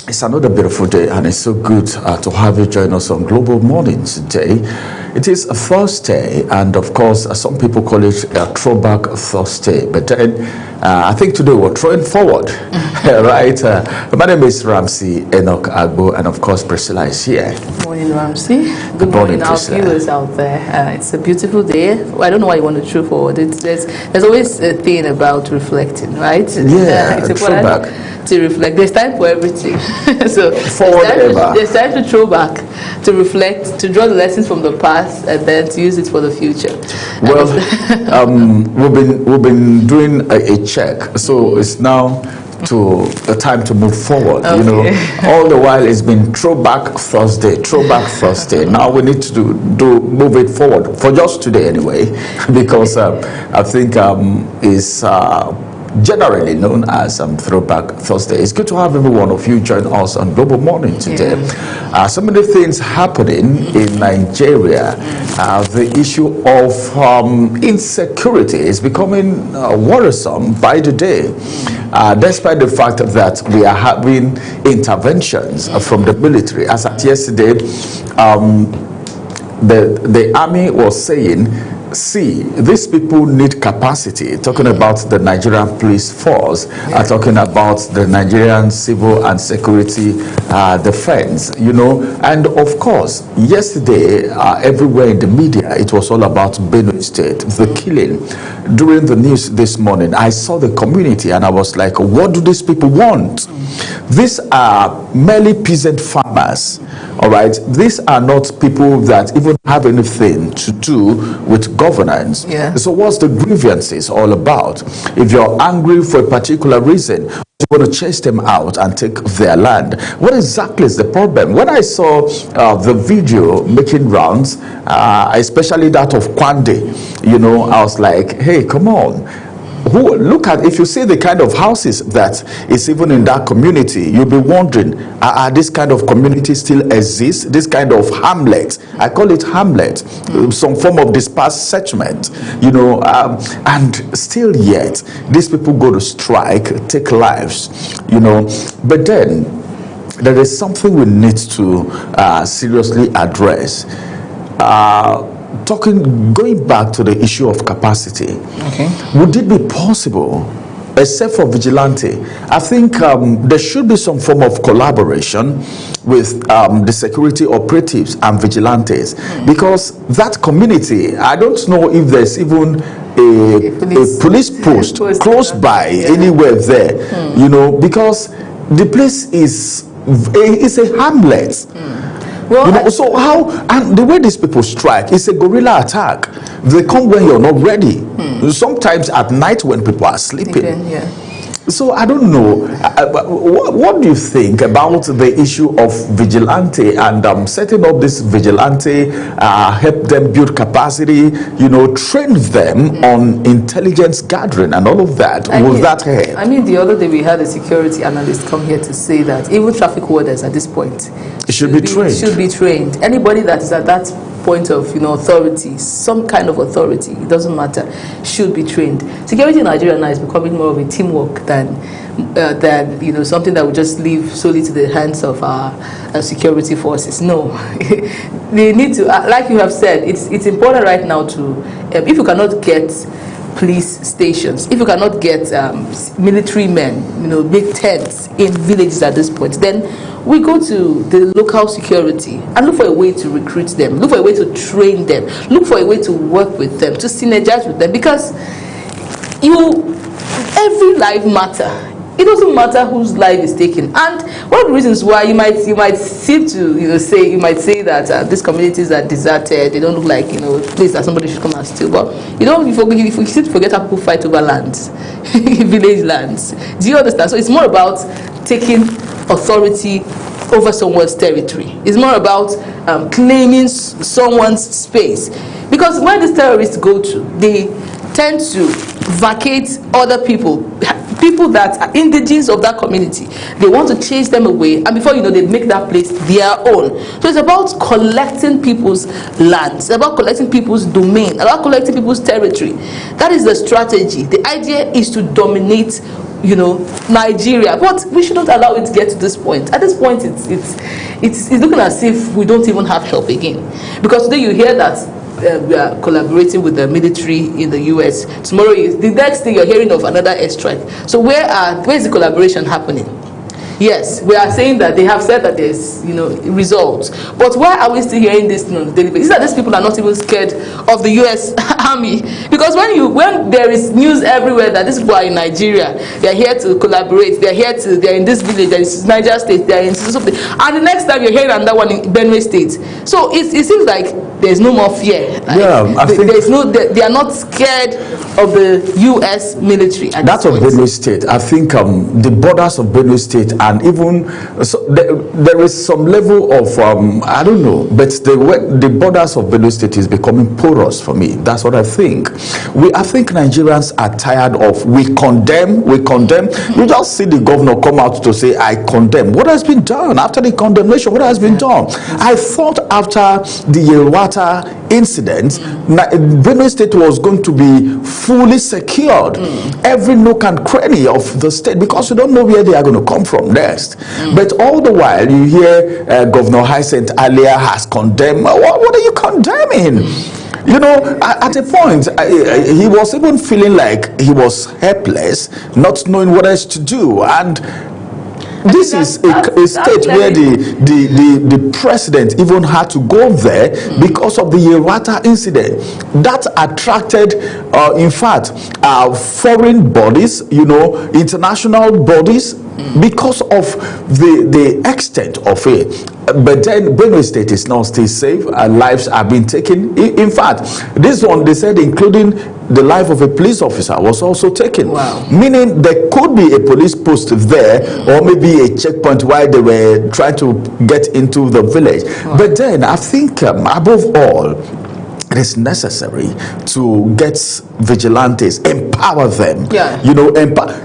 It's another beautiful day, and it's so good to have you join us on Global Morning today. It is a Thursday, and of course, some people call it a throwback Thursday. But then, I think today we're throwing forward, right? My name is Ramsey Enoch Agbo, and of course, Priscilla is here. Good morning, Ramsey. Good morning, our viewers out there. It's a beautiful day. I don't know why you want to throw forward. There's always a thing about reflecting, right? Yeah, it's important to reflect. There's time for everything. So there's time to throw back, to reflect, to draw the lessons from the past, and then to use it for the future. Well, we've been doing a check, so it's now to the time to move forward. Okay. You know, all the while it's been throwback Thursday. Now we need to move it forward for just today anyway, because I think is generally known as Throwback Thursday. It's good to have every one of you join us on Global Morning today. Yeah. So many things happening in Nigeria. The issue of insecurity is becoming worrisome by the day, despite the fact that we are having interventions from the military. As at yesterday, the army was saying, see, these people need capacity, talking about the Nigerian police force, talking about the Nigerian civil and security defense, you know. And of course, yesterday, everywhere in the media, it was all about Benue State, the killing. During the news this morning, I saw the community and I was like, what do these people want? These are merely peasant farmers, all right? These are not people that even have anything to do with governance. Yeah. So what's the grievances all about? If you're angry for a particular reason, you want to chase them out and take their land. What exactly is the problem? When I saw the video making rounds, especially that of Kwande, you know, I was like, hey, come on. Look at, if you see the kind of houses that is even in that community, you'll be wondering, are this kind of community still exist? This kind of hamlet, I call it hamlet, some form of dispersed settlement, you know, and still yet these people go to strike, take lives, you know. But then there is something we need to seriously address. Going back to the issue of capacity, would it be possible, except for vigilante? I think there should be some form of collaboration with the security operatives and vigilantes, because that community, I don't know if there's even a police post close by anywhere there, you know, because the place is a hamlet. Well, you know, so how, and the way these people strike is a guerrilla attack. They come when you're not ready. Sometimes at night when people are sleeping. So I don't know. What do you think about the issue of vigilante and setting up this vigilante, help them build capacity, you know, train them on intelligence gathering and all of that? Was that here? I mean, the other day we had a security analyst come here to say that even traffic wardens at this point should be trained. Anybody that is at that point of, you know, authority, some kind of authority, it doesn't matter, should be trained. Security in Nigeria now is becoming more of a teamwork than you know, something that would just leave solely to the hands of our security forces. No, they need to, like you have said, it's important right now to, if you cannot get police stations, if you cannot get military men, you know, make tents in villages at this point, then we go to the local security and look for a way to recruit them, look for a way to train them, look for a way to work with them, to synergize with them, because every life matter. It doesn't matter whose life is taken. And one of the reasons why you might seem to, you know, say that these communities are deserted, they don't look like, you know, place that somebody should come and steal. But you know, if you seem to forget how people fight over lands, village lands. Do you understand? So it's more about taking authority over someone's territory. It's more about claiming someone's space. Because where these terrorists go to, they tend to vacate other people that are indigenous of that community. They want to chase them away, and before you know, they make that place their own. So it's about collecting people's lands, it's about collecting people's domain, about collecting people's territory. That is the strategy. The idea is to dominate Nigeria. But we shouldn't allow it to get to this point. At this point, it's looking as if we don't even have help again. Because today you hear that we are collaborating with the military in the US. Tomorrow, the next thing you're hearing of another airstrike. So where is the collaboration happening? Yes, we are saying that they have said that there's, results. But why are we still hearing this on a daily basis? Is that these people are not even scared of the U.S. Army? Because when there is news everywhere that these people are in Nigeria, they are here to collaborate, they're in this village, there is Niger State, they're in something, and the next time you're hearing another one in Benue State. So it seems like there's no more fear. Like, I think they are not scared of the U.S. military. That of Benue State, I think the borders of Benue State, and even so there is some level of I don't know, but the borders of Benue State is becoming porous for me. That's what I think. I think Nigerians are tired of we condemn. You just see the governor come out to say I condemn. What has been done after the condemnation? What has been done? I thought after the Yelwata incident, Benue State was going to be fully secured, every nook and cranny of the state, because you don't know where they are going to come from next. But all the while you hear Governor Hyacinth earlier has condemned. What are you condemning? At a point he was even feeling like he was helpless, not knowing what else to do. And this is a state where the president even had to go there because of the Yelwata incident. That attracted, in fact, foreign bodies, international bodies, because of the extent of it. But then Benue State is now still safe, lives are being taken. In fact, this one, they said, including the life of a police officer, was also taken. Wow. Meaning there could be a police post there, or maybe a checkpoint while they were trying to get into the village. Wow. But then I think above all, it is necessary to get vigilantes, empower them. Yeah.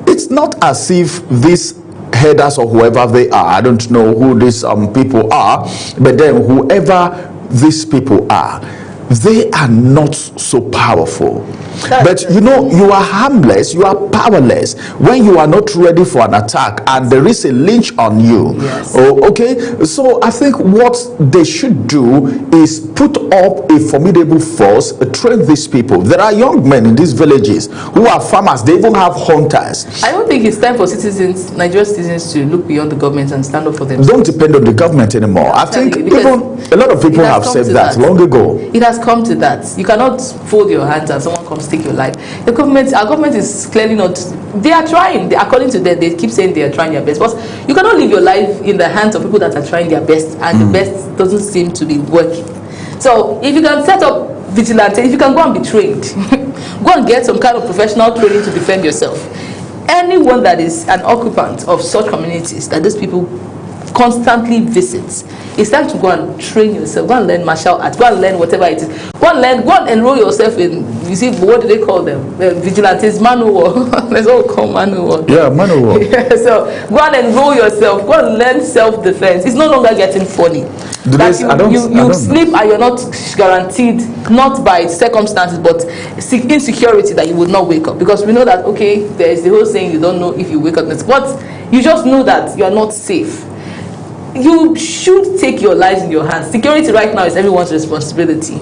It's not as if these headers or whoever they are, I don't know who these people are, but then whoever these people are, they are not so powerful. But you are harmless, you are powerless when you are not ready for an attack and there is a lynch on you. Yes. Okay, so I think what they should do is put up a formidable force, train these people. There are young men in these villages who are farmers, they even have hunters. I don't think it's time for Nigerian citizens to look beyond the government and stand up for themselves. Don't depend on the government anymore. I think even a lot of people have said that long ago. It has come to that. You cannot fold your hands and someone comes to take your life. Our government is clearly not. They are trying. According to them, they keep saying they are trying their best. But you cannot live your life in the hands of people that are trying their best, and the best doesn't seem to be working. So if you can set up vigilante, if you can go and be trained, go and get some kind of professional training to defend yourself. Anyone that is an occupant of such communities that these people constantly visits, it's time to go and train yourself. Go and learn martial arts. Go and learn whatever it is. Go and enroll yourself in, you see, what do they call them? Vigilantes, manual. Let's all call manual. Yeah, manual. Yeah, so go and enroll yourself. Go and learn self-defense. It's no longer getting funny. You sleep and you're not guaranteed, not by circumstances, but insecurity that you would not wake up. Because we know that, okay, there is the whole saying, you don't know if you wake up next. But you just know that you are not safe. You should take your lives in your hands. Security right now is everyone's responsibility.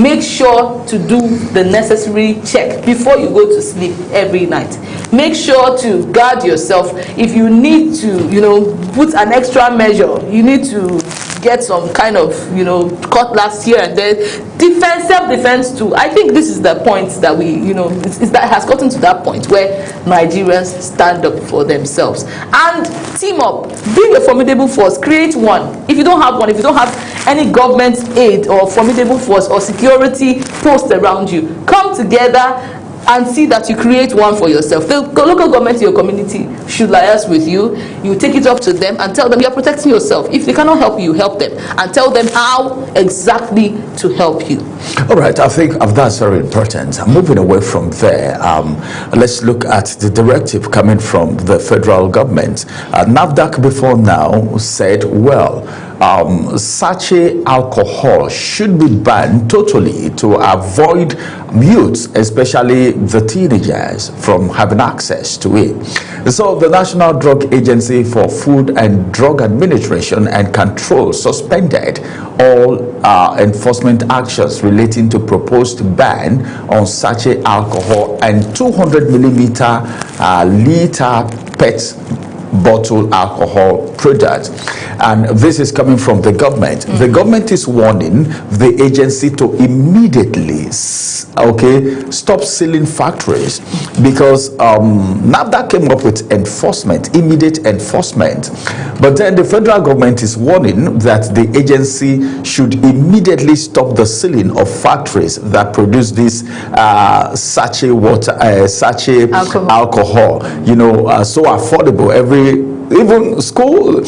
Make sure to do the necessary check before you go to sleep every night. Make sure to guard yourself. If you need to, put an extra measure, you need to get some kind of, cutlass here and there. Self-defense too. I think this is the point that that has gotten to that point where Nigerians stand up for themselves and team up, bring a formidable force, create one. If you don't have one, if you don't have any government aid or formidable force or security post around you, come together and see that you create one for yourself. The local government in your community should liaise with you. You take it up to them and tell them you're protecting yourself. If they cannot help you, help them and tell them how exactly to help you. All right, I think that's very important. Moving away from there, let's look at the directive coming from the federal government. NAFDAC before now said, well, sachet alcohol should be banned totally to avoid youths, especially the teenagers, from having access to it. So the National Drug Agency for Food and Drug Administration and Control suspended all enforcement actions relating to proposed ban on sachet alcohol and 200 millimeter liter PET bottle alcohol product. And this is coming from the government. The government is warning the agency to immediately stop sealing factories, because NAFDAC came up with enforcement, immediate enforcement. But then the federal government is warning that the agency should immediately stop the sealing of factories that produce this sachet water, sachet alcohol, you know, so affordable. Even school,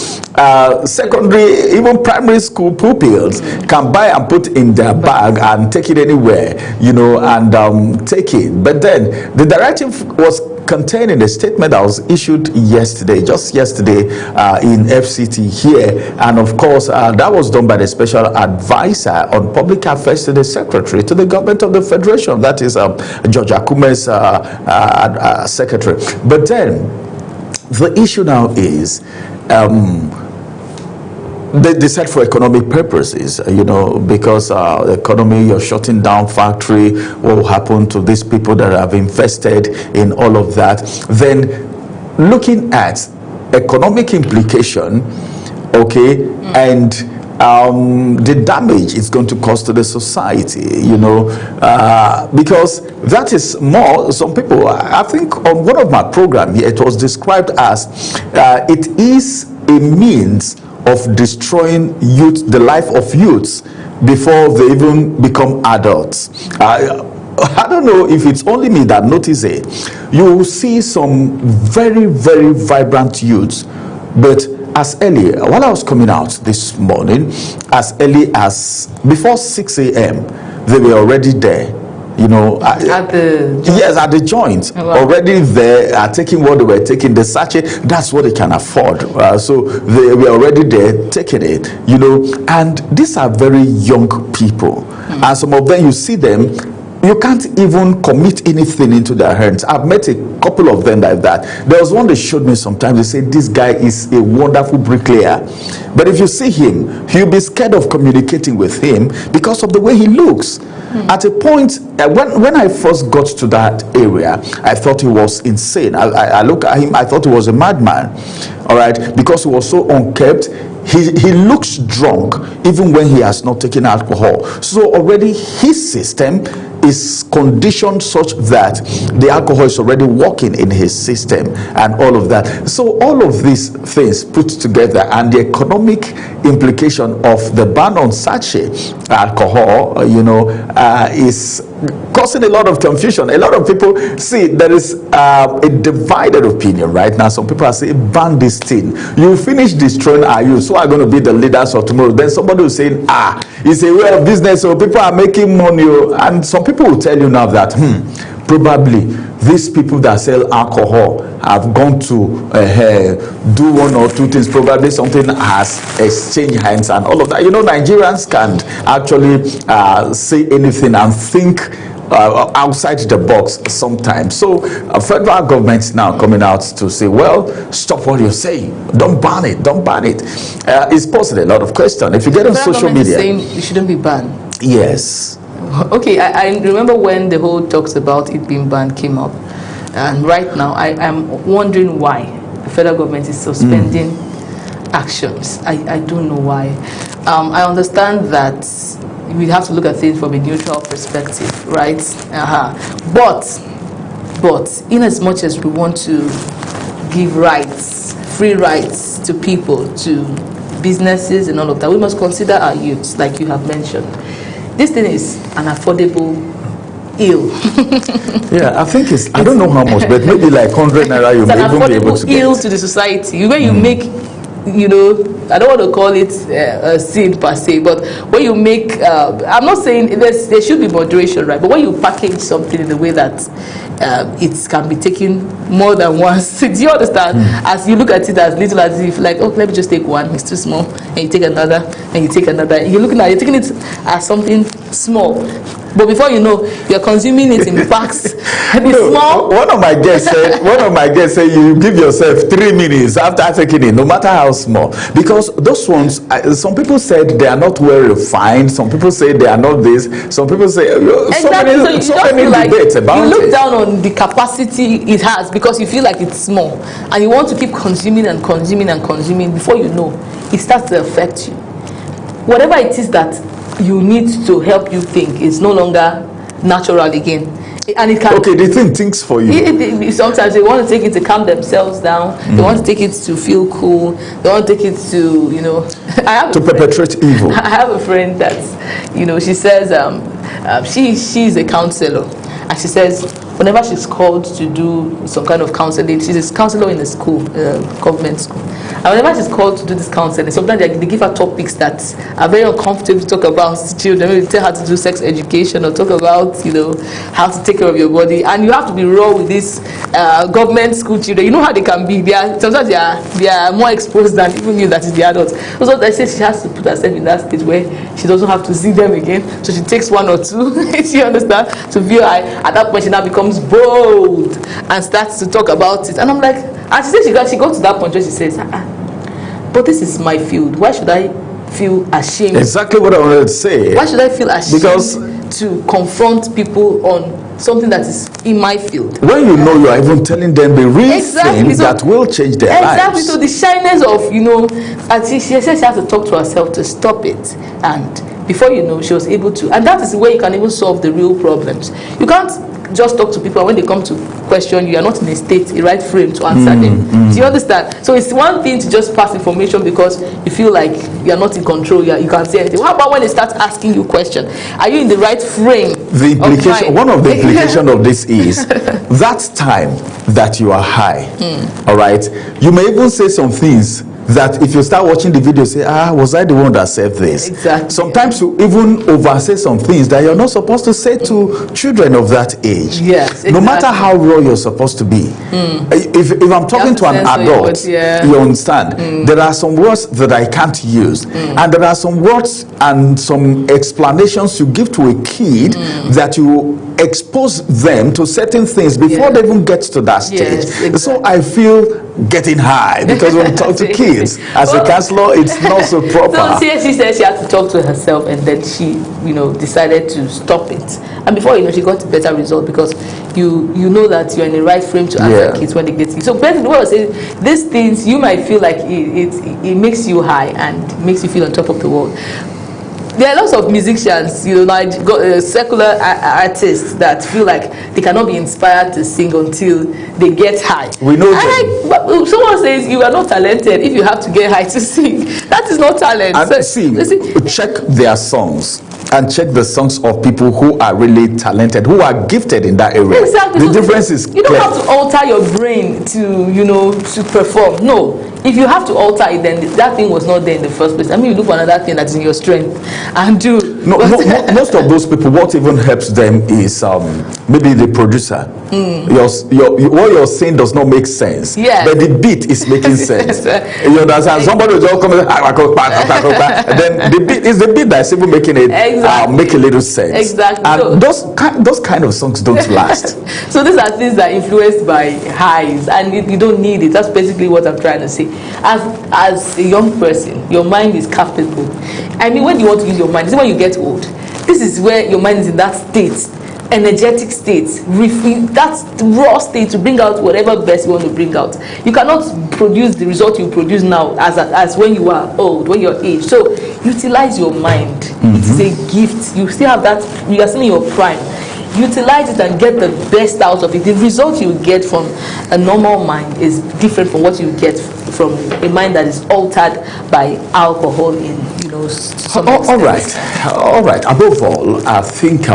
secondary, even primary school pupils can buy and put in their bag and take it anywhere, you know, and take it. But then the directive was contained in a statement that was issued yesterday, just yesterday, in FCT here. And of course, that was done by the special advisor on public affairs to the secretary to the government of the federation. That is George Akume's secretary. But then the issue now is they said for economic purposes, you know, because the economy, you're shutting down factory, what will happen to these people that have invested in all of that? Then looking at economic implication, and the damage it's going to cause to the society, you know, because that is more, some people, I think on one of my programs here, it was described as it is a means of destroying youth, the life of youths, before they even become adults. I don't know if it's only me that notice it. You will see some very, very vibrant youths, but as early, while I was coming out this morning, as early as before 6 a.m., they were already there. You know, at the joint. Yes, at the joint, already there, taking what they were taking, the sachet. That's what they can afford. So they were already there taking it. You know, and these are very young people, and some of them, you see them, you can't even commit anything into their hands. I've met a couple of them like that. There was one they showed me sometimes. They said, this guy is a wonderful bricklayer. But if you see him, you'll be scared of communicating with him because of the way he looks. At a point, when I first got to that area, I thought he was insane. I look at him, I thought he was a madman. All right, because he was so unkempt. He looks drunk even when he has not taken alcohol. So already his system is conditioned such that the alcohol is already working in his system and all of that. So all of these things put together, and the economic implication of the ban on sachet alcohol, you know, is causing a lot of confusion. A lot of people, see, there is a divided opinion right now. Some people are saying, ban this thing. You finish destroying our youth, so are going to be the leaders of tomorrow. Then somebody will say, it's a way of business, so people are making money. And some people will tell you now that, probably these people that sell alcohol have gone to do one or two things. Probably something has exchanged hands and all of that. You know, Nigerians can actually say anything and think outside the box sometimes. So federal government's now coming out to say, well, stop what you're saying, don't ban it, don't ban it. It's posed a lot of questions. If you get on social media, saying it shouldn't be banned. Yes. Okay, I remember when the whole talks about it being banned came up, and right now I'm wondering why the federal government is suspending actions. I don't know why. I understand that we have to look at things from a neutral perspective, right? But in as much as we want to give rights, free rights to people, to businesses and all of that, we must consider our youths, like you have mentioned. This thing is an affordable ill. Yeah, I think it's, I don't know how much, but maybe like 100 naira you may even be able to get. It's an affordable ill to the society. When you make, you know, I don't want to call it a sin per se, but when you make, I'm not saying there should be moderation, right? But when you package something in a way that it can be taken more than once, do you understand? As you look at it as little as if, like, oh, let me just take one, it's too small, and you take another, and you take another. You're taking it as something small. But before you know, you're consuming it in packs. Small. One of my guests said, you give yourself 3 minutes after taking it, no matter how small. Because those ones, some people said they are not well refined. Some people say they are not this. Some people say exactly. so many debates about it. You look down on the capacity it has because you feel like it's small, and you want to keep consuming and consuming and consuming. Before you know, it starts to affect you. Whatever it is that you need to help you think is no longer natural again, and it can. Okay, the thing thinks for you. Sometimes they want to take it to calm themselves down. They want to take it to feel cool. They want to take it to, to perpetrate evil. I have a friend that, she says she's a counselor, and she says whenever she's called to do some kind of counseling, she's a counselor in a school, government school, and whenever she's called to do this counseling, sometimes they give her topics that are very uncomfortable to talk about children. Maybe tell her to do sex education or talk about, how to take care of your body, and you have to be raw with these government school children. You know how they can be. Sometimes they are more exposed than even you, that is the adults. So they say she has to put herself in that stage where she doesn't have to see them again. So she takes one or two, you understand, to view. At that point she now becomes bold and starts to talk about it. And I'm like, and she said she got to that point where she says, but this is my field. Why should I feel ashamed? Exactly what I wanted to say. Why should I feel ashamed because to confront people on something that is in my field? When you know, you are even telling them the real thing that will change their lives. Exactly. So the shyness of, and she said she has to talk to herself to stop it. And before you know, she was able to. And that is where you can even solve the real problems. You can't just talk to people, and when they come to question you, are not in a right frame to answer them. Do you understand? So it's one thing to just pass information because you feel like you are not in control, you can't say anything. What about when they start asking you questions? Are you in the right frame? The implication, one of the implications of this is that time that you are high, all right, you may even say some things that if you start watching the video, say, was I the one that said this? Exactly. Sometimes you even oversay some things that you're not supposed to say to children of that age. Yes, exactly. No matter how raw you're supposed to be. If I'm talking to an adult, you understand, there are some words that I can't use. And there are some words and some explanations you give to a kid that you expose them to certain things before they even get to that stage. Yes, exactly. So I feel getting high because when we talk to kids as a counselor, it's not so proper. So she said she had to talk to herself, and then she decided to stop it, and before you know, she got a better result because you know that you're in the right frame to answer kids when they get sick. So basically what I was saying, these things you might feel like it makes you high and makes you feel on top of the world. There are lots of musicians, secular artists that feel like they cannot be inspired to sing until they get high. We know but someone says you are not talented if you have to get high to sing. That is not talent. And check their songs and check the songs of people who are really talented, who are gifted in that area. Exactly. The difference is you don't have to alter your brain to perform. No. If you have to alter it, then that thing was not there in the first place. I mean, you look for another thing that's in your strength and do. No, most of those people, what even helps them is maybe the producer. What you're saying does not make sense. Yeah. But the beat is making sense. You understand? Somebody will just come and then the beat is the beat that's even making it make a little sense. Exactly. And those kind of songs don't last. So these are things that are influenced by highs, and you don't need it. That's basically what I'm trying to say. As a young person, your mind is capable. I mean, when you want to use your mind, this is when you get old. This is where your mind is in that state, energetic state, that's the raw state to bring out whatever best you want to bring out. You cannot produce the result you produce now as when you are old, when you're aged. So utilize your mind. It is a gift. You still have that. You are still in your prime. Utilize it and get the best out of it. The result you get from a normal mind is different from what you get from a mind that is altered by alcohol in some extent. All right. Above all, I think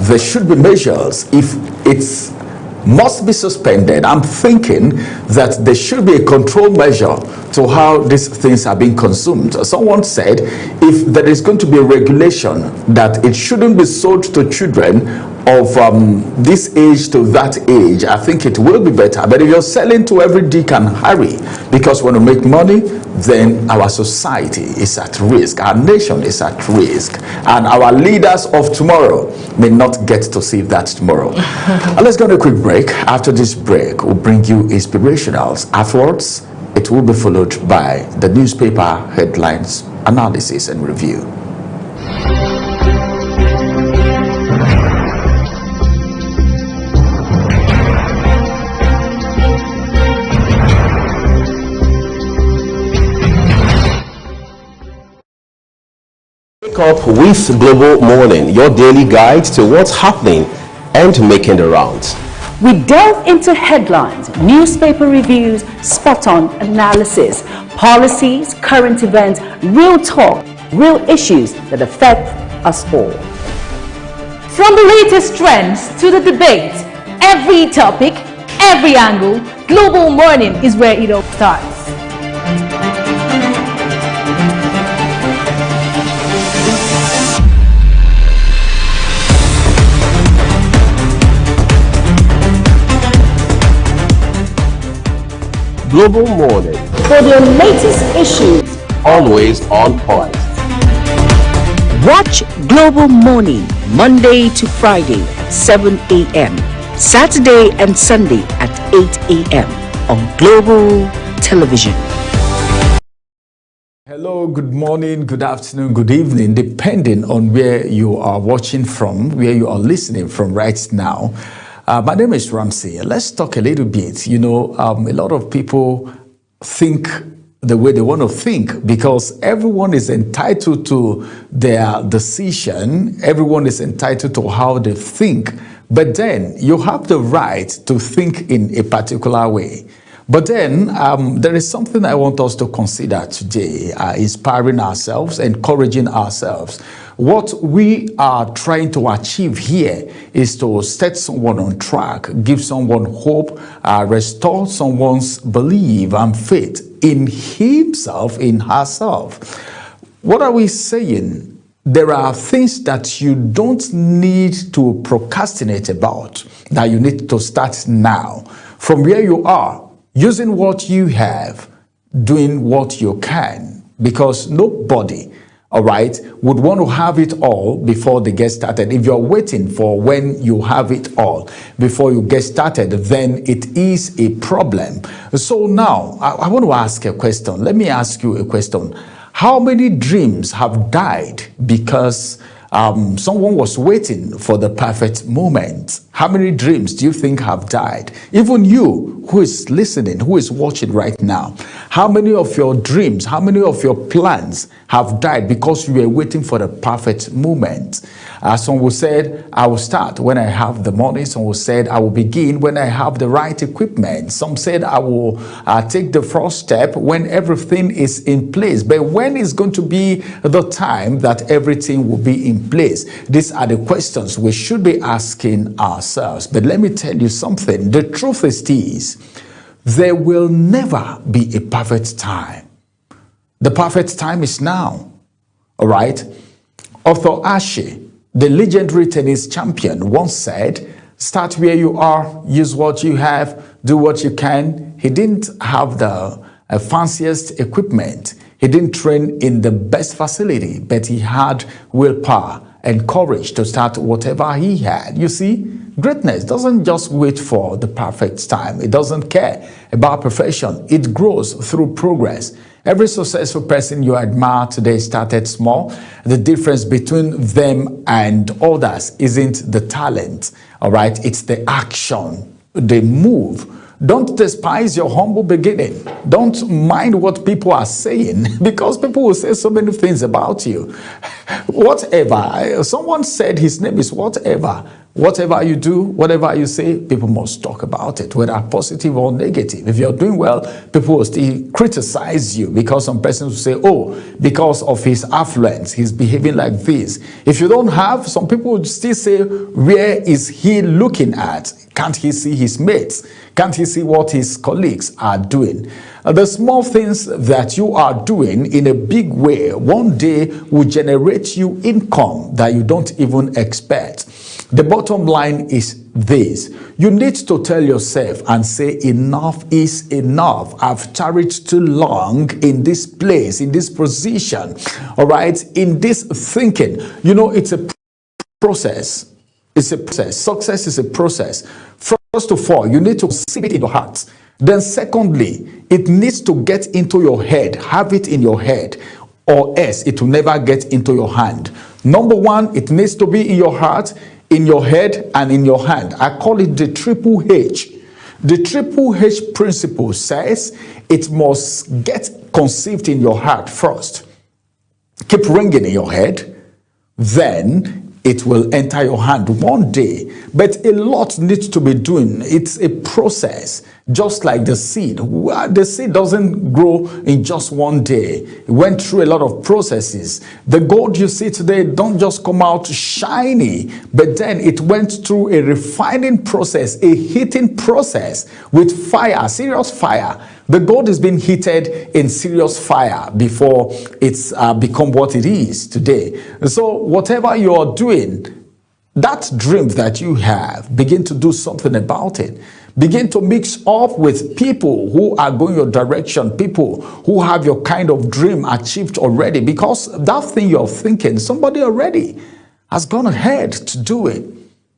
there should be measures if it's must be suspended. I'm thinking that there should be a control measure to how these things are being consumed. Someone said if there is going to be a regulation that it shouldn't be sold to children of this age to that age, I think it will be better. But if you're selling to every Dick and Harry, because when we make money, then our society is at risk, our nation is at risk, and our leaders of tomorrow may not get to see that tomorrow. Let's go on a quick break. After this break, we'll bring you inspirationals. Afterwards, it will be followed by the newspaper headlines, analysis, and review. Up with Global Morning, your daily guide to what's happening and making the rounds. We delve into headlines, newspaper reviews, spot-on analysis, policies, current events, real talk, real issues that affect us all. From the latest trends to the debate, every topic, every angle, Global Morning is where it all starts. Global Morning, For the latest issues, always on point. watch Global Morning Monday to Friday, 7 a.m. Saturday and Sunday at 8 a.m. on Global Television. Hello, good morning, good afternoon, good evening, depending on where you are watching from, where you are listening from right now. My name is Ramsey. Let's talk a little bit. You know, a lot of people think the way they want to think because everyone is entitled to their decision. Everyone is entitled to how they think. But then you have the right to think in a particular way. But then there is something I want us to consider today, inspiring ourselves, encouraging ourselves. What we are trying to achieve here is to set someone on track, give someone hope, restore someone's belief and faith in himself, in herself. What are we saying? There are things that you don't need to procrastinate about, that you need to start now. From where you are, using what you have, doing what you can, because nobody, all right, would want to have it all before they get started. If you're waiting for when you have it all before you get started, then it is a problem. So now, I want to ask a question. Let me ask you a question. How many dreams have died because someone was waiting for the perfect moment? How many dreams do you think have died? Even you who is listening, who is watching right now, how many of your dreams, how many of your plans have died because you were waiting for the perfect moment? Some will say, I will start when I have the money. Some will say, I will begin when I have the right equipment. Some said, I will take the first step when everything is in place. But when is going to be the time that everything will be in place? These are the questions we should be asking ourselves. But let me tell you something. The truth is this: there will never be a perfect time. The perfect time is now. All right? Arthur Ashe, the legendary tennis champion, once said, start where you are, use what you have, do what you can. He didn't have the fanciest equipment. He didn't train in the best facility, but he had willpower and courage to start whatever he had. You see, greatness doesn't just wait for the perfect time. It doesn't care about perfection. It grows through progress. Every successful person you admire today started small. The difference between them and others isn't the talent, all right? It's the action, the move. Don't despise your humble beginning. Don't mind what people are saying, because people will say so many things about you. Whatever. Someone said his name is whatever. Whatever you do, whatever you say, people must talk about it, whether positive or negative. If you're doing well, people will still criticize you, because some persons will say, oh, because of his affluence, he's behaving like this. If you don't have, some people would still say, where is he looking at? Can't he see his mates? Can't he see what his colleagues are doing? The small things that you are doing in a big way one day will generate you income that you don't even expect. The bottom line is this: you need to tell yourself and say, enough is enough. I've tarried too long in this place, in this position, all right, in this thinking. You know, it's a process. It's a process. Success is a process. First of all, you need to see it in your heart. Then secondly, it needs to get into your head. Have it in your head, or else it will never get into your hand. Number one, it needs to be in your heart, in your head, and in your hand. I call it the triple H. The triple H principle says it must get conceived in your heart first, keep ringing in your head, then it will enter your hand one day. But a lot needs to be doing. It's a process, just like the seed. The seed doesn't grow in just one day. It went through a lot of processes. The gold you see today don't just come out shiny, but then it went through a refining process, a heating process with fire, serious fire. The gold is being heated in serious fire before it's become what it is today. So whatever you're doing, that dream that you have, begin to do something about it. Begin to mix up with people who are going your direction, people who have your kind of dream achieved already, because that thing you're thinking, somebody already has gone ahead to do it.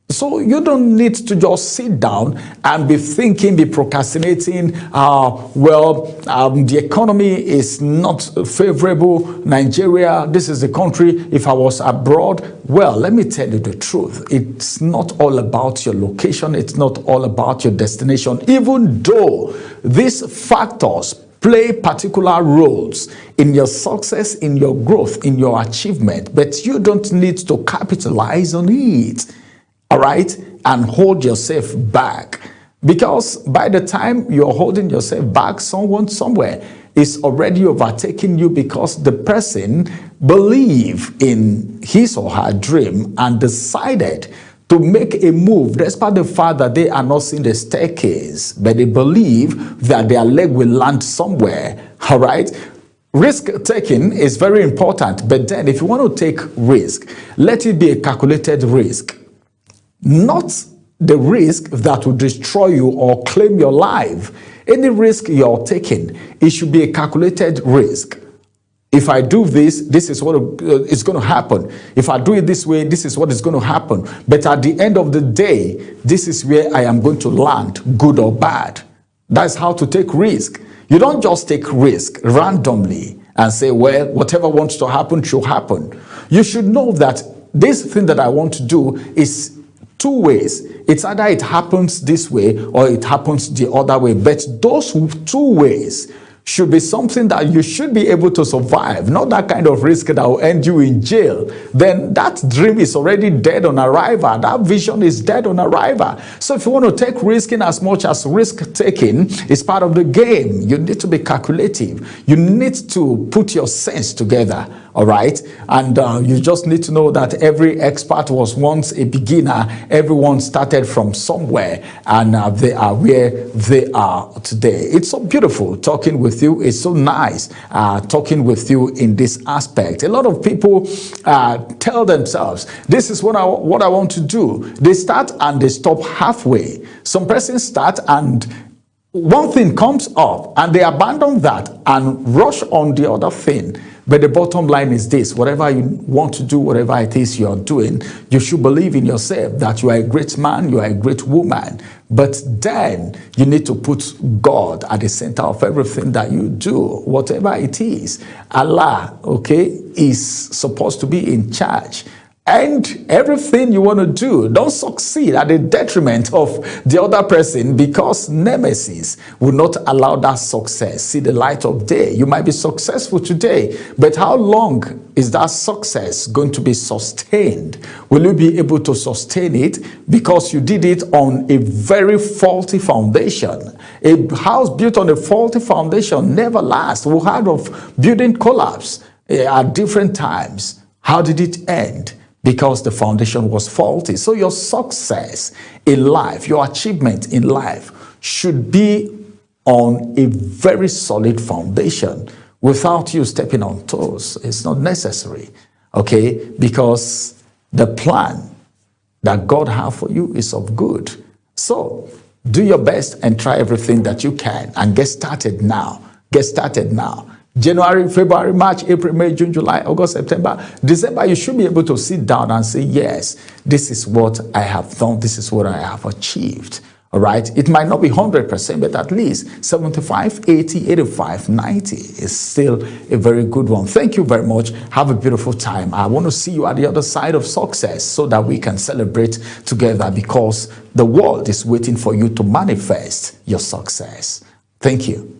So you don't need to just sit down and be thinking, be procrastinating. The economy is not favorable. Nigeria, this is the country. If I was abroad, well, let me tell you the truth. It's not all about your location. It's not all about your destination, even though these factors play particular roles in your success, in your growth, in your achievement. But you don't need to capitalize on it. All right, and hold yourself back, because by the time you're holding yourself back, someone somewhere is already overtaking you, because the person believed in his or her dream and decided to make a move despite the fact that they are not seeing the staircase, but they believe that their leg will land somewhere. All right. Risk taking is very important, but then if you want to take risk, let it be a calculated risk. Not the risk that will destroy you or claim your life. Any risk you're taking, it should be a calculated risk. If I do this, this is what is going to happen. If I do it this way, this is what is going to happen. But at the end of the day, this is where I am going to land, good or bad. That's how to take risk. You don't just take risk randomly and say, well, whatever wants to happen should happen. You should know that this thing that I want to do is two ways. It's either it happens this way or it happens the other way. But those two ways should be something that you should be able to survive, not that kind of risk that will end you in jail. Then that dream is already dead on arrival. That vision is dead on arrival. So if you want to take risk in as much as risk taking is part of the game, you need to be calculative. You need to put your sense together. All right. And you just need to know that every expert was once a beginner. Everyone started from somewhere, and they are where they are today. It's so beautiful talking with you. It's so nice talking with you in this aspect. A lot of people tell themselves, this is what I want to do. They start and they stop halfway. Some persons start and one thing comes up and they abandon that and rush on the other thing. But the bottom line is this: whatever you want to do, whatever it is you're doing, you should believe in yourself that you are a great man, you are a great woman. But then you need to put God at the center of everything that you do, whatever it is. Allah, okay, is supposed to be in charge. And everything you want to do, don't succeed at the detriment of the other person, because nemesis will not allow that success see the light of day. You might be successful today, but how long is that success going to be sustained? Will you be able to sustain it? Because you did it on a very faulty foundation. A house built on a faulty foundation never lasts. We heard of building collapse at different times. How did it end? because the foundation was faulty. So your success in life, your achievement in life should be on a very solid foundation without you stepping on toes. It's not necessary, okay? Because the plan that God has for you is of good. So do your best and try everything that you can and get started now. Get started now. January, February, March, April, May, June, July, August, September, December, you should be able to sit down and say, yes, this is what I have done. This is what I have achieved. All right. It might not be 100%, but at least 75, 80, 85, 90 is still a very good one. Thank you very much. Have a beautiful time. I want to see you at the other side of success so that we can celebrate together, because the world is waiting for you to manifest your success. Thank you.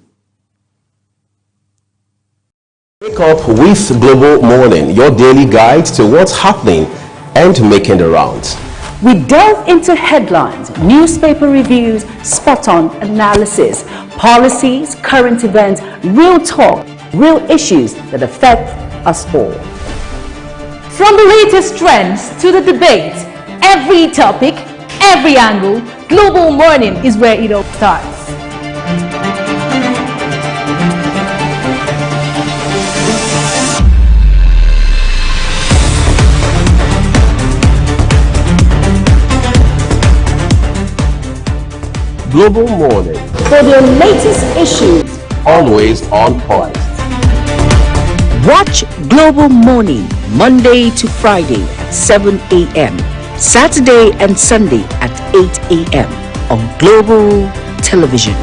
Wake up with Global Morning, your daily guide to what's happening and making the rounds. We delve into headlines, newspaper reviews, spot-on analysis, policies, current events, real talk, real issues that affect us all. From the latest trends to the debate, every topic, every angle, Global Morning is where it all starts. Global Morning, For the latest issues, always on point. watch Global Morning Monday to Friday at 7 a.m., Saturday and Sunday at 8 a.m. on Global Television.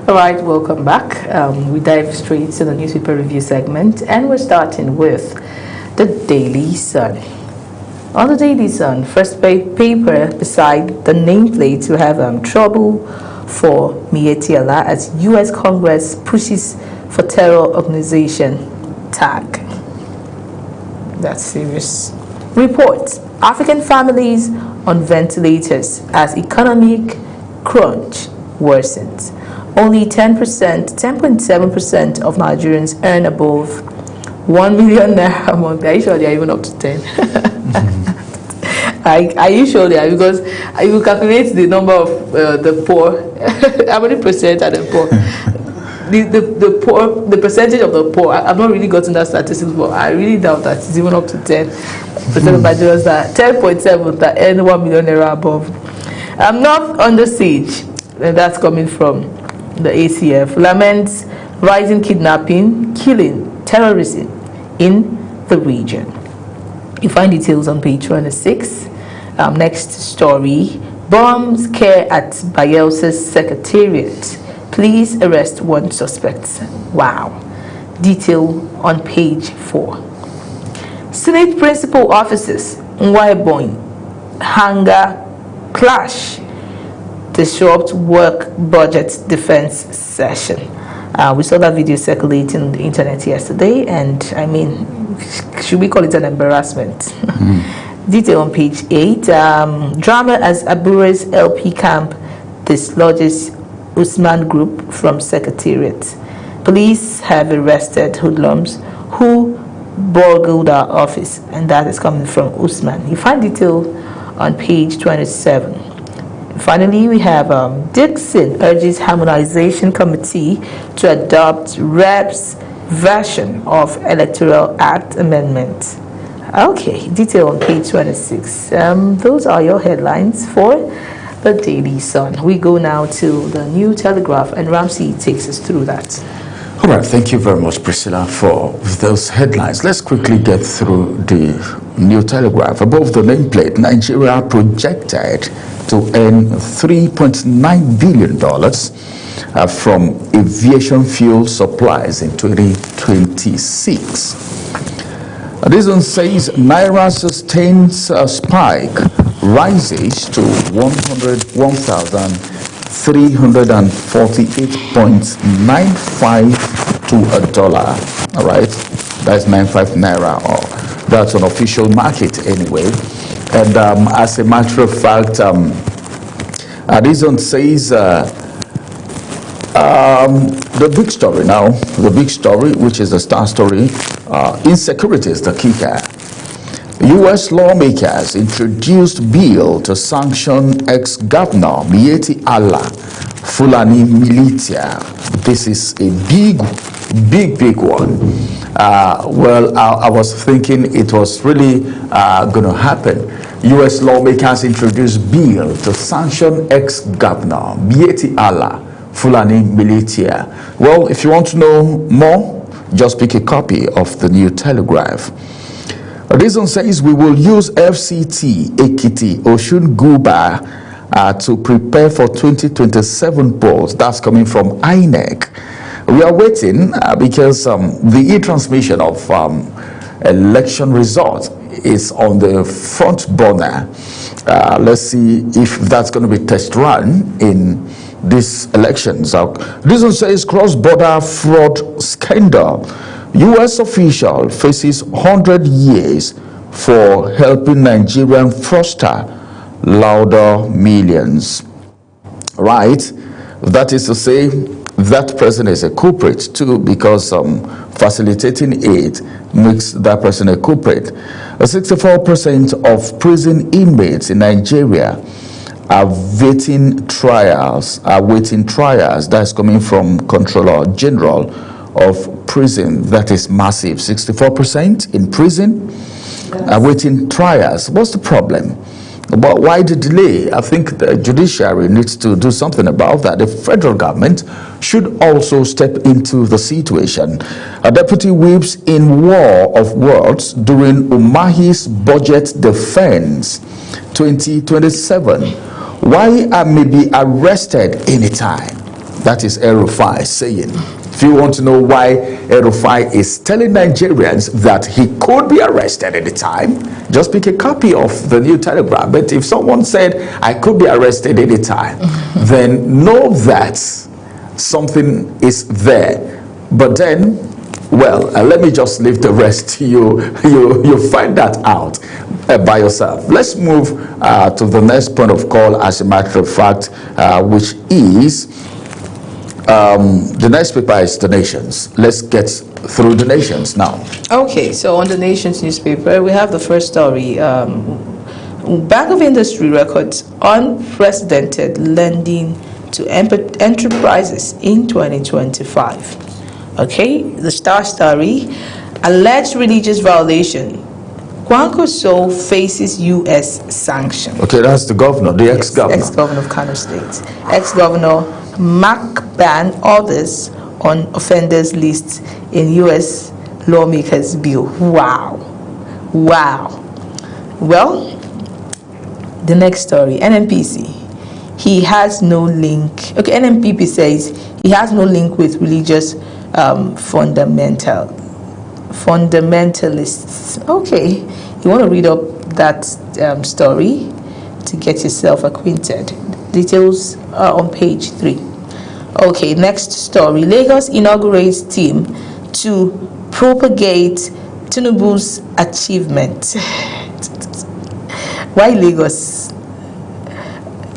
All right, welcome back. We dive straight to the newspaper review segment, and we're starting with the Daily Sun. On the Daily Sun, first paper beside the nameplate, we have trouble for Miyetti Allah as U.S. Congress pushes for terror organization tag. That's serious. Report: African families on ventilators as economic crunch worsens. Only 10.7% of Nigerians earn above 1 million naira a month. Are you sure they are even up to 10? Are you sure they are? Because you calculate the number of the poor. How many percent are the poor? The poor, the percentage of the poor. I've not really gotten that statistics, but I really doubt that it's even up to 10% of Nigerians that 10.7 that earn 1 million naira above. I'm not under siege, and that's coming from the ACF. Laments rising kidnapping, killing, terrorism in the region. You find details on page 26. Next story: bombs scare at Bayelsa's secretariat. Police arrest one suspect. Wow. Detail on page 4. Senate principal offices Nwaiboin hunger clash disrupt work budget defense session. We saw that video circulating on the internet yesterday, and I mean, should we call it an embarrassment? Detail on page 8. Drama as Abure's LP camp dislodges Usman Group from secretariat. Police have arrested hoodlums who burgled our office, and that is coming from Usman. You find detail on page 27. Finally, we have Dixon urges Harmonization Committee to adopt REP's version of Electoral Act amendment. Okay, detail on page 26. Those are your headlines for the Daily Sun. We go now to the New Telegraph, and Ramsey takes us through that. All right, thank you very much, Priscilla, for those headlines. Let's quickly get through the New Telegraph. Above the nameplate, Nigeria projected to earn $3.9 billion from aviation fuel supplies in 2026. This one says Naira sustains a spike, rises to 148.95 to a dollar. All right, that's 95 Naira, or that's an official market anyway. And as a matter of fact, this one says the big story now, the big story, which is the star story, insecurity is the kicker. U.S. lawmakers introduced bill to sanction ex-governor Miyetti Allah Fulani militia. This is a big one. Well, I was thinking it was really going to happen. U.S. lawmakers introduced bill to sanction ex-governor Miyetti Allah Fulani militia. Well, if you want to know more, just pick a copy of the New Telegraph. This one says we will use FCT, Ekiti, Osun Guba to prepare for 2027 polls. That's coming from INEC. We are waiting because the e-transmission of election results is on the front burner. Let's see if that's going to be test run in these elections. This one says cross-border fraud scandal. U.S. official faces 100 years for helping Nigerian fraudster launder millions. Right? That is to say, that person is a culprit too, because facilitating aid makes that person a culprit. 64% of prison inmates in Nigeria are awaiting trials. That's coming from Controller General of Prison. That is massive. 64% in prison awaiting trials. What's the problem? But why the delay? I think the judiciary needs to do something about that. The federal government should also step into the situation. A deputy whips in war of words during Umahi's budget defense 2027. Why I may be arrested anytime. That is El-Rufai saying. If you want to know why El-Rufai is telling Nigerians that he could be arrested anytime, just pick a copy of the New Telegraph. But if someone said, I could be arrested anytime, then know that something is there. But then, well, let me just leave the rest. You find that out by yourself. Let's move to the next point of call, as a matter of fact, which is the next paper is The Nations. Let's get through The Nations now. Okay, so on The Nations newspaper, we have the first story. Bank of Industry records unprecedented lending to enterprises in 2025. Okay, the star story, alleged religious violation. Kwankwaso faces U.S. sanction. Okay, that's the governor, the ex-governor. Yes, ex-governor of Kano State. Ex-governor Mark ban others on offenders list in U.S. lawmakers bill. Wow. Well, the next story, NNPC. He has no link. Okay, NNPP says he has no link with religious fundamentalists. Okay, you want to read up that story to get yourself acquainted. Details are on page 3. Okay, next story. Lagos inaugurates team to propagate Tinubu's achievement. Why Lagos?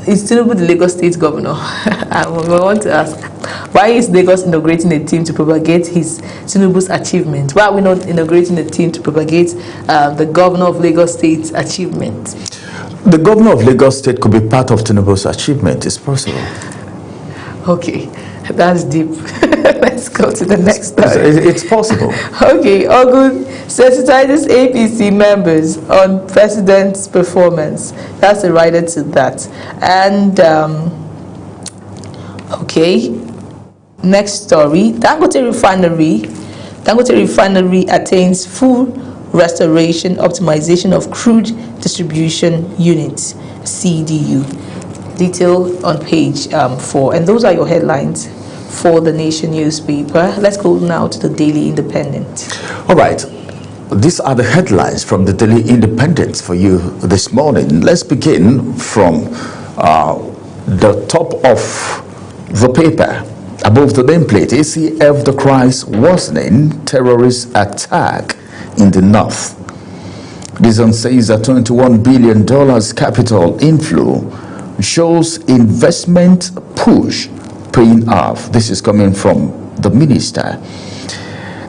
Is Tinubu the Lagos state governor? I want to ask, why is Lagos inaugurating a team to propagate Tinubu's achievement? Why are we not inaugurating a team to propagate the governor of Lagos State's achievement? The governor of Lagos State could be part of Tinubu's achievement. It's possible. Okay, that's deep. Let's go to the next story. It's possible. Okay, Ogun sensitizes APC members on president's performance. That's a rider to that. And, okay, Next story, Dangote Refinery attains full restoration optimization of crude distribution units, CDU. Detail on page 4. And those are your headlines for the Nation newspaper. Let's go now to the Daily Independent. All right. These are the headlines from the Daily Independent for you this morning. Let's begin from the top of the paper. Above the nameplate, ACF decries worsening terrorist attack in the north. This one says that $21 billion capital inflow shows investment push paying off. This is coming from the minister.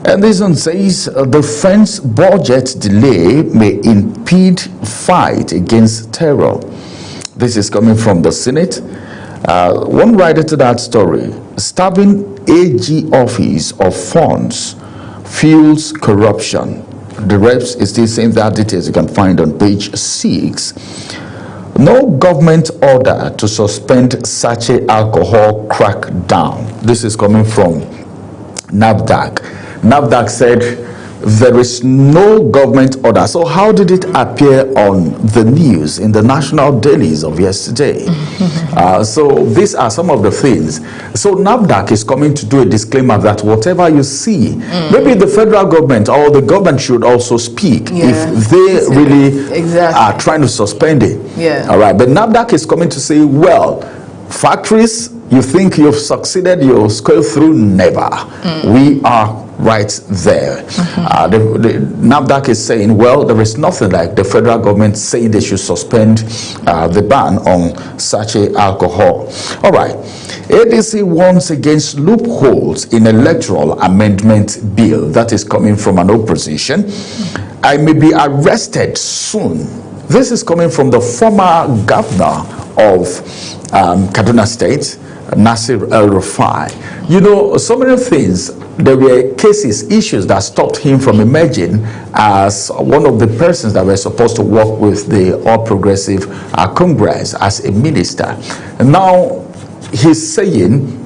And this one says defense budget delay may impede fight against terror. This is coming from the Senate. One writer to that story, stabbing AG office of funds fuels corruption. The reps is still saying that details you can find on page 6. No government order to suspend sachet alcohol crackdown. This is coming from NAFDAC. NAFDAC said there is no government order. So how did it appear on the news in the national dailies of yesterday? So these are some of the things. So NAFDAC is coming to do a disclaimer that whatever you see, maybe the federal government or the government should also speak if they really are trying to suspend it. All right, but NAFDAC is coming to say, well, factories, you think you've succeeded, you'll scale through? Never. We are right there. The NAFDAC is saying, well, there is nothing like the federal government saying they should suspend the ban on sachet alcohol. All right. ADC warns against loopholes in electoral amendment bill. That is coming from an opposition. I may be arrested soon. This is coming from the former governor of Kaduna State, Nasir El-Rufai. You know, so many things, there were cases, issues that stopped him from emerging as one of the persons that were supposed to work with the All Progressive Congress as a minister. And now he's saying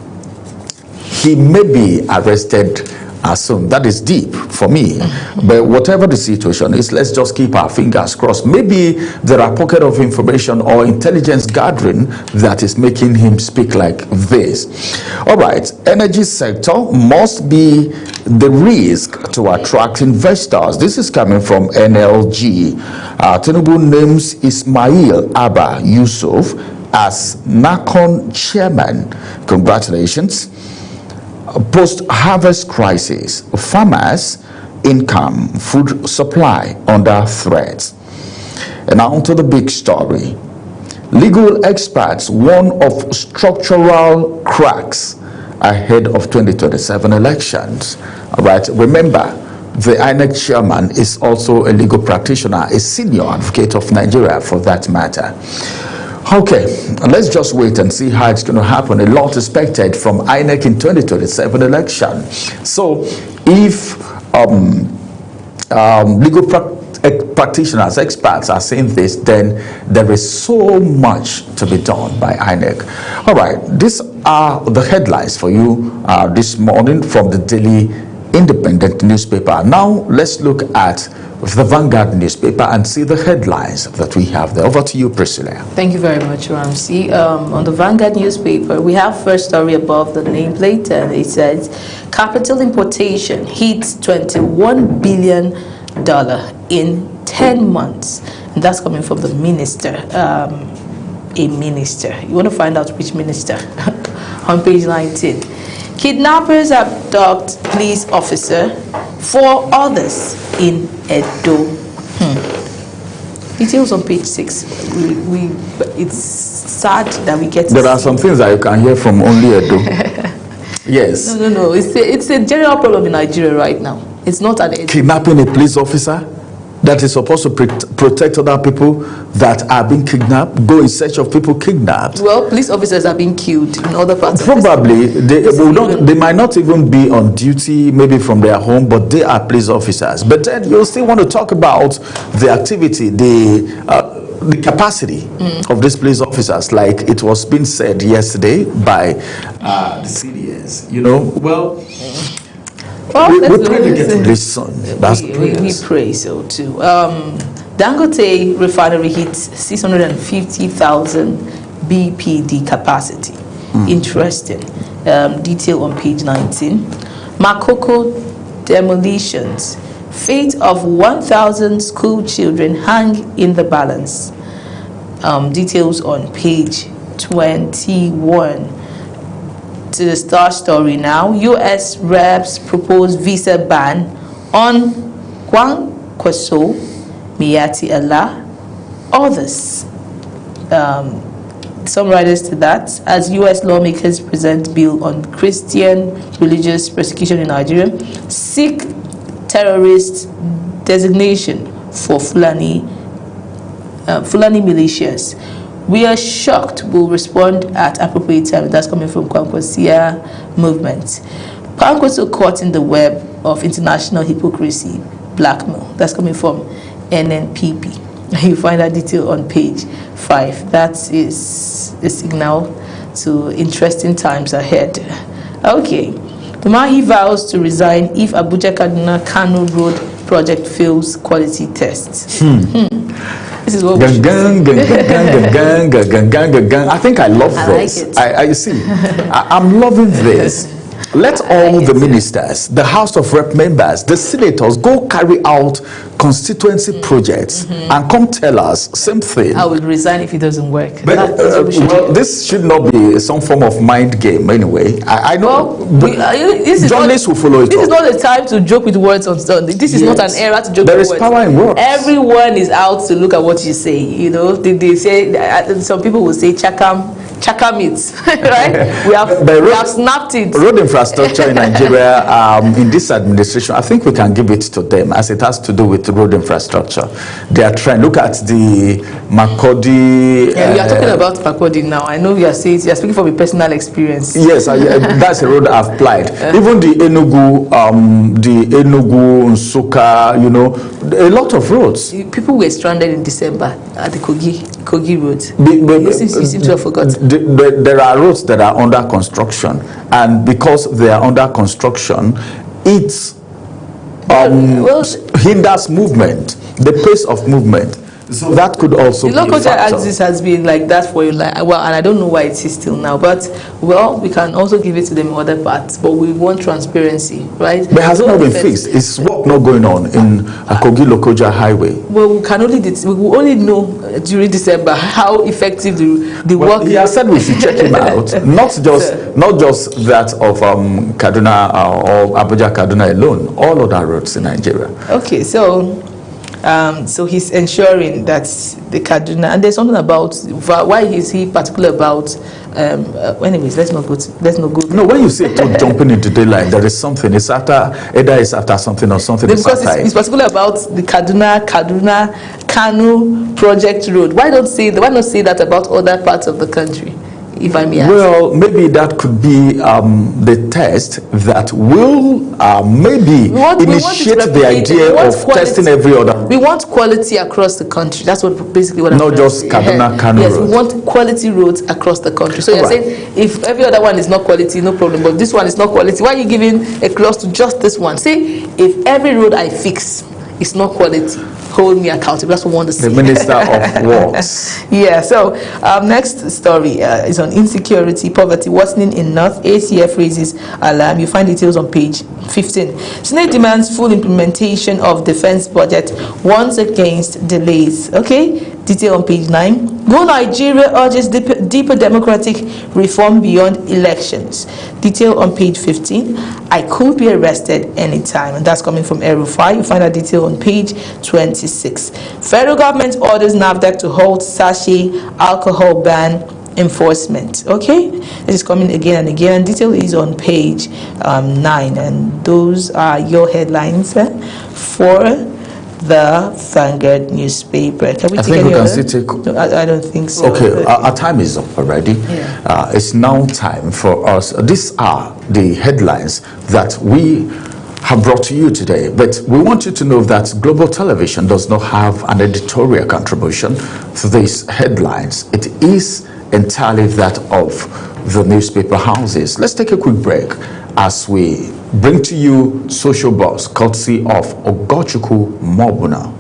he may be arrested soon. That is deep for me. But whatever the situation is, let's just keep our fingers crossed. Maybe there are pockets of information or intelligence gathering that is making him speak like this. All right. Energy sector must be the risk to attract investors. This is coming from NLG. Tinubu names Ismail Abba Yusuf as NACON chairman. Congratulations. Post-harvest crisis, farmers' income, food supply under threat. And now to the big story. Legal experts warn of structural cracks ahead of 2027 elections. All right, remember, the INEC chairman is also a legal practitioner, a senior advocate of Nigeria for that matter. Okay, let's just wait and see how it's going to happen. A lot expected from INEC in 2027 election. So if legal practitioners, experts are saying this, then there is so much to be done by INEC. All right, these are the headlines for you this morning from the Daily Independent newspaper. Now let's look at the Vanguard newspaper and see the headlines that we have there. Over to you, Priscilla. Thank you very much, Ramsey. On the Vanguard newspaper, we have first story above the nameplate, and it says capital importation hits $21 billion in 10 months. And that's coming from the minister, a minister. You want to find out which minister? On page 19. Kidnappers abduct police officer, 4 others in Edo. Details on page 6. It's sad that we get. There are some things that you can hear from only Edo. Yes. No. It's a general problem in Nigeria right now. It's not an Edo. Kidnapping a police officer that is supposed to protect other people that are being kidnapped, go in search of people kidnapped. Well, police officers are being killed in other parts Probably of they might not even be on duty, maybe from their home, but they are police officers. But then you still want to talk about the activity, the the capacity of these police officers, like it was being said yesterday by the CDS, well, we pray to get to this soon. We pray so too. Dangote refinery hits 650,000 BPD capacity. Interesting. Detail on page 19. Makoko demolitions. Fate of 1,000 school children hang in the balance. Details on page 21. To the Star story now. U.S. reps propose visa ban on Kwang Kwaso, Miyati Allah, others. Some riders to that, as U.S. lawmakers present bill on Christian religious persecution in Nigeria, seek terrorist designation for Fulani militias. We are shocked, will respond at appropriate time. That's coming from Kwankwasia movement. Kwankwaso caught in the web of international hypocrisy, blackmail. That's coming from NNPP. You find that detail on page 5. That is a signal to interesting times ahead. Okay. The Mahi vows to resign if Abuja Kaduna Kano Road project fails quality tests. This is what we should I think I love this. Like I see. I'm loving this. Let all the ministers, the House of Rep members, the senators go carry out constituency projects and come tell us same thing. I will resign if it doesn't work. But this should not be some form of mind game anyway. I know. Journalists will follow it. This is not the time to joke with words on Sunday. This is not an era to joke there with is words. Power in words. Everyone is out to look at what you say. They say, some people will say chakam it, right? We have snapped it. Road infrastructure in Nigeria, in this administration, I think we can give it to them as it has to do with road infrastructure. They are trying. Look at the Makodi. Yeah, you are talking about Makodi now. I know you are speaking from a personal experience. Yes, that's a road I've applied. Even the Enugu, Nsukka, a lot of roads. People were stranded in December at the Kogi road. You seem to have forgotten. There are roads that are under construction, and because they are under construction, it hinders movement, the pace of movement. So that could also be a factor. The local axis has been like that for and I don't know why it is still now. But we can also give it to them in other parts. But we want transparency, right? But has it not been fixed? Is work not going on in Kogi Lokoja Highway? Well, we will only know during December how effective the work. He has said we should check him out. Not just that of Kaduna or Abuja Kaduna alone. All other roads in Nigeria. Okay, so he's ensuring that the Kaduna, and there's something about why is he particular about. Anyways, let's not go. No, when you say jumping into daylight, there is something. It's after something or something. Because it's particular about the Kaduna Kano project road. Why not say that about other parts of the country? If I may ask. Well, maybe that could be the test that will initiate the idea of testing every other. We want quality across the country. That's what basically what I'm not just Kaduna Kano Yes, road. we want quality roads across the country. So you're saying if every other one is not quality, no problem. But this one is not quality. Why are you giving a clause to just this one? Say if every road I fix is not quality, hold me accountable. That's what we want to see. The Minister of Works. Yeah, so next story is on insecurity, poverty worsening in North. ACF raises alarm. You find details on page 15. Senate demands full implementation of defense budget, warns against delays. Okay, detail on page 9. Go Nigeria urges deeper democratic reform beyond elections. Detail on page 15. I could be arrested anytime, and that's coming from El-Rufai. You find that detail on page 26. Federal government orders NAFDAC to halt sachet alcohol ban enforcement. Okay, this is coming again and again, and detail is on page 9, and those are your headlines for the Vanguard newspaper. Can we I take think we any can other? still take. No, I don't think so. Okay, our time is up already. Yeah. It's now time for us. These are the headlines that we have brought to you today. But we want you to know that Global Television does not have an editorial contribution to these headlines. It is entirely that of the newspaper houses. Let's take a quick break as we bring to you Social Buzz, courtesy of Ogochukwu Mobuna.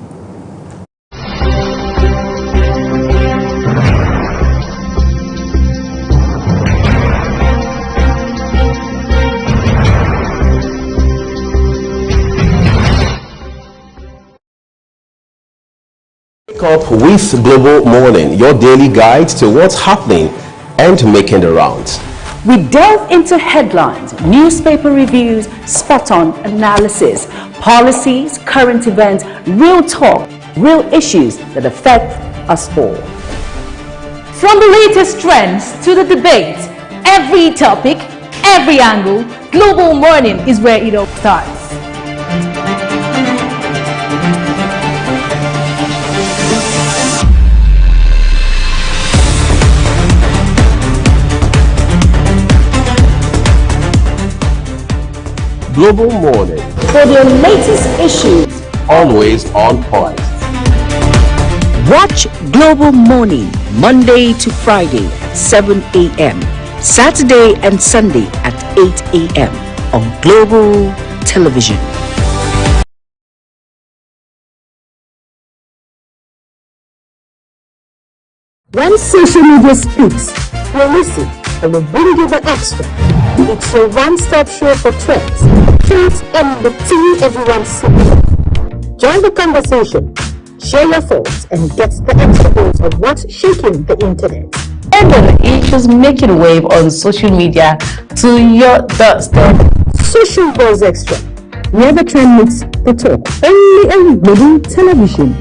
Up with Global Morning, your daily guide to what's happening and making the rounds. We delve into headlines, newspaper reviews, spot-on analysis, policies, current events, real talk, real issues that affect us all. From the latest trends to the debate, every topic, every angle, Global Morning is where it all starts. Global Morning, For their latest issues, always on point. watch Global Morning Monday to Friday at 7 a.m., Saturday and Sunday at 8 a.m. on Global Television. When social media speaks, we'll listen and we'll bring you the extra. It's your one-stop shop for trends, tweets, and the tea everyone sees. Join the conversation, share your thoughts, and get the extra dose of what's shaking the internet. And issues making wave on social media to your doorstep. Social Buzz Extra, where the trend meets the talk, only on Global Television.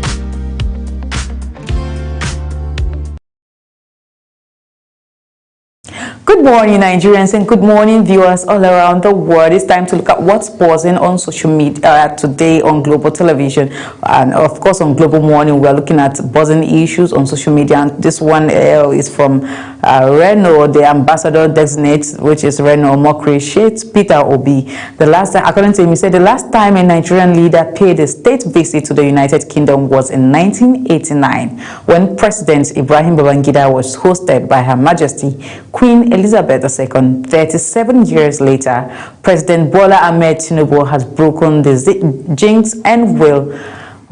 Good morning, Nigerians, and good morning, viewers all around the world. It's time to look at what's buzzing on social media today on Global Television. And of course, on Global Morning, we're looking at buzzing issues on social media. And this one is from Reno, the ambassador designate, which is Reno Omokri, shades Peter Obi. The last time, according to him, he said the last time a Nigerian leader paid a state visit to the United Kingdom was in 1989, when President Ibrahim Babangida was hosted by Her Majesty Queen Elizabeth II. 37 years later, President Bola Ahmed Tinubu has broken the jinx and will,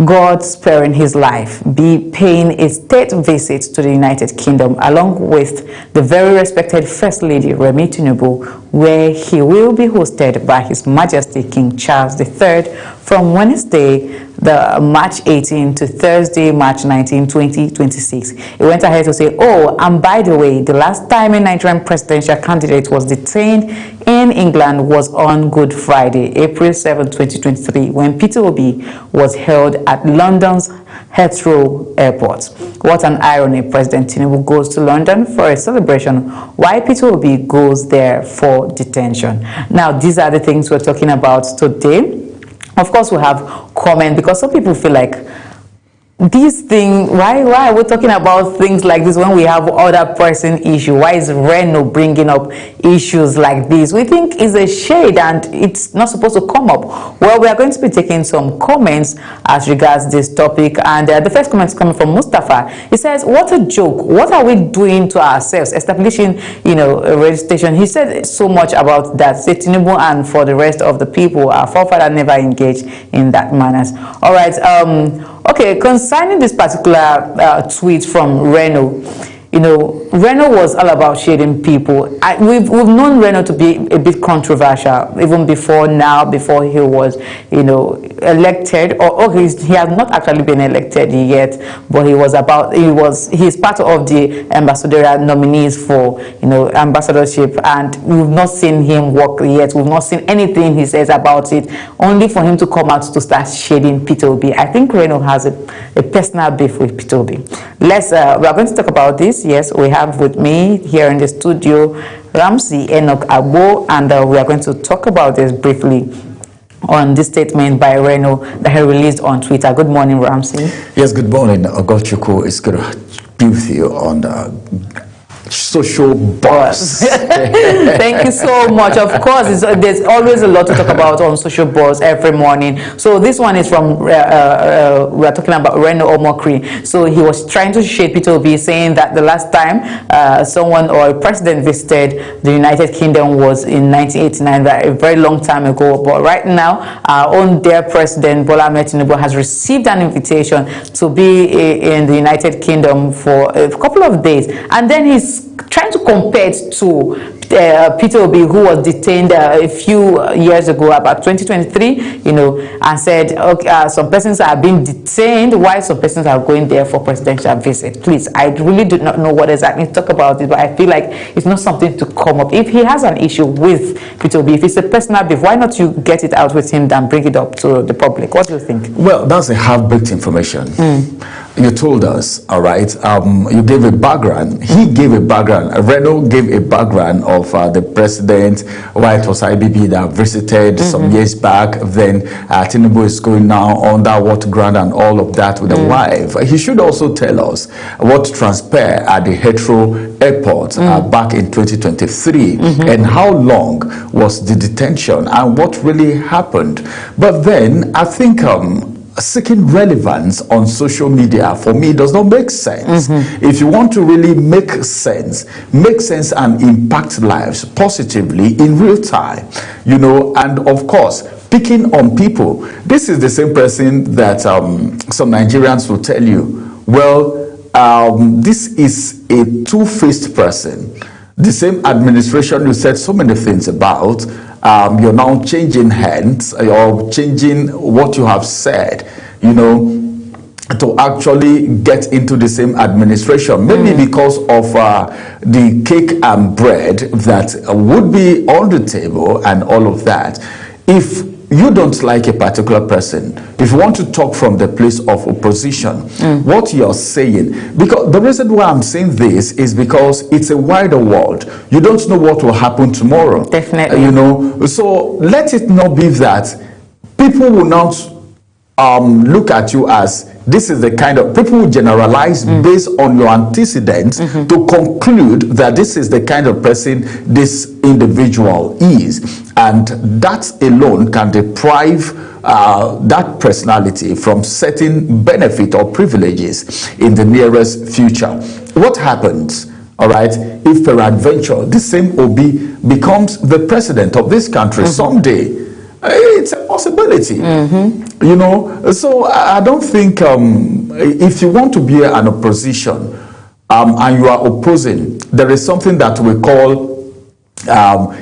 God sparing his life, be paying a state visit to the United Kingdom along with the very respected First Lady Remi Tinubu, where he will be hosted by His Majesty King Charles III from Wednesday, the March 18 to Thursday, March 19, 2026. He went ahead to say, oh, and by the way, the last time a Nigerian presidential candidate was detained in England was on Good Friday, April 7, 2023, when Peter Obi was held at London's Heathrow Airport. What an irony. President Tinubu goes to London for a celebration, while Peter Obi goes there for detention. Now, these are the things we're talking about today. Of course, we have comment, because some people feel like this thing, why are we talking about things like this when we have other pressing issue? Why is Reno bringing up issues like this? We think it's a shade and it's not supposed to come up. Well, we are going to be taking some comments as regards this topic, and the first comment is coming from Mustafa. He says, what a joke. What are we doing to ourselves? Establishing, a radio station. He said so much about that. Say Tinubu and for the rest of the people, our forefathers never engaged in that manners. All right. Okay, concerning this particular tweet from Reno, Reno was all about shading people. We've known Reno to be a bit controversial even before he was, elected, or he has not actually been elected yet, but he's part of the ambassadorial nominees for, ambassadorship, and we've not seen him work yet. We've not seen anything he says about it, only for him to come out to start shading Peter Obi. I think Reno has a personal beef with Peter Obi. We are going to talk about this. Yes, we have with me here in the studio Ramsey Enoch Agbo, and we are going to talk about this briefly on this statement by Reno that he released on Twitter. Good morning, Ramsey. Yes, good morning, Ogochukwu. It's good to be with you on social buzz. Thank you so much. Of course, there's always a lot to talk about on social buzz every morning. So this one is from, we are talking about Reno Omokri. So he was trying to shade Peter Obi, saying that the last time someone or a president visited the United Kingdom was in 1989, that a very long time ago. But right now, our own dear President Bola Ahmed Tinubu has received an invitation to be in the United Kingdom for a couple of days, and then he's trying to compare it to Peter Obi, who was detained a few years ago, about 2023, you know, and said, okay, some persons are being detained while some persons are going there for presidential visit. Please, I really do not know what exactly to talk about it, but I feel like it's not something to come up. If he has an issue with Peter Obi, if it's a personal beef, why not you get it out with him than bring it up to the public? What do you think? Well, that's a half-baked information. You told us, all right, you gave a background. He gave a background. Reno gave a background of the president, why it was IBB that visited some years back. Then Tinubu is going now under what ground and all of that with the wife. He should also tell us what transpired at the Heathrow Airport back in 2023 and how long was the detention and what really happened. But then I think seeking relevance on social media for me does not make sense. If you want to really make sense and impact lives positively in real time, you know, and of course picking on people. This is the same person that some Nigerians will tell you, well, this is a two-faced person. The same administration you said so many things about, you're now changing hands, or changing what you have said, you know, to actually get into the same administration. Maybe because of the cake and bread that would be on the table and all of that. If you don't like a particular person, if you want to talk from the place of opposition, what you're saying, because the reason why I'm saying this is because it's a wider world. You don't know what will happen tomorrow. Definitely. You know, so let it not be that people will not look at you as this is the kind of people who generalize based on your antecedents to conclude that this is the kind of person this individual is, and that alone can deprive that personality from certain benefit or privileges in the nearest future. What happens, all right, if peradventure this same Obi becomes the president of this country someday? It's a possibility, you know. So I don't think if you want to be an opposition and you are opposing, there is something that we call,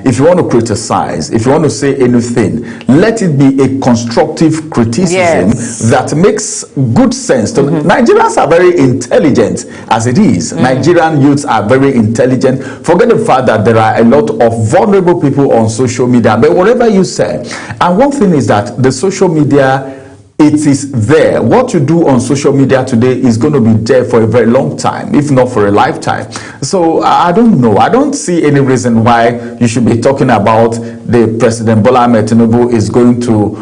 if you want to criticize, if you want to say anything, let it be a constructive criticism that makes good sense. Nigerians are very intelligent as it is. Nigerian youths are very intelligent. Forget the fact that there are a lot of vulnerable people on social media, but whatever you say. And one thing is that the social media, it is there. What you do on social media today is going to be there for a very long time, if not for a lifetime. So I don't know. I don't see any reason why you should be talking about the President Bola Ahmed Tinubu is going to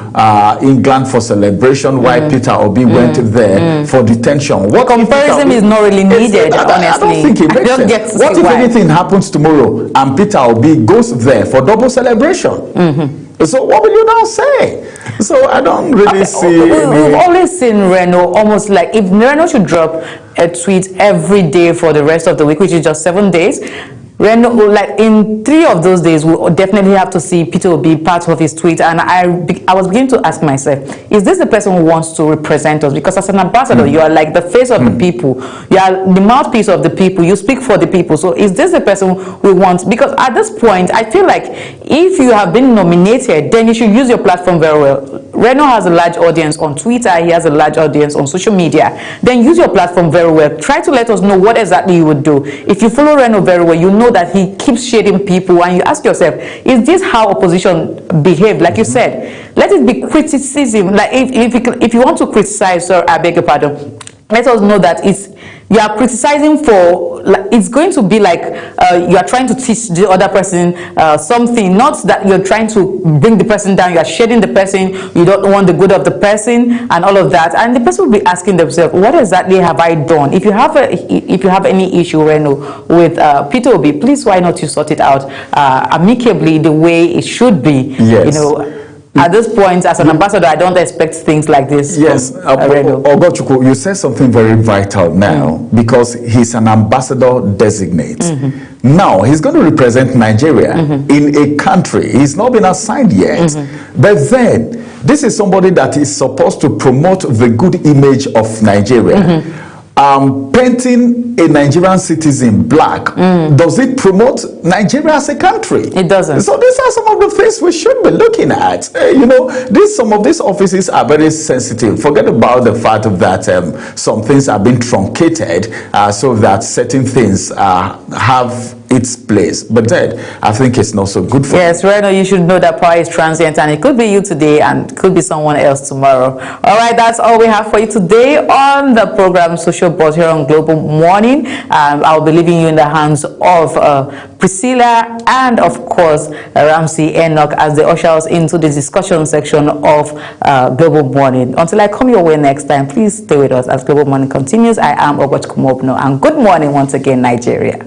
England for celebration, while Peter Obi went there for detention. What comparison is not really needed, honestly. I don't think it makes sense. What if anything happens tomorrow and Peter Obi goes there for double celebration? So what will you now say? So I don't really see. We've always seen Reno almost like if Reno should drop a tweet every day for the rest of the week, which is just 7 days. Reno, like in 3 of those days, we'll definitely have to see Peter Obi part of his tweet. And I was beginning to ask myself, is this the person who wants to represent us? Because as an ambassador, you are like the face of the people. You are the mouthpiece of the people. You speak for the people. So is this the person we want? Because at this point, I feel like if you have been nominated, then you should use your platform very well. Reno has a large audience on Twitter. He has a large audience on social media. Then use your platform very well. Try to let us know what exactly you would do. If you follow Reno very well, you know that he keeps shading people, and you ask yourself, is this how opposition behave? Like you said, let it be criticism. Like if you want to criticize, sir, I beg your pardon, let us know that you are criticizing for, it's going to be like you are trying to teach the other person something, not that you're trying to bring the person down. You are shading the person, you don't want the good of the person and all of that, and the person will be asking themselves, what exactly have I done? If you have any issue, Reno, with Peter Obi, please, why not you sort it out amicably the way it should be? Yes. You know, at this point, as an ambassador, I don't expect things like this. Yes, Ogochukwu, you said something very vital now, because he's an ambassador designate. Now, he's going to represent Nigeria in a country. He's not been assigned yet. But then, this is somebody that is supposed to promote the good image of Nigeria. Painting a Nigerian citizen black, does it promote Nigeria as a country? It doesn't. So these are some of the things we should be looking at. You know, some of these offices are very sensitive. Forget about the fact that some things are being truncated so that certain things have its place. But then, I think it's not so good for Yes, Reno, you should know that power is transient, and it could be you today and it could be someone else tomorrow. All right, that's all we have for you today on the program Social Buzz here on Global Morning. I'll be leaving you in the hands of Priscilla and, of course, Ramsey Enoch as they usher us into the discussion section of Global Morning. Until I come your way next time, please stay with us as Global Morning continues. I am Ogochukwu Mobno, and good morning once again, Nigeria.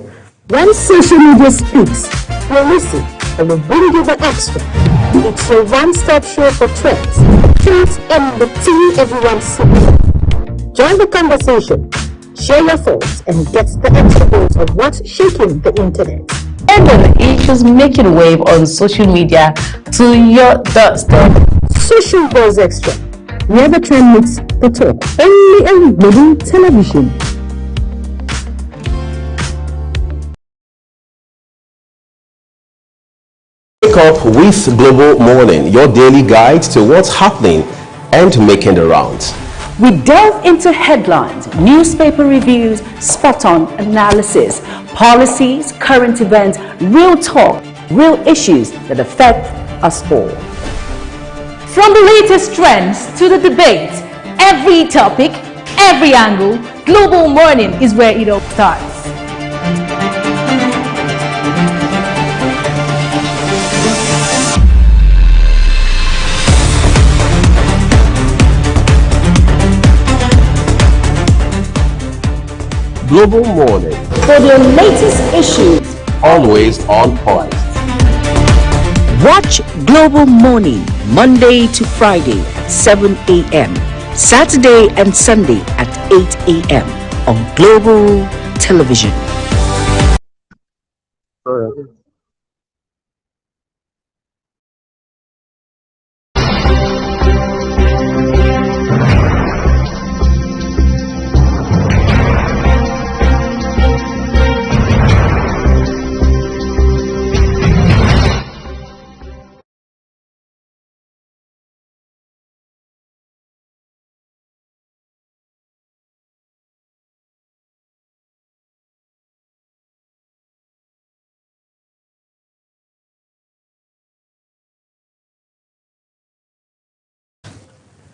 When social media speaks, we'll listen and we'll bring you the extra. It's your one-stop show for trends, and the tea everyone sees. Join the conversation, share your thoughts, and get the extra dose of what's shaking the internet. And on the issues making wave on social media to your doorstep. Social Buzz Extra, where the trend meets the talk. Only on Global Television. Wake up with Global Morning, your daily guide to what's happening and making the rounds. We delve into headlines, newspaper reviews, spot-on analysis, policies, current events, real talk, real issues that affect us all. From the latest trends to the debate, every topic, every angle, Global Morning is where it all starts. Global Morning, For the latest issues, always on point. Watch Global Morning Monday to Friday at 7 a.m. Saturday and Sunday at 8 a.m. on Global Television.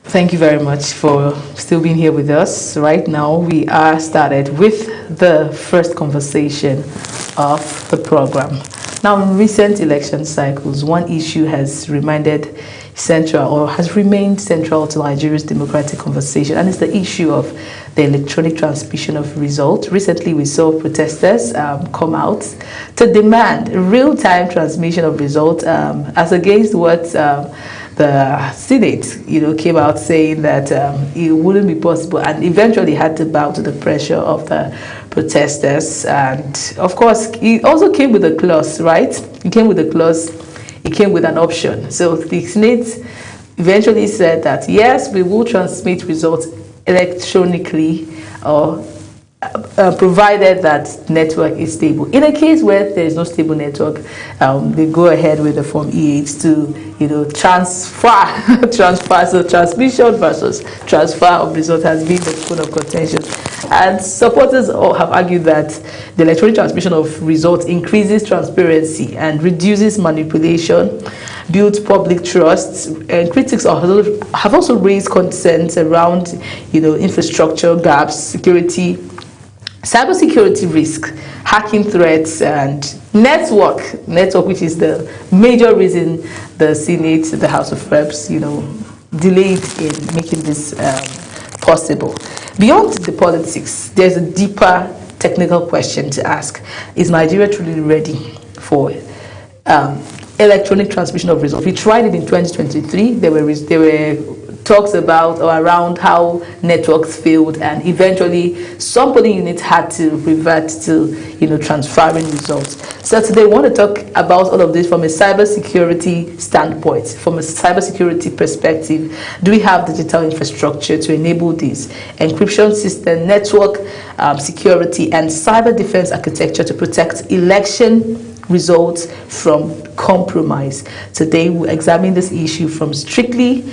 Thank you very much for still being here with us. Right now, we are started with the first conversation of the program. Now, in recent election cycles, one issue has remained central to Nigeria's democratic conversation, and it's the issue of the electronic transmission of results. Recently, we saw protesters come out to demand real-time transmission of results as against what the Senate, came out saying that it wouldn't be possible, and eventually had to bow to the pressure of the protesters. And of course, it also came with a clause, right? It came with a clause. It came with an option. So the Senate eventually said that yes, we will transmit results electronically, or provided that network is stable. In a case where there is no stable network, they go ahead with the Form E8 to, transfer. So transmission versus transfer of results has been the point of contention. And supporters have argued that the electronic transmission of results increases transparency and reduces manipulation. build public trust. And critics have also raised concerns around, infrastructure gaps, security, cybersecurity risk, hacking threats, and network, which is the major reason the Senate, the House of Reps, delayed in making this possible. Beyond the politics, there's a deeper technical question to ask. Is Nigeria truly ready for electronic transmission of results? We tried it in 2023. There were talks about or around how networks failed, and eventually some polling units had to revert to transferring results. So today we want to talk about all of this from a cybersecurity standpoint, from a cybersecurity perspective. Do we have digital infrastructure to enable this encryption system, network security, and cyber defense architecture to protect election results from compromise? Today we'll examine this issue from strictly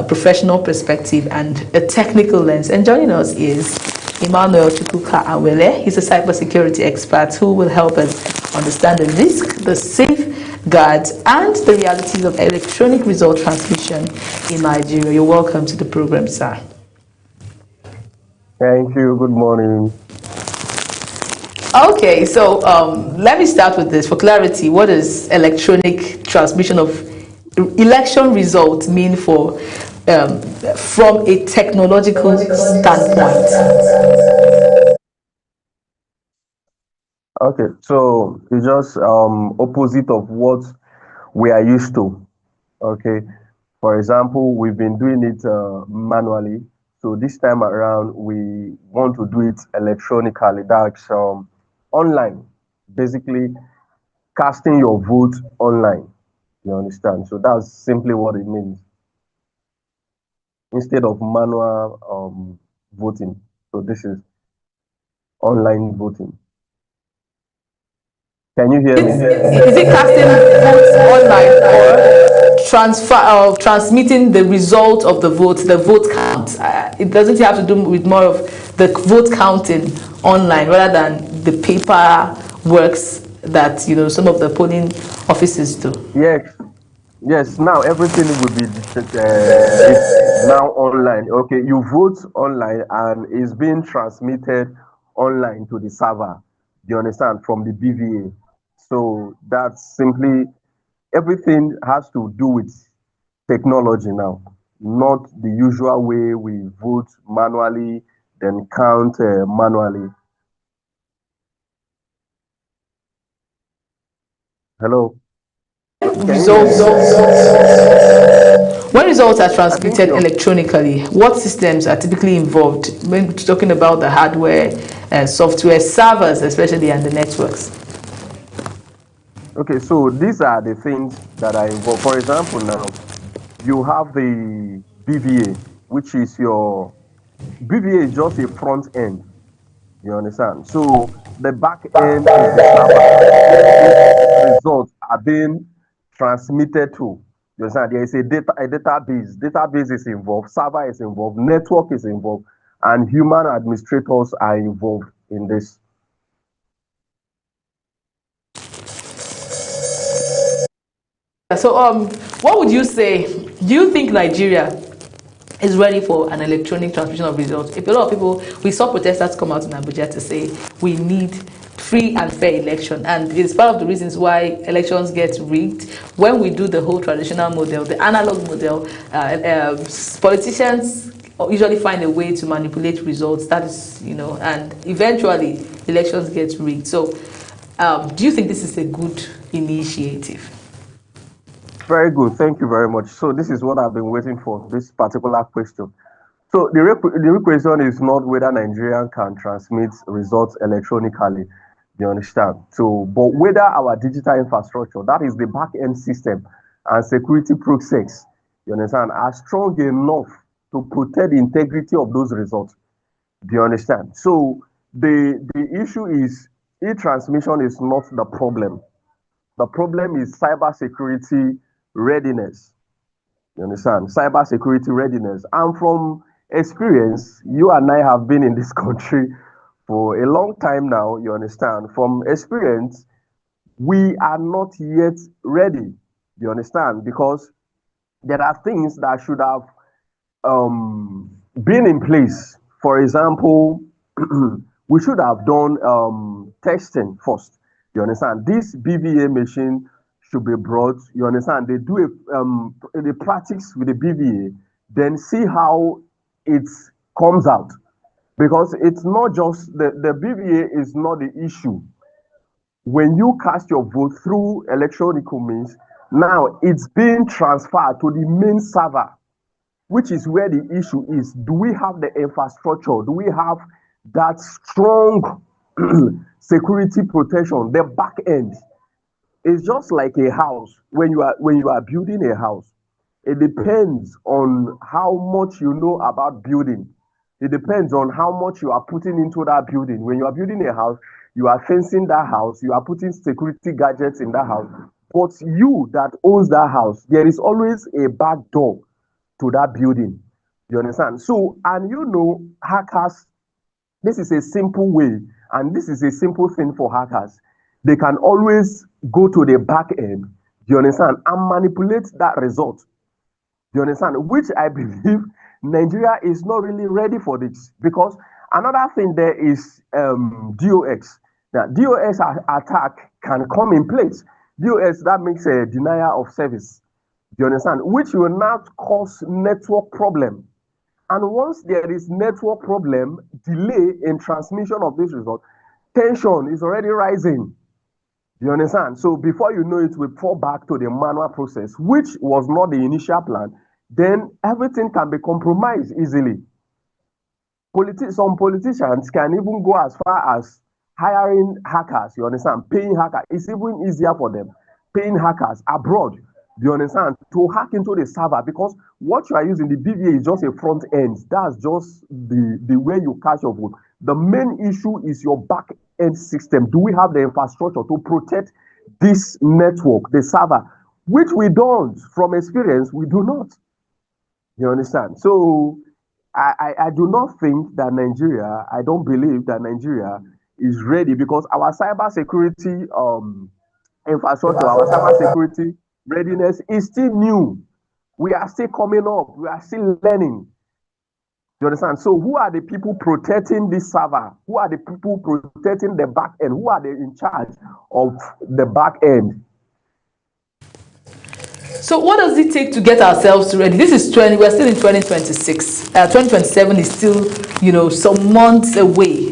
professional perspective and a technical lens. And joining us is Emmanuel Chukwuka Awele. He's a cybersecurity expert who will help us understand the risk, the safeguards, and the realities of electronic result transmission in Nigeria. You're welcome to the program, sir. Thank you. Good morning. Okay, so let me start with this. For clarity, what does electronic transmission of election results mean for from a technological standpoint? Okay, so it's just opposite of what we are used to. Okay, for example, we've been doing it manually. So this time around, we want to do it electronically. That's online, basically casting your vote online. You understand? So that's simply what it means. Instead of manual voting. So this is online voting. Can you hear me? Is it casting votes online or transmitting the result of the vote count? It doesn't have to do with more of the vote counting online rather than the paper works that some of the polling offices do. Yes. Now everything will be it's now online. Okay, you vote online and it's being transmitted online to the server. Do you understand? From the BVA. So that's simply everything has to do with technology now, not the usual way we vote manually, then count manually. Hello. When results are transmitted electronically, what systems are typically involved when talking about the hardware, software, servers especially, and the networks? Okay, so these are the things that are involved. For example, now you have the BVA, which is your BVA is just a front end. You understand? So the back end is the server. Results are being transmitted to. You understand? There is a database. Database is involved. Server is involved. Network is involved, and human administrators are involved in this. So, what would you say? Do you think Nigeria is ready for an electronic transmission of results? If a lot of people, we saw protesters come out in Abuja to say we need free and fair election, and it's part of the reasons why elections get rigged. When we do the whole traditional model, the analog model, politicians usually find a way to manipulate results. That is, and eventually elections get rigged. So, do you think this is a good initiative? Very good. Thank you very much. So this is what I've been waiting for, this particular question. So the real question is not whether Nigeria can transmit results electronically, you understand? So, but whether our digital infrastructure, that is the back-end system and security process, you understand, are strong enough to protect the integrity of those results. Do you understand? So the issue is e-transmission is not the problem. The problem is cybersecurity readiness. You understand? Cybersecurity readiness. And from experience, you and I have been in this country for a long time now, you understand? From experience, we are not yet ready. Do You understand? Because there are things that should have been in place. For example, we should have done testing first. You understand? This BVA machine should be brought. You understand? They do the practice with the BVA, then see how it comes out. Because it's not just the BVA is not the issue. When you cast your vote through electronic means, now it's being transferred to the main server, which is where the issue is. Do we have the infrastructure? Do we have that strong security protection? The back end is just like a house. When you are building a house, it depends on how much you know about building. It depends on how much you are putting into that building. When you are building a house, you are fencing that house, you are putting security gadgets in that house. But you that owns that house, there is always a back door to that building. You understand? So, and you know, hackers, this is a simple way, and this is a simple thing for hackers. They can always go to the back end, you understand, and manipulate that result. You understand? Which I believe Nigeria is not really ready for this, because another thing there is DOS. Now, DOS attack can come in place. DOS, that makes a denial of service. You understand? Which will not cause network problem. And once there is network problem, delay in transmission of this result, tension is already rising. You understand? So before you know it, we fall back to the manual process, which was not the initial plan. Then everything can be compromised easily. Some politicians can even go as far as hiring hackers, you understand, paying hackers. It's even easier for them, paying hackers abroad, you understand, to hack into the server, because what you are using, the BVA, is just a front end. That's just the way you catch your vote. The main issue is your back end system. Do we have the infrastructure to protect this network, the server, which we don't? From experience, we do not. You understand? So I do not think that Nigeria, I don't believe that Nigeria is ready, because our cyber security infrastructure, our cyber security readiness is still new. We are still coming up. We are still learning. You understand? So who are the people protecting this server? Who are the people protecting the back end? Who are they in charge of the back end? So what does it take to get ourselves ready? This is we're still in 2026. 2027 is still, some months away.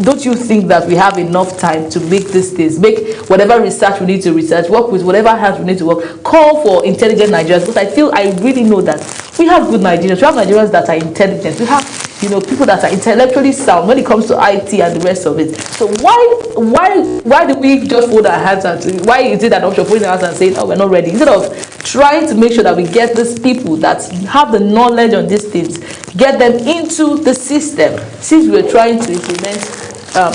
Don't you think that we have enough time to make these things, make whatever research we need to research, work with whatever hands we need to work, call for intelligent Nigerians? Because I really know that we have good Nigerians. We have Nigerians that are intelligent. We have people that are intellectually sound when it comes to IT and the rest of it. So why do we just hold our hands and why is it an option putting our hands and saying, oh, we're not ready, instead of trying to make sure that we get these people that have the knowledge on these things, get them into the system, since we're trying to implement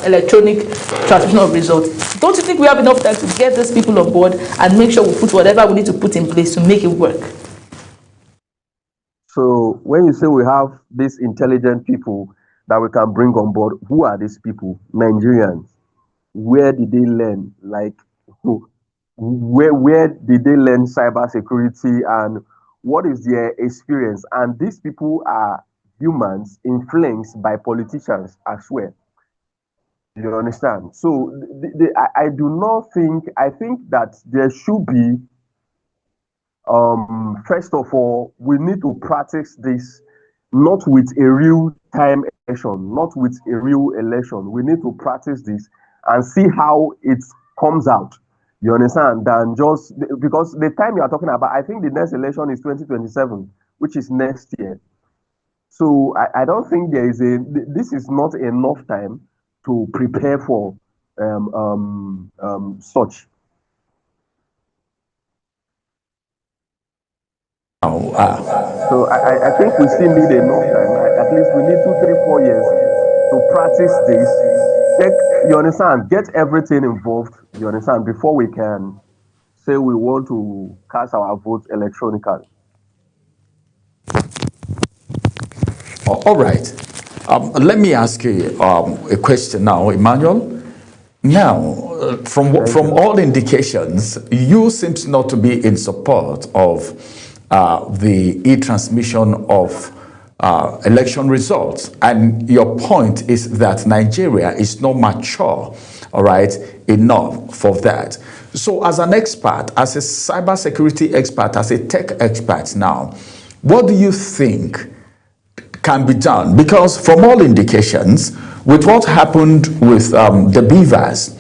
electronic transmission of results? Don't you think we have enough time to get these people on board and make sure we put whatever we need to put in place to make it work? So when you say we have these intelligent people that we can bring on board, who are these people? Nigerians. Where did they learn? Like, where did they learn cybersecurity, and what is their experience? And these people are humans influenced by politicians as well. You understand? So I do not think, I think that there should be, first of all, we need to practice this not with a real-time election, not with a real election. We need to practice this and see how it comes out. You understand? Than just because the time you are talking about, I think the next election is 2027, which is next year. So I don't think there is this is not enough time to prepare for such. So I think we still need enough time. At least we need 2, 3, 4 years to practice this. You understand? Get everything involved. You understand? Before we can say we want to cast our votes electronically. All right. Let me ask you a question now, Emmanuel. Now, from all indications, you seem not to be in support of the e-transmission of election results. And your point is that Nigeria is not mature, all right, enough for that. So as an expert, as a cybersecurity expert, as a tech expert now, what do you think can be done? Because from all indications, with what happened with the Beavers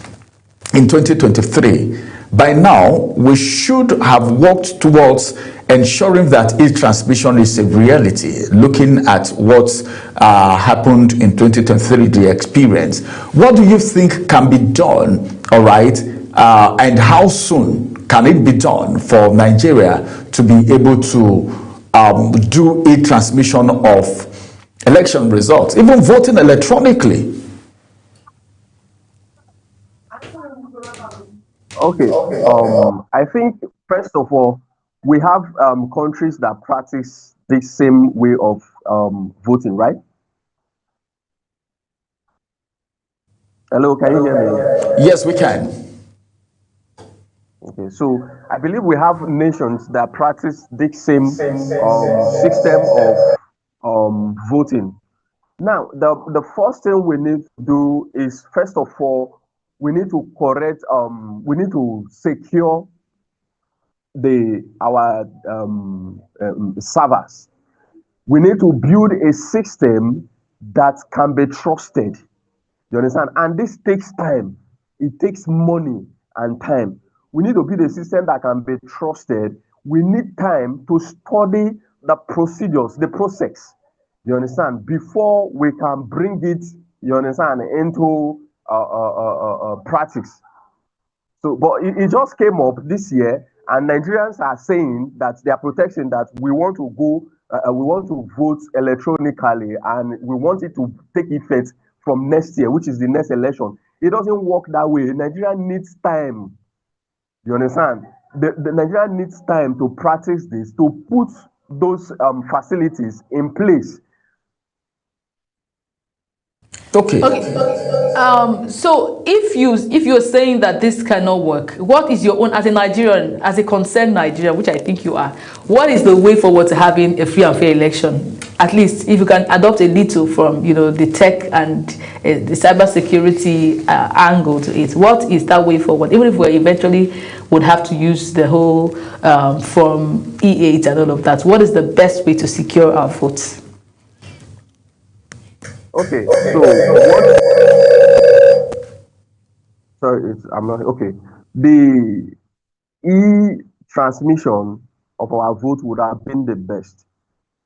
in 2023, by now we should have worked towards ensuring that e-transmission is a reality, looking at what happened in 2023, the experience. What do you think can be done, all right, and how soon can it be done for Nigeria to be able to do e-transmission of election results, even voting electronically? Okay. I think first of all, we have countries that practice the same way of voting, right? Hello, can you hear me? Yes, we can. Okay, so I believe we have nations that practice the same system of voting. Now, the first thing we need to do is, first of all, we need to we need to secure our servers. We need to build a system that can be trusted. You understand? And this takes time. It takes money and time. We need to build a system that can be trusted. We need time to study the procedures, the process. You understand? Before we can bring it, you understand, into practice. So, but it just came up this year, and Nigerians are saying that they are protesting that we want to go, we want to vote electronically, and we want it to take effect from next year, which is the next election. It doesn't work that way. Nigeria needs time. You understand? The Nigeria needs time to practice this, to put those facilities in place. Okay. So if you're saying that this cannot work, what is your own, as a Nigerian, as a concerned Nigerian, which I think you are, what is the way forward to having a free and fair election? At least if you can adopt a little from the tech and the cybersecurity angle to it, what is that way forward? Even if we eventually would have to use the whole from E8 and all of that, what is the best way to secure our votes? Okay, so what? Sorry, I'm not okay. The e-transmission of our vote would have been the best.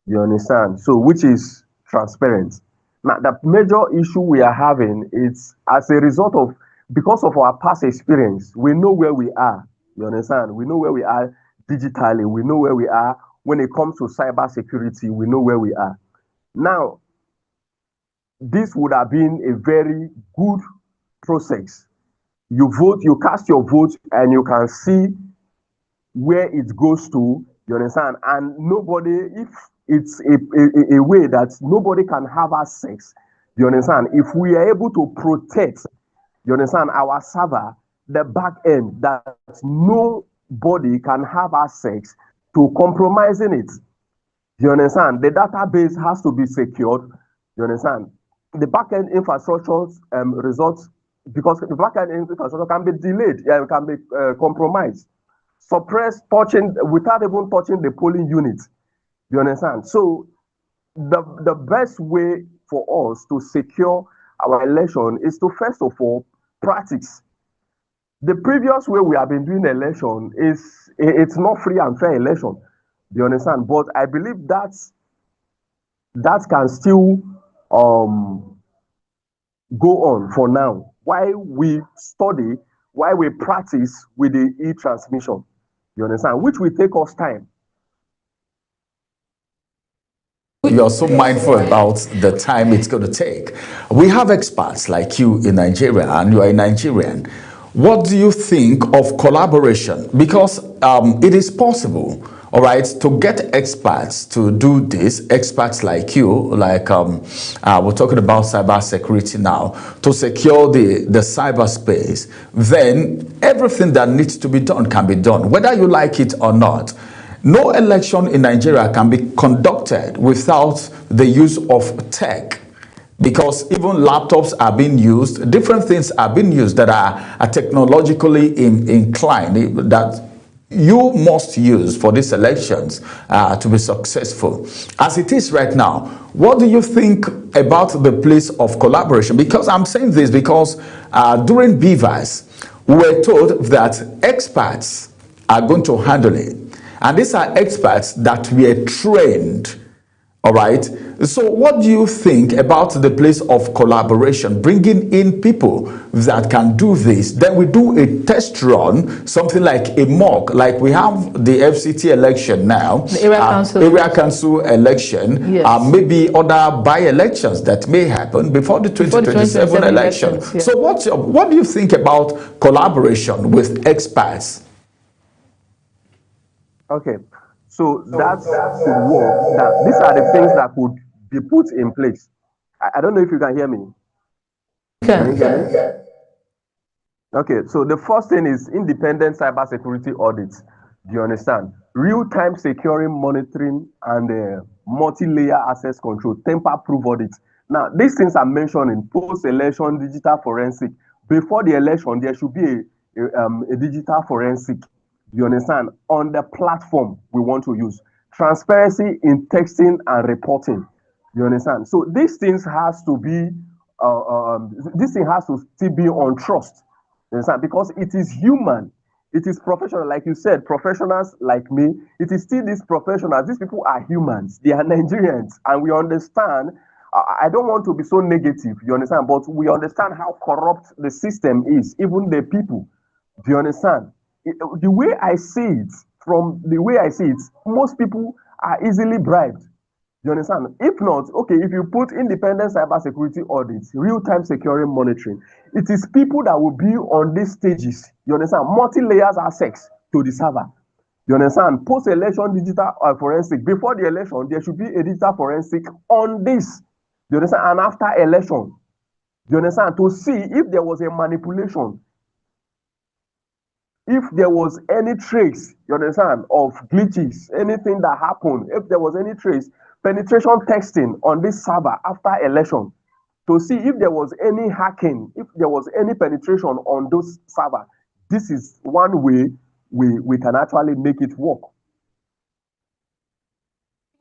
You understand? So, which is transparent. Now, the major issue we are having is as a result of, because of our past experience, we know where we are. You understand? We know where we are digitally. We know where we are when it comes to cybersecurity. We know where we are. Now, this would have been a very good process. You vote, you cast your vote, and you can see where it goes to, you understand? And nobody, if it's a way that nobody can have access, you understand? If we are able to protect, you understand, our server, the back end, that nobody can have access to compromising it, you understand? The database has to be secured, you understand? The backend infrastructure results, because the backend infrastructure can be delayed, can be compromised, suppressed, touching without even touching the polling unit. You understand? So the best way for us to secure our election is to first of all practice. The previous way we have been doing election it's not free and fair election. You understand? But I believe that can still go on for now, while we study, while we practice with the e-transmission, you understand, which will take us time. You're so mindful about the time it's going to take. We have experts like you in Nigeria, and you are a Nigerian. What do you think of collaboration? Because it is possible, all right, to get experts to do this, experts like you, like we're talking about cyber security now, to secure the cyberspace, then everything that needs to be done can be done, whether you like it or not. No election in Nigeria can be conducted without the use of tech, because even laptops are being used, different things are being used that are technologically inclined, that you must use for these elections to be successful. As it is right now, what do you think about the place of collaboration? Because I'm saying this because during BVAS, we were told that experts are going to handle it. And these are experts that were trained, all right? So what do you think about the place of collaboration, bringing in people that can do this? Then we do a test run, something like a mock, like we have the FCT election now. The area council election, yes. Maybe other by-elections that may happen before the 2027 election. Yeah. So what do you think about collaboration with experts? Okay, so that could work. These are the things that could be put in place. I don't know if you can hear me. Can you hear me? Okay, so the first thing is independent cybersecurity audits. Do you understand? Real-time securing monitoring and multi-layer access control, tamper-proof audits. Now, these things are mentioned in post-election digital forensic. Before the election, there should be a digital forensic. You understand? On the platform we want to use. Transparency in texting and reporting. You understand? So these things has to be, this thing has to still be on trust. You understand? Because it is human. It is professional. Like you said, professionals like me, it is still these professionals. These people are humans. They are Nigerians. And we understand, I don't want to be so negative, you understand? But we understand how corrupt the system is, even the people. Do you understand? The way I see it, most people are easily bribed. You understand? If not, okay, if you put independent cybersecurity audits, real-time securing monitoring, it is people that will be on these stages. You understand? Multi-layers access to the server. You understand? Post-election digital forensic. Before the election, there should be a digital forensic on this. You understand? And after election, you understand? To see if there was a manipulation. If there was any trace, you understand, of glitches, anything that happened, if there was any trace, penetration testing on this server after election, to see if there was any hacking, if there was any penetration on those server, this is one way we can actually make it work.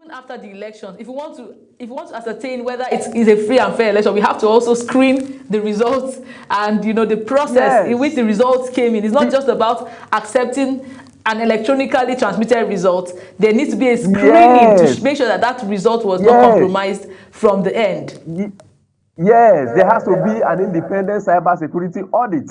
After the elections, if we want to ascertain whether it is a free and fair election, we have to also screen the results and the process in which the results came in. It's not just about accepting an electronically transmitted result. There needs to be a screening to make sure that that result was not compromised from the end. Yes, there has to be an independent cybersecurity audit.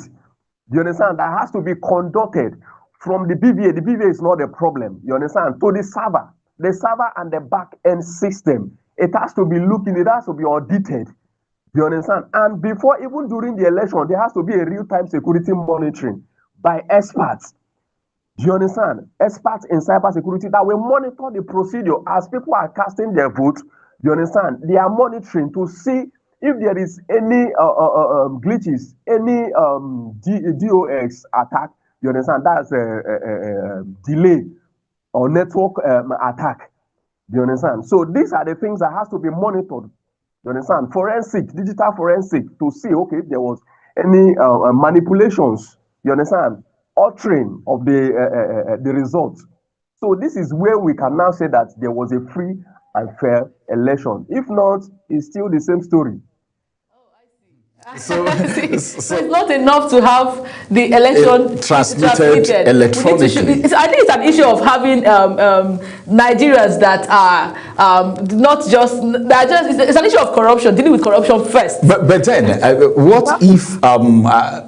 You understand? That has to be conducted from the BVA. The BVA is not a problem. You understand? To the server. The server and the back-end system, it has to be looking, it has to be audited. You understand? And before, even during the election, there has to be a real-time security monitoring by experts. Do you understand? Experts in cybersecurity that will monitor the procedure as people are casting their vote. You understand? They are monitoring to see if there is any glitches, any DOS attack. You understand? That's a delay or network attack. Do you understand? So these are the things that has to be monitored. You understand? Forensic, digital forensic, to see, okay, if there was any manipulations, you understand? Altering of the results. So this is where we can now say that there was a free and fair election. If not, it's still the same story. So it's not enough to have the election transmitted electronically. I think it's an issue of having Nigerians that are not just, it's an issue of corruption, dealing with corruption first. But then, what if,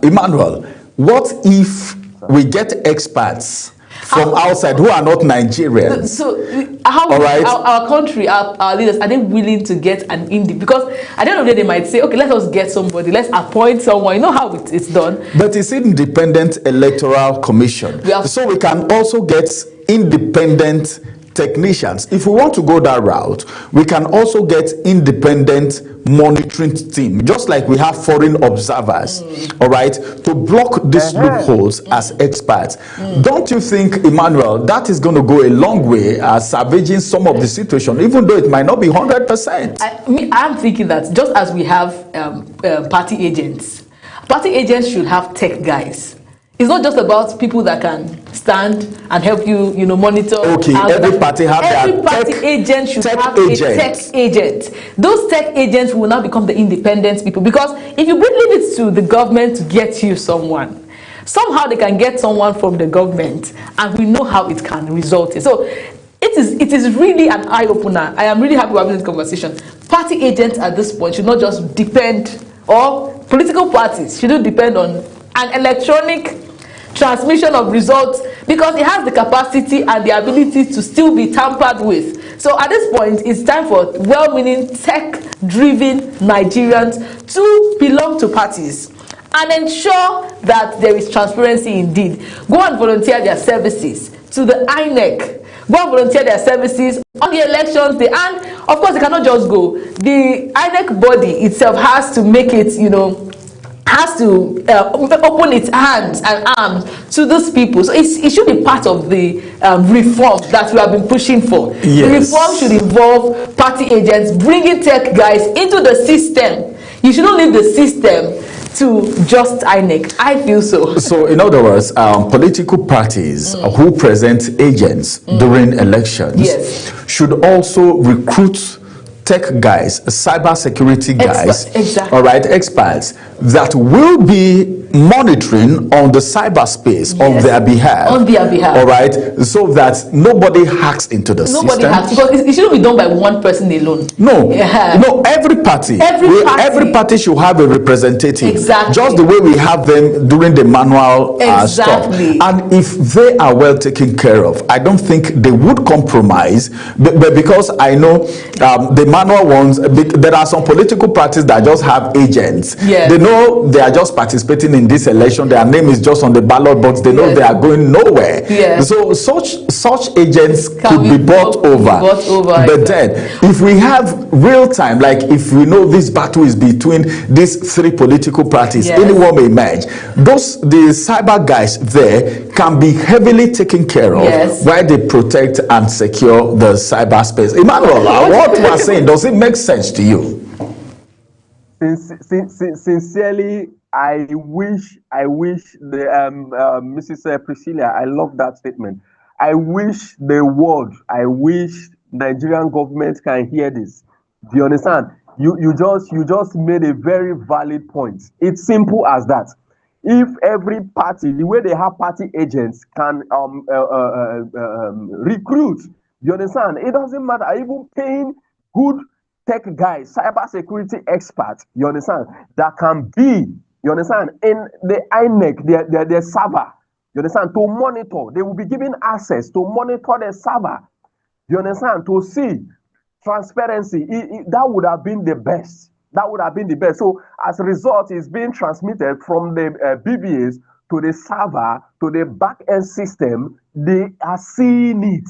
Emmanuel, what if we get experts from outside who are not Nigerians? So how our country, our leaders, are they willing to get an indie? Because at the end of the day, they might say, okay, let us get somebody, let's appoint someone. You know how it's done. But it's independent electoral commission. So we can also get independent technicians. If we want to go that route, we can also get independent monitoring team, just like we have foreign observers, all right, to block these loopholes as experts. Don't you think, Emmanuel, that is going to go a long way as salvaging some of the situation, even though it might not be 100%? I'm thinking that just as we have party agents should have tech guys. It's not just about people that can stand and help you, monitor. Okay, every party have every party agent should have a tech agent. Those tech agents will now become the independent people, because if you leave it to the government to get you someone, somehow they can get someone from the government, and we know how it can result in. So it is really an eye-opener. I am really happy we're having this conversation. Party agents at this point should not just depend, or political parties shouldn't depend on an electronic transmission of results, because it has the capacity and the ability to still be tampered with. So at this point, it's time for well-meaning, tech-driven Nigerians to belong to parties and ensure that there is transparency indeed. Go and volunteer their services to the INEC. Go and volunteer their services on the elections day. And of course, they cannot just go. The INEC body itself has to make it, has to open its hands and arms to those people. So it should be part of the reform that we have been pushing for. Yes. The reform should involve party agents bringing tech guys into the system. You shouldn't leave the system to just INEC. I feel so. So in other words, political parties who present agents during elections should also recruit tech guys, cyber security guys, all right, experts that will be monitoring on the cyberspace on their behalf. All right, so that nobody hacks into the system. Nobody hacks, because it shouldn't be done by one person alone. No, every party should have a representative. Exactly. Just the way we have them during the manual stuff. And if they are well taken care of, I don't think they would compromise. But because I know the manual ones, there are some political parties that just have agents. Yes. They know they are just participating in this election. Their name is just on the ballot box. They know they are going nowhere. Yes. So such agents could be brought over. But then, if we have real time, like if we know this battle is between these three political parties, anyone may emerge. The cyber guys there can be heavily taken care of while they protect and secure the cyberspace. Emmanuel, what you are saying, does it make sense to you? Sincerely, I wish the Mrs. Priscilla, I love that statement. I wish the world, I wish Nigerian government can hear this. Do you understand? You just made a very valid point. It's simple as that. If every party, the way they have party agents, can recruit, you understand? It doesn't matter. Even paying good tech guys, cyber security experts, you understand, that can be, you understand, in the INEC, their server, you understand, to monitor. They will be given access to monitor the server, you understand, to see transparency. That would have been the best. That would have been the best. So as a result, it's being transmitted from the BBAs to the server, to the back-end system. They are seeing it.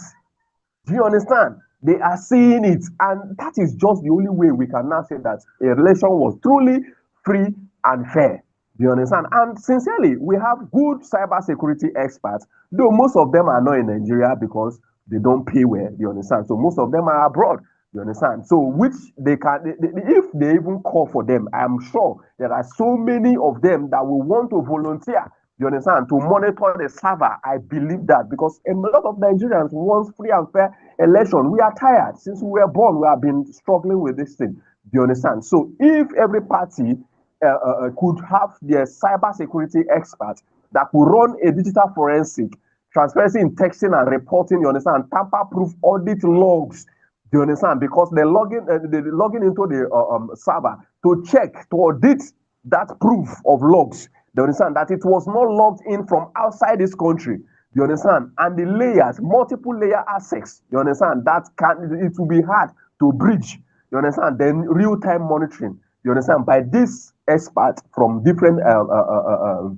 Do you understand? They are seeing it. And that is just the only way we can now say that a election was truly free and fair. Do you understand? And sincerely, we have good cyber security experts, though most of them are not in Nigeria because they don't pay well. Do you understand? So most of them are abroad. You understand? So which they can, if they even call for them, I'm sure there are so many of them that will want to volunteer, you understand, to monitor the server. I believe that because a lot of Nigerians want free and fair election. We are tired. Since we were born, we have been struggling with this thing. Do you understand? So if every party could have their cyber security experts that could run a digital forensic, transparency in texting and reporting, you understand, tamper-proof audit logs, do you understand? Because they're logging into the server to check, to audit that proof of logs. Do you understand? That it was not logged in from outside this country. Do you understand? And the layers, multiple layer access. You understand? It will be hard to breach. You understand? Then real-time monitoring. You understand? By this expert from different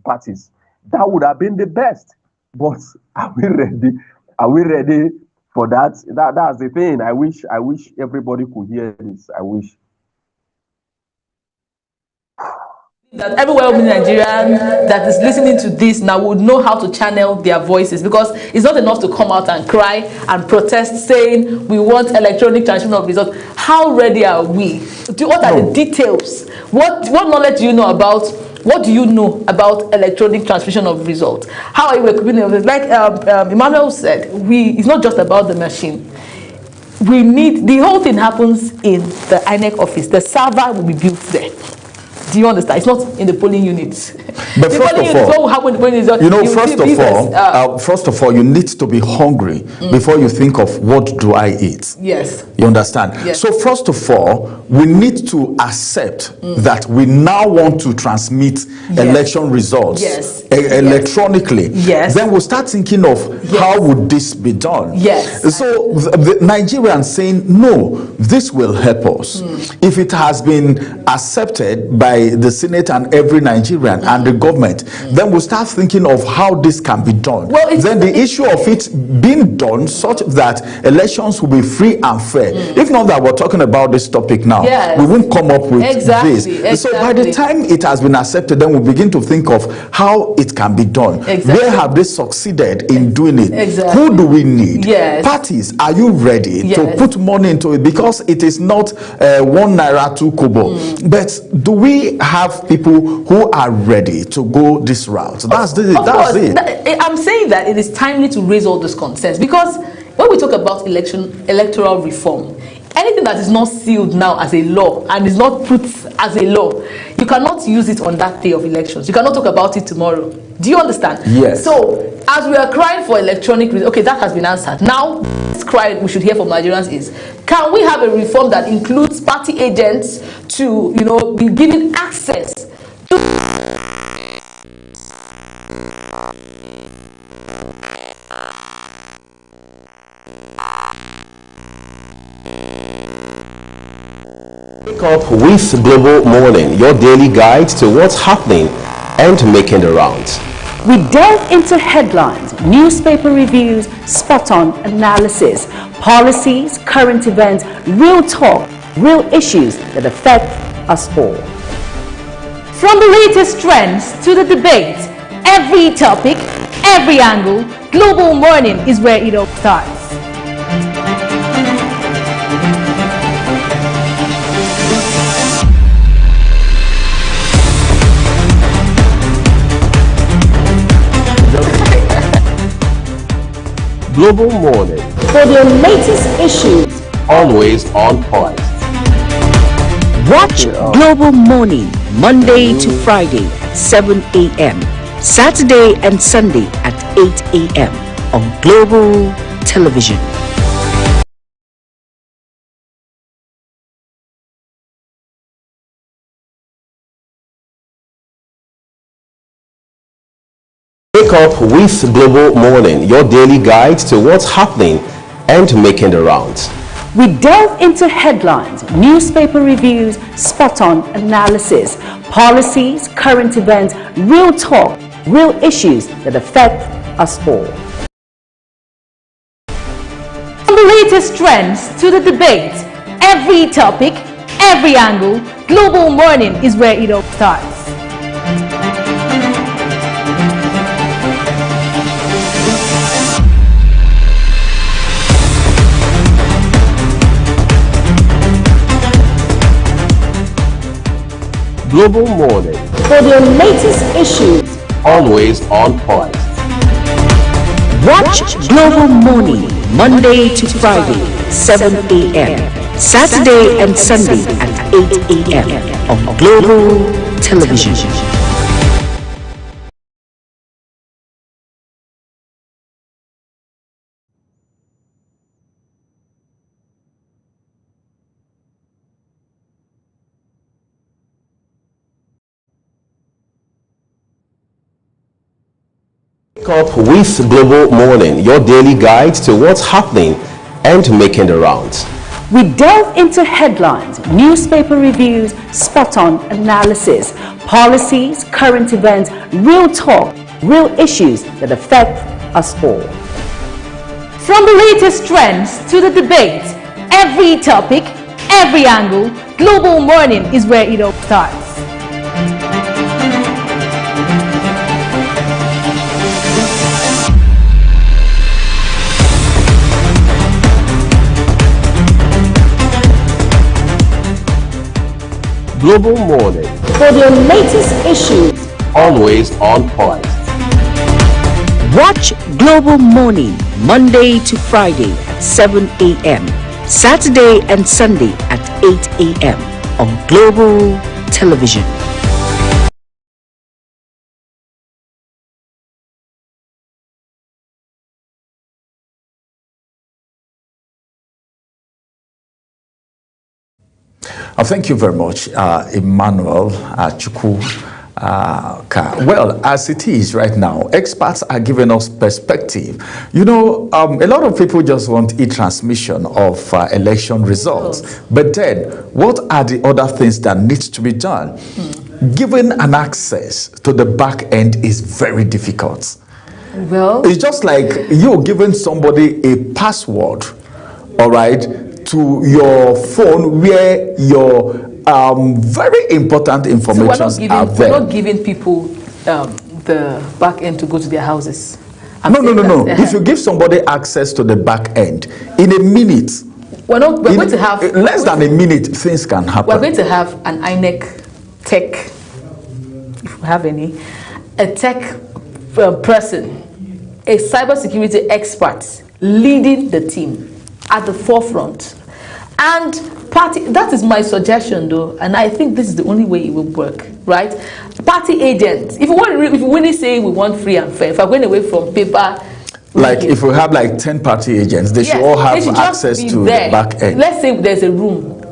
parties. That would have been the best. But are we ready? Are we ready for that? That's the thing. I wish everybody could hear this. I wish. That everywhere in Nigeria that is listening to this now would know how to channel their voices, because it's not enough to come out and cry and protest saying we want electronic transmission of results. How ready are we? What are the details? What knowledge do you know about? What do you know about electronic transmission of results? How are you equipping it? Like Emmanuel said, it's not just about the machine. We need, the whole thing happens in the INEC office. The server will be built there. Do you understand? It's not in the polling units. But first of all, you need to be hungry before you think of what do I eat. Yes. You understand? Yes. So first of all, we need to accept that we now want to transmit election results electronically. Yes. Then we'll start thinking of how would this be done. Yes. So the Nigerians saying, no, this will help us. If it has been accepted by the Senate and every Nigerian and the government, then we'll start thinking of how this can be done. Well, then the issue of it being done such that elections will be free and fair. If not that we're talking about this topic now, we won't come up with this. So by the time it has been accepted, then we'll begin to think of how it can be done. Where have they succeeded in doing it? Who do we need? Parties, are you ready to put money into it? Because it is not 1 naira 2 kobo. But do we have people who are ready to go this route? That's it. I'm saying that it is timely to raise all these concerns, because when we talk about electoral reform, anything that is not sealed now as a law and is not put as a law, you cannot use it on that day of elections. You cannot talk about it tomorrow. Do you understand? Yes. So as we are crying for electronic, okay, that has been answered. Now, this cry we should hear from Nigerians is, can we have a reform that includes party agents to, be given access to Wake up with Global Morning, your daily guide to what's happening and making the rounds. We delve into headlines, newspaper reviews, spot-on analysis, policies, current events, real talk, real issues that affect us all. From the latest trends to the debate, every topic, every angle, Global Morning is where it all starts. Global Morning, For the latest issues, always on point. Watch Global Morning Monday to Friday, 7 a.m. Saturday and Sunday at 8 a.m. on Global Television. Wake up with Global Morning, your daily guide to what's happening and making the rounds. we delve into headlines, newspaper reviews, spot-on analysis, policies, current events, real talk, real issues that affect us all. From the latest trends to the debate, every topic, every angle, Global Morning is where it all starts. Global Morning, For the latest issues, always on point. Watch Global Morning Monday to Friday, 7 a.m. Saturday and Sunday at 8 a.m. on Global Television. Wake up with Global Morning, your daily guide to what's happening and making the rounds. we delve into headlines, newspaper reviews, spot-on analysis, policies, current events, real talk, real issues that affect us all. From the latest trends to the debate, every topic, every angle, Global Morning is where it all starts. Global Morning, For the latest issues, always on point. Watch Global Morning Monday to Friday at 7 a.m. Saturday and Sunday at 8 a.m. on Global Television. Thank you very much, Emmanuel Chukwu. Well, as it is right now, experts are giving us perspective. You know, a lot of people just want e-transmission of election results. But then, what are the other things that needs to be done? Giving an access to the back end is very difficult. Well, It's just like you giving somebody a password, all right, to your phone where your very important information so are we're there. not giving people the back end to go to their houses. No. If you give somebody access to the back end, in a minute, we're going to have less than a minute, things can happen. We're going to have an INEC tech, if we have any, a tech person, a cybersecurity expert leading the team at the forefront. And that is my suggestion though, and I think this is the only way it will work, right? Party agents, if we really say we want free and fair, if we're going away from paper, like if we have like 10 party agents, they should all have access to the back end. Let's say there's a room.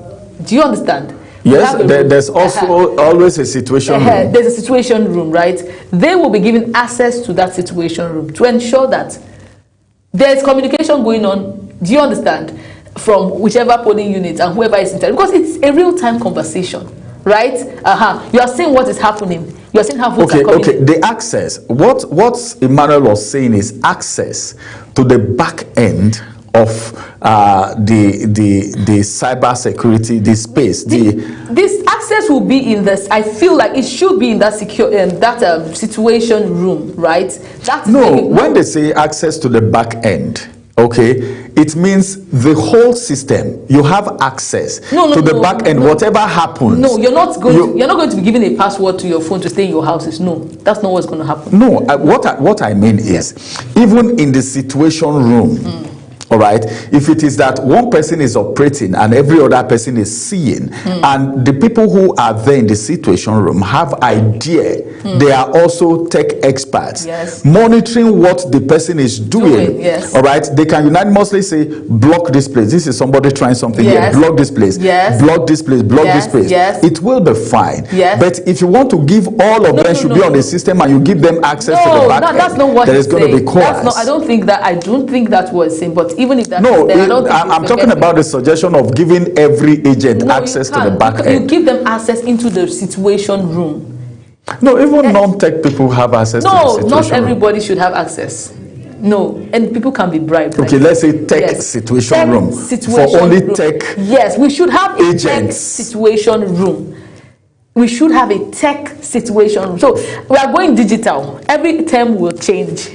Do you understand? Yes, there's also always a situation room. There's a situation room, right? They will be given access to that situation room to ensure that there's communication going on. Do you understand? From whichever polling unit and whoever is in charge, because it's a real-time conversation, right? You are saying what is happening. You are saying how votes are coming. Okay. The access. What Emmanuel was saying is access to the back end of the cyber security, the space. This access will be in this. I feel like it should be in that situation room, right? When they say access to the back end, okay, it means the whole system. You have access to the back end. Whatever happens. No, you're not going to be given a password to your phone to stay in your houses. No, that's not what's going to happen. No, what I mean is, even in the situation room. All right, if it is that one person is operating and every other person is seeing, and the people who are there in the situation room have idea, they are also tech experts, monitoring what the person is doing. All right, they can unanimously say, block this place. This is somebody trying something here. Block this place. Block this place. Block this place. It will be fine. But if you want to give all of them should be on the system and you give them access to the back end, that's not what there is going to be chaos. I don't think that was saying. But even if that I'm talking about the suggestion of giving every agent access to the back end. You give them access into the situation room. No, even non-tech people have access to the situation room. No, not everybody should have access. No, and people can be bribed. Okay, let's say tech situation room for only tech. Yes, we should have a tech situation room. We should have a tech situation room. So we are going digital. Every term will change.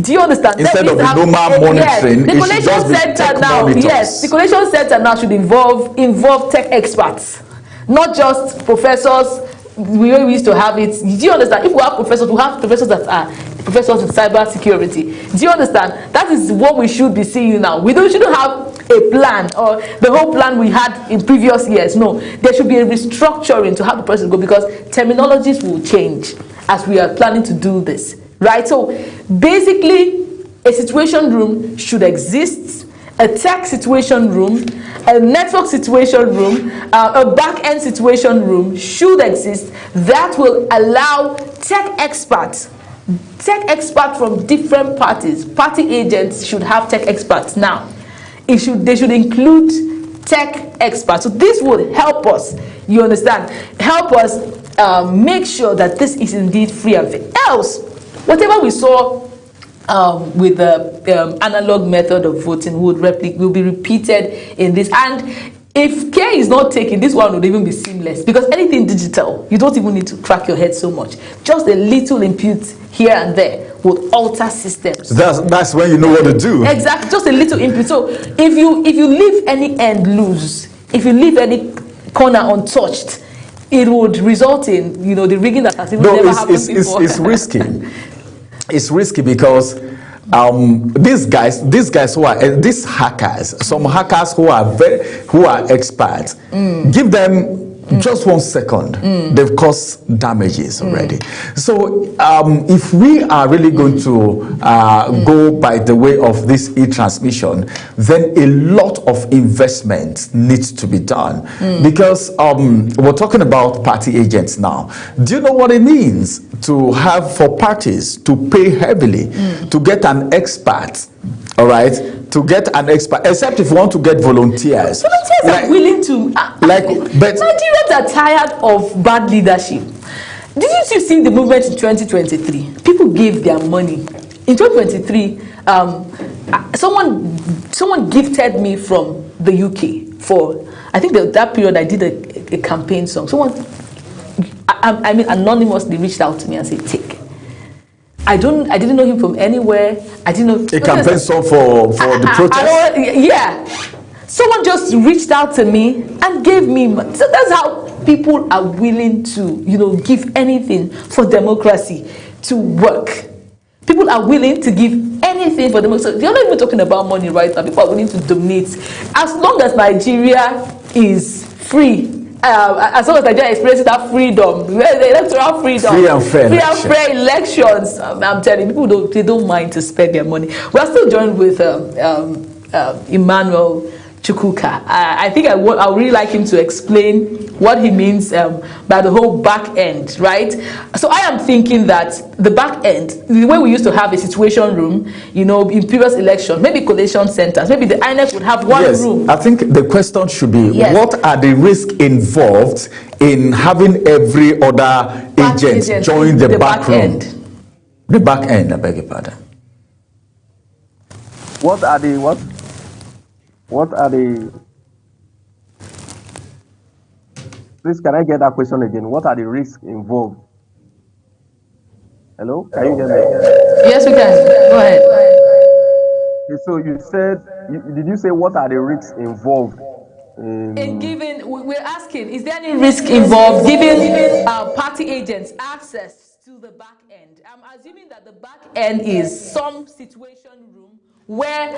Do you understand? Instead of the normal monitoring, the collation center now. Yes, the collation center now should involve tech experts, not just professors. We used to have it. Do you understand? If we have professors, we have professors that are professors in cyber security. Do you understand? That is what we should be seeing now. Shouldn't have a plan or the whole plan we had in previous years. No, there should be a restructuring to how the person go, because terminologies will change as we are planning to do this. Right? So basically, a situation room should exist, a tech situation room, a network situation room, a back-end situation room should exist that will allow tech experts from different parties. Party agents should have tech experts now. They should include tech experts. So this would help us, you understand, help us make sure that this is indeed free and fair. Else, whatever we saw with the analog method of voting will be repeated in this. And if care is not taken, this one would even be seamless, because anything digital, you don't even need to crack your head so much. Just a little input here and there would alter systems. That's when you know what to do. Exactly, just a little input. So if you leave any end loose, if you leave any corner untouched, it would result in the rigging that has even never happened before. It's risky. It's risky because these guys who are these hackers, some hackers who are experts, give them just 1 second, they've caused damages already. So if we are really going to go by the way of this e-transmission, then a lot of investment needs to be done, because we're talking about party agents now. Do you know what it means to have, for parties to pay heavily to get an expert? All right, to get an expert, except if you want to get volunteers. Volunteers are willing to. But Nigerians are tired of bad leadership. Didn't you see the movement in 2023? People gave their money. In 2023, someone gifted me from the UK for, I think that period I did a campaign song. Someone, anonymously reached out to me and said, take. I didn't know him from anywhere. I didn't know a campaign song for the protest. Yeah, someone just reached out to me and gave me money. So that's how people are willing to, give anything for democracy to work. People are willing to give anything for democracy. So they're not even talking about money right now. People are willing to donate. As long as Nigeria is free, as long as Nigeria experiences that freedom, the electoral freedom, free and fair elections, I'm telling you, they don't mind to spend their money. We are still joined with Emmanuel Chukwuka. I think I would really like him to explain what he means by the whole back end, right? So I am thinking that the back end, the way we used to have a situation room, in previous elections, maybe collation centers, maybe the INEC would have one room. I think the question should be, what are the risks involved in having every other agent join the back room? The back end, I beg your pardon. What are the please, can I get that question again? What are the risks involved? Hello? Can you hear me? Yes, we can. Go ahead. Okay, so you said, did you say what are the risks involved? In giving, we're asking, is there any risk involved giving party agents access to the back end? I'm assuming that the back end is some situation room where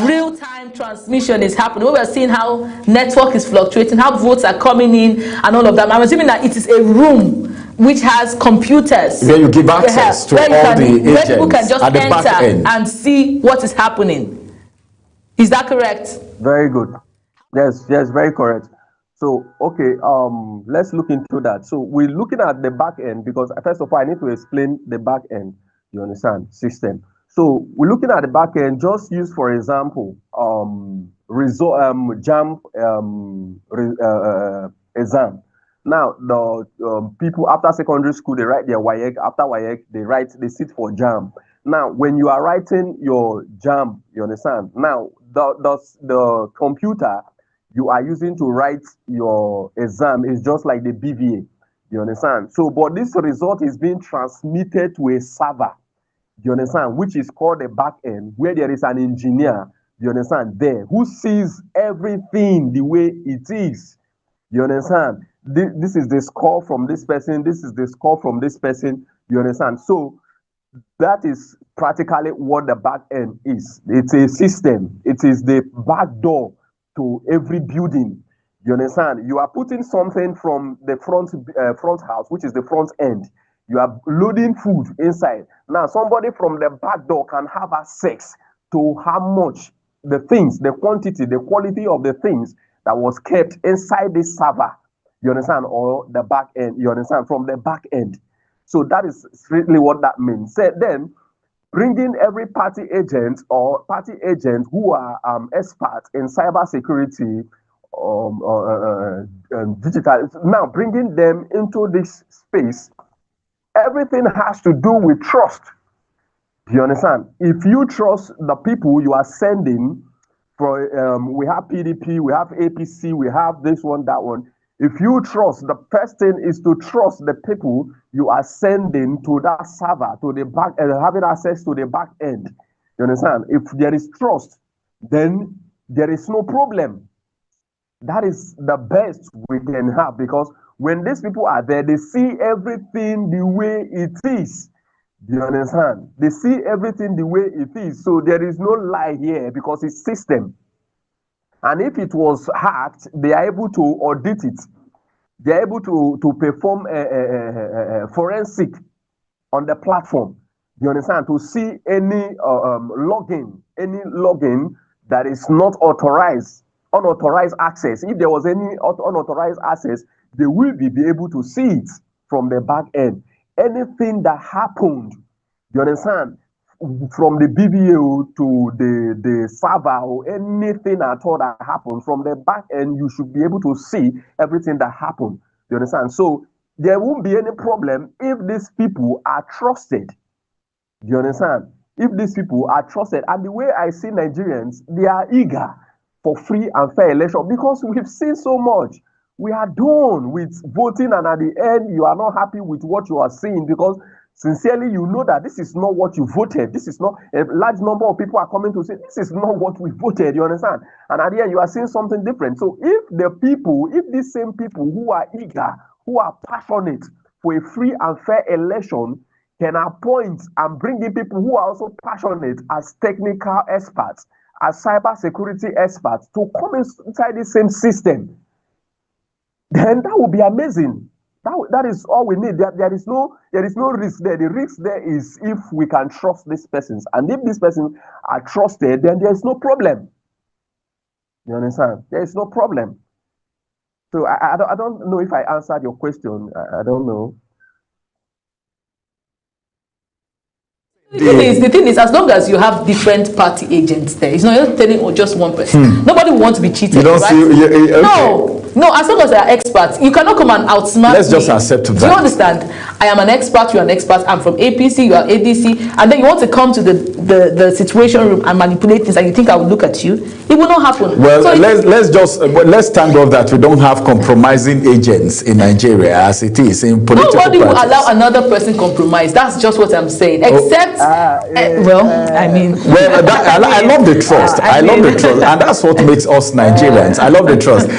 real-time transmission is happening, where we're seeing how network is fluctuating, how votes are coming in, and all of that. I'm assuming that it is a room which has computers. Where you give access to all the agents where people can just at the back end and see what is happening. Is that correct? Very good. Yes, very correct. So, okay, let's look into that. So we're looking at the back end because, first of all, I need to explain the back end, you understand, system. So we're looking at the back end, just use, for example, JAMB exam. Now, the people after secondary school, they write their WAEC. After WAEC, they sit for JAMB. Now, when you are writing your JAMB, you understand? Now, the computer you are using to write your exam is just like the BVA, you understand? So, but this result is being transmitted to a server, you understand, which is called the back end, where there is an engineer, you understand, there, who sees everything the way it is, you understand? This is the score from this person, this is the score from this person, you understand? So that is practically what the back end is. It's a system. It is the back door to every building, you understand? You are putting something from the front house, which is the front end. You are loading food inside. Now, somebody from the back door can have access to how much the things, the quantity, the quality of the things that was kept inside this server, you understand, or the back end, you understand, from the back end. So that is strictly what that means. So then, bringing every party agent or party agent who are experts in cybersecurity, digital, now bringing them into this space, everything has to do with trust. Do you understand? If you trust the people you are sending, we have PDP, we have APC, we have this one, that one. If you trust, the first thing is to trust the people you are sending to that server, to the back, having access to the back end. You understand? If there is trust, then there is no problem. That is the best we can have, because when these people are there, they see everything the way it is. Do you understand? They see everything the way it is. So there is no lie here, because it's system. And if it was hacked, they are able to audit it. They are able to perform a forensic on the platform. Do you understand? To see any login that is not authorized, unauthorized access. If there was any unauthorized access, they will be able to see it from the back end. Anything that happened, you understand, from the BBO to the server or anything at all that happened from the back end, you should be able to see everything that happened. You understand? So there won't be any problem if these people are trusted. You understand? If these people are trusted, and the way I see Nigerians, they are eager for free and fair election, because we've seen so much. We are done with voting, and at the end, you are not happy with what you are seeing, because sincerely, you know that this is not what you voted. This is not, a large number of people are coming to say, this is not what we voted, you understand? And at the end, you are seeing something different. So if these same people who are eager, who are passionate for a free and fair election, can appoint and bring in people who are also passionate as technical experts, as cyber security experts, to come inside the same system, then that would be amazing. That is all we need. There is no risk there. The risk there is if we can trust these persons. And if these persons are trusted, then there is no problem. You understand? There is no problem. So I don't know if I answered your question. I don't know. The thing is, as long as you have different party agents there, it's not just telling just one person. Nobody wants to be cheated. You don't right? See, okay. No, as long as they are experts, you cannot come and outsmart Let's just accept that. Do you understand? I am an expert, you are an expert, I'm from APC, you are ADC, and then you want to come to the situation room and manipulate things, and you think I will look at you. It will not happen. Well, so let's thank God that we don't have compromising agents in Nigeria as it is in political Nobody will practice. allow another person compromise. That's just what I'm saying. Except, I love the trust. I love the trust, and that's what makes us Nigerians. I love the trust.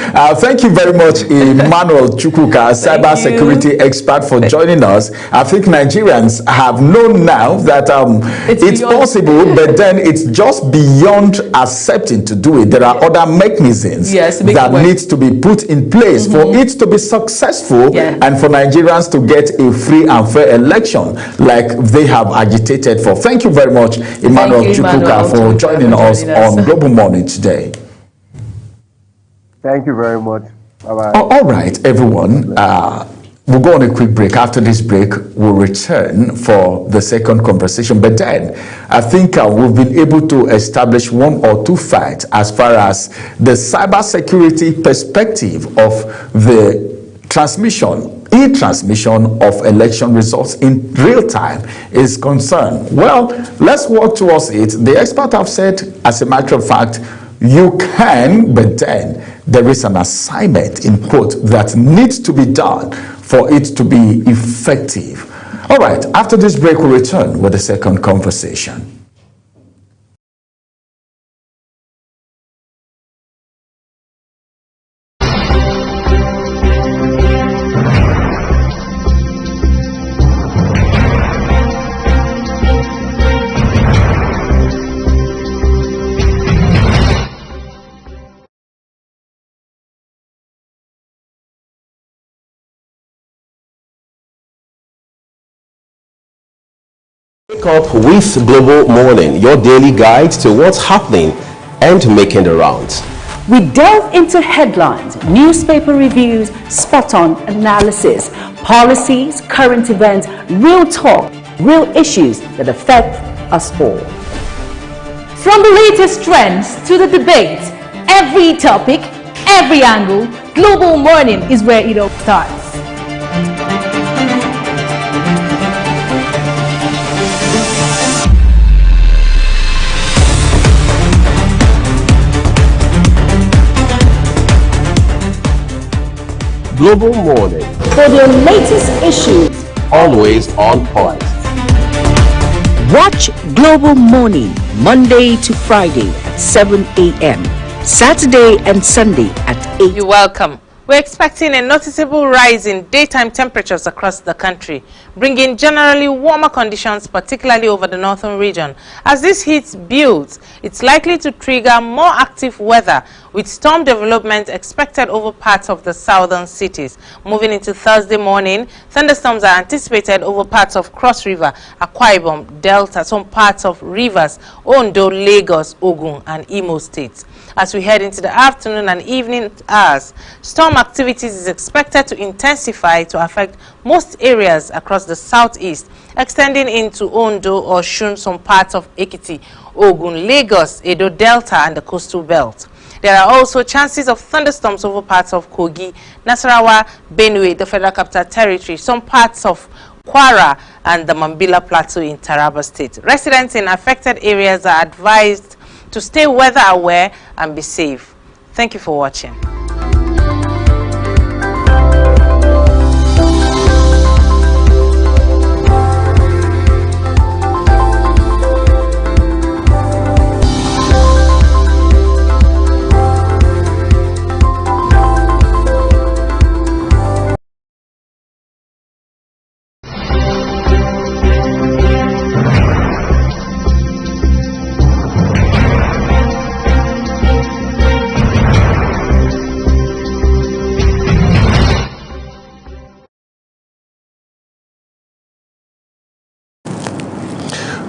Thank you very much, Emmanuel Chukwuka, cyber security expert, for joining us. I think Nigerians have known now that it's possible, but then it's just beyond accepting to do it. There are other mechanisms that needs to be put in place for it to be successful and for Nigerians to get a free and fair election like they have agitated for. Thank you very much, Emmanuel Chukwuka, for joining us on Global Morning today. Thank you very much. Bye-bye. All right, everyone. We'll go on a quick break. After this break, we'll return for the second conversation. But then, I think we've been able to establish one or two facts as far as the cybersecurity perspective of the e-transmission of election results in real time is concerned. Well, let's work towards it. The experts have said, as a matter of fact, you can, but then there is an assignment, in quote, that needs to be done for it to be effective. All right, after this break, we'll return with the second conversation. Wake up with Global Morning, your daily guide to what's happening and making the rounds. We delve into headlines, newspaper reviews, spot-on analysis, policies, current events, real talk, real issues that affect us all. From the latest trends to the debate, every topic, every angle, Global Morning is where it all starts. Global Morning. For the latest issues, Always on point. Watch Global Morning Monday to Friday, 7 a.m. Saturday and Sunday at 8. You're welcome. We're expecting a noticeable rise in daytime temperatures across the country, bringing generally warmer conditions, particularly over the northern region. As this heat builds, it's likely to trigger more active weather, with storm development expected over parts of the southern cities. Moving into Thursday morning, thunderstorms are anticipated over parts of Cross River, Akwa Ibom, Delta, some parts of Rivers, Ondo, Lagos, Ogun, and Imo states. As we head into the afternoon and evening hours, storm activities is expected to intensify to affect most areas across the southeast, extending into Ondo, Osun, some parts of Ekiti, Ogun, Lagos, Edo Delta, and the coastal belt. There are also chances of thunderstorms over parts of Kogi, Nasarawa, Benue, the Federal Capital Territory, some parts of Kwara, and the Mambila Plateau in Taraba State. Residents in affected areas are advised to stay weather aware and be safe. Thank you for watching.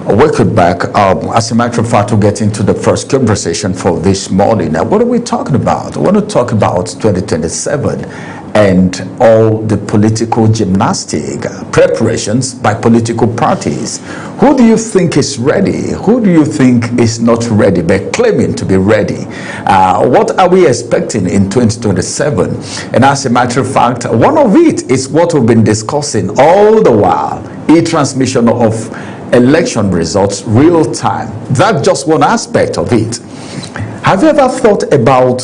Welcome back. As a matter of fact, we'll get into the first conversation for this morning. Now, what are we talking about? I want to talk about 2027 and all the political gymnastic preparations by political parties. Who do you think is ready? Who do you think is not ready but claiming to be ready? What are we expecting in 2027? And as a matter of fact, one of it is what we've been discussing all the while, e-transmission of election results real time. That's just one aspect of it. Have you ever thought about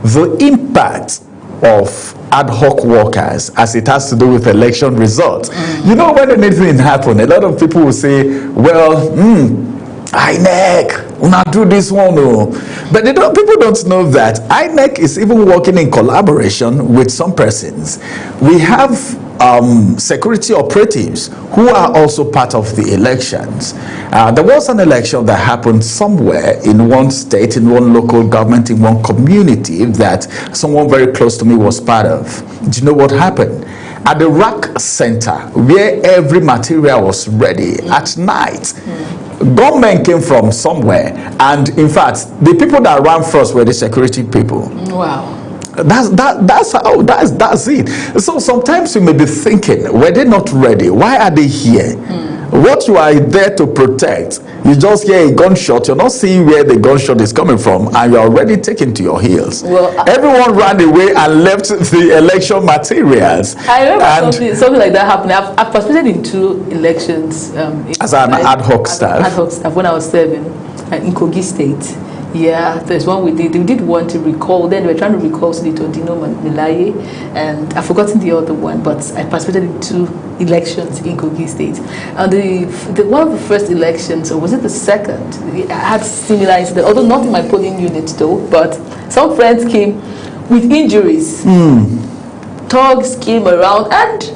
the impact of ad hoc workers as it has to do with election results? You know, when anything happens, a lot of people will say, well, INEC, not do this one, no. But people don't know that INEC is even working in collaboration with some persons. We have security operatives who are also part of the elections. There was an election that happened somewhere in one state, in one local government, in one community that someone very close to me was part of. Do you know what happened? At the rack center, where every material was ready at night, government came from somewhere, and in fact, the people that ran first were the security people. Wow. That's it. So sometimes you may be thinking, were they not ready? Why are they here? What you are there to protect, you just hear a gunshot, you're not seeing where the gunshot is coming from, and you're already taken to your heels. Well, everyone ran away and left the election materials. I remember something like that happened. I've participated in 2 elections as an ad hoc staff when I was serving in Kogi State. Yeah, there's one we did want to recall. Then we were trying to recall Senator Dino Melaye, and I've forgotten the other one, but I participated in 2 elections in Kogi State. And the one of the first elections, or was it the second? I had similar incident, although not in my polling unit though, but some friends came with injuries. Thugs came around and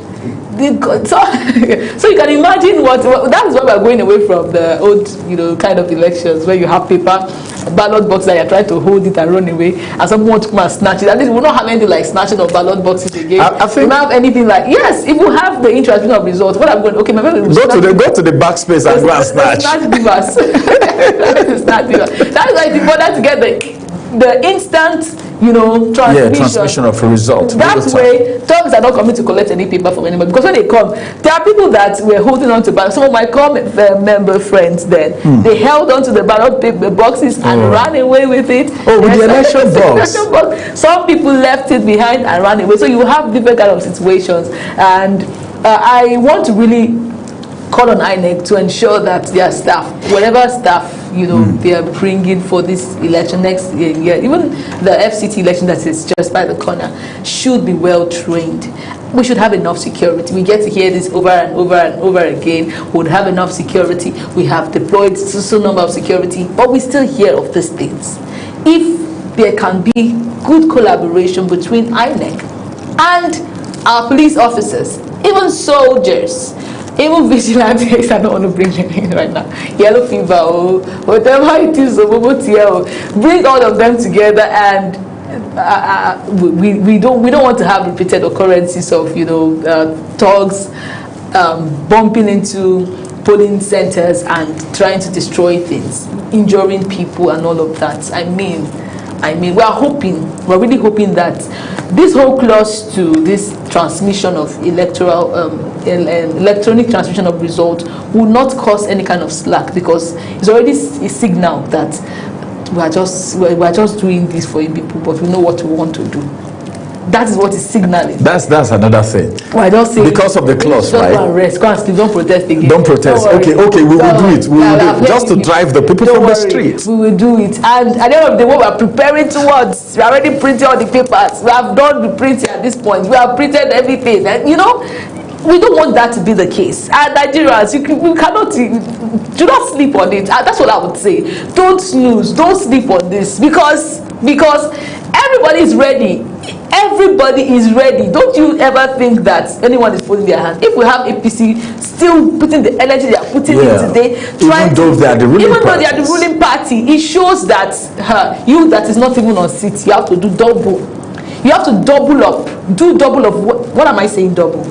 so you can imagine what that is why we're going away from the old, kind of elections where you have paper ballot box that you're trying to hold it and run away, and someone wants to come and snatch it. At least we will not have anything like snatching of ballot boxes again. I think we don't have anything like, yes, if we have the in-transmission of results, what I'm going, okay, my friend will go to the backspace and go and snatch. Snatch divas. That is why it's important to get the instant, transmission of a result. That way, thugs are not coming to collect any paper from anybody, because when they come, there are people that were holding on to ballot. Some of my member friends then, they held on to the ballot paper boxes and ran away with it. With the election box. Some people left it behind and ran away. So you have different kind of situations, and I want to really call on INEC to ensure that their staff, whatever staff, they are bringing for this election next year, even the FCT election that is just by the corner, should be well trained. We should have enough security. We get to hear this over and over and over again. We would have enough security. We have deployed a number of security, but we still hear of these things. If there can be good collaboration between INEC and our police officers, even soldiers, even vigilantes, I don't want to bring them in right now, yellow fever, whatever it is, bring all of them together, and we don't want to have repeated occurrences of thugs bumping into polling centers and trying to destroy things, injuring people and all of that. I mean, we're really hoping that this whole clause to this transmission of electronic transmission of results will not cause any kind of slack, because it's already a signal that we're just doing this for you people, but we know what we want to do. That is what is signaling. That's another thing. Well, I don't say because of the clause, right? Don't rest. Go and sleep. Don't protest again. Don't protest. Okay, we will do it. We will do it just to drive the people from the streets. We will do it. And at the end of the day, what we're preparing towards, we already printed all the papers. We have done the printing at this point. We have printed everything. And we don't want that to be the case. And Nigerians, you cannot, do not sleep on it. That's what I would say. Don't snooze. Don't sleep on this, because everybody is ready. Everybody is ready. Don't you ever think that anyone is folding their hands. If we have APC still putting the energy they are putting in today, even though they are the ruling party, it shows that you that is not even on seat, you have to do double. You have to double up. Do double of what am I saying? Double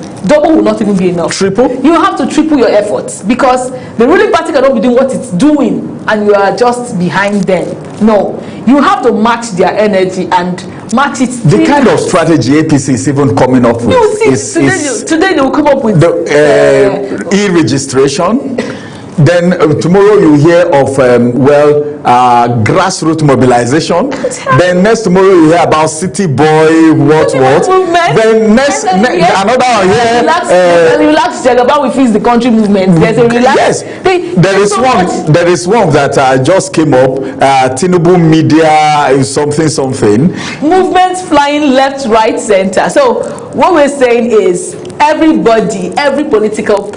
will not even be enough. Triple? You have to triple your efforts, because the ruling party cannot be doing what it's doing and you are just behind them. No, you have to match their energy and match it. The kind of strategy APC is even coming up with. Today they will come up with the e-registration. Then tomorrow you hear of grassroots mobilization. Then next tomorrow you hear about city boy what. Then next another one here. Relax Jagaba will fix the country movement. There's a relax. Yes, there is one that just came up. Tinubu media something. Movements flying left, right, center. So what we're saying is every political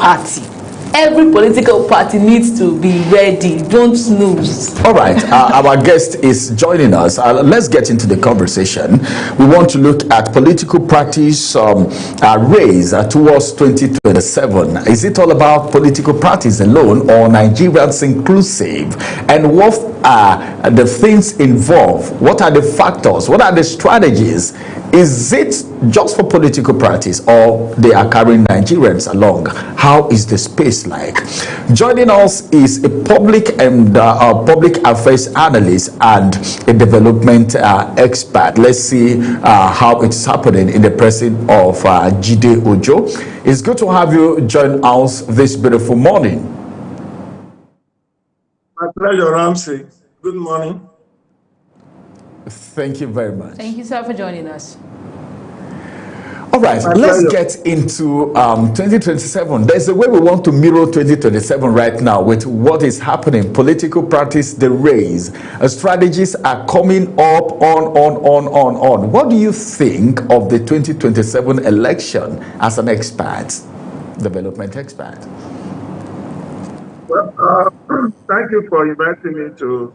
party needs to be ready. Don't snooze. All right, our guest is joining us. Let's get into the conversation. We want to look at political practice race towards 2027. Is it all about political practice alone, or Nigerians inclusive? And what are the things involved? What are the factors? What are the strategies? Is it just for political practice, or they are carrying Nigerians along? How is the space like? Joining us is a public and public affairs analyst and a development expert. Let's see how it's happening in the presence of Jide Ojo. It's good to have you join us this beautiful morning. My pleasure, Ramsey. Good morning. Thank you very much. Thank you, sir, for joining us. All right, let's get into 2027. There's a way we want to mirror 2027 right now with what is happening. Political practice, the race. Strategies are coming up on. What do you think of the 2027 election as an expert, development expert? Well, thank you for inviting me to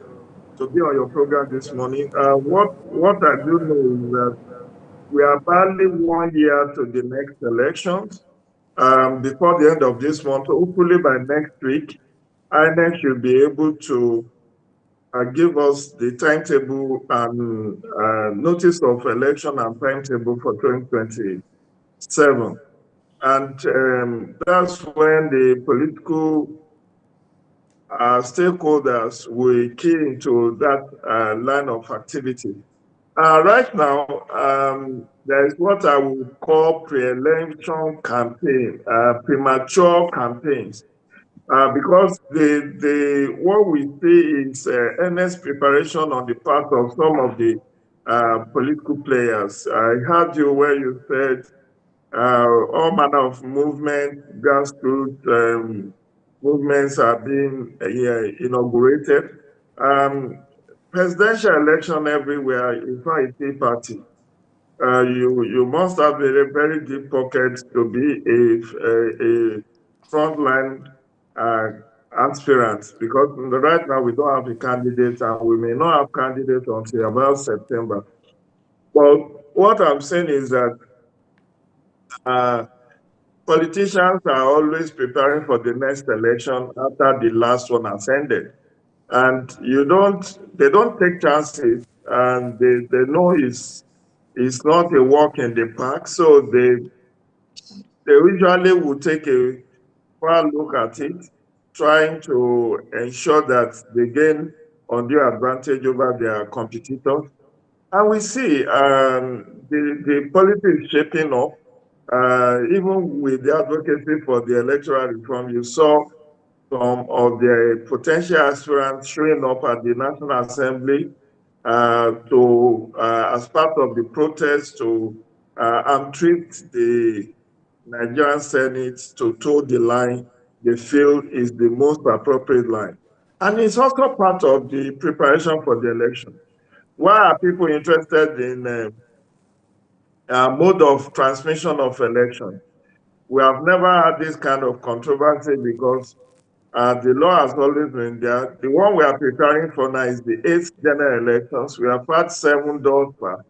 be on your program this morning. What I do know is that we are barely 1 year to the next elections. Before the end of this month, hopefully by next week, INEC should be able to give us the timetable and notice of election and timetable for 2027. And that's when the political stakeholders will key into that line of activity. Right now, there is what I would call pre-election campaign, premature campaigns, because what we see is earnest preparation on the part of some of the political players. I heard you where you said All manner of movement, grassroots movements are being inaugurated. Presidential election everywhere is not a tea party. You must have a very deep pocket to be a frontline aspirant, because right now we don't have a candidate and we may not have candidates until about September. But what I'm saying is that politicians are always preparing for the next election after the last one has ended. And they don't take chances, and they know it's not a walk in the park. So they usually will take a far look at it, trying to ensure that they gain undue advantage over their competitors. And we see the politics shaping up. Even with the advocacy for the electoral reform, you saw some of the potential aspirants showing up at the National Assembly as part of the protest to entreat the Nigerian Senate to toe the line they feel is the most appropriate line. And it's also part of the preparation for the election. Why are people interested in mode of transmission of election? We have never had this kind of controversy because the law has always been there. The one we are preparing for now is the 8th general elections. We have had 7 thus far.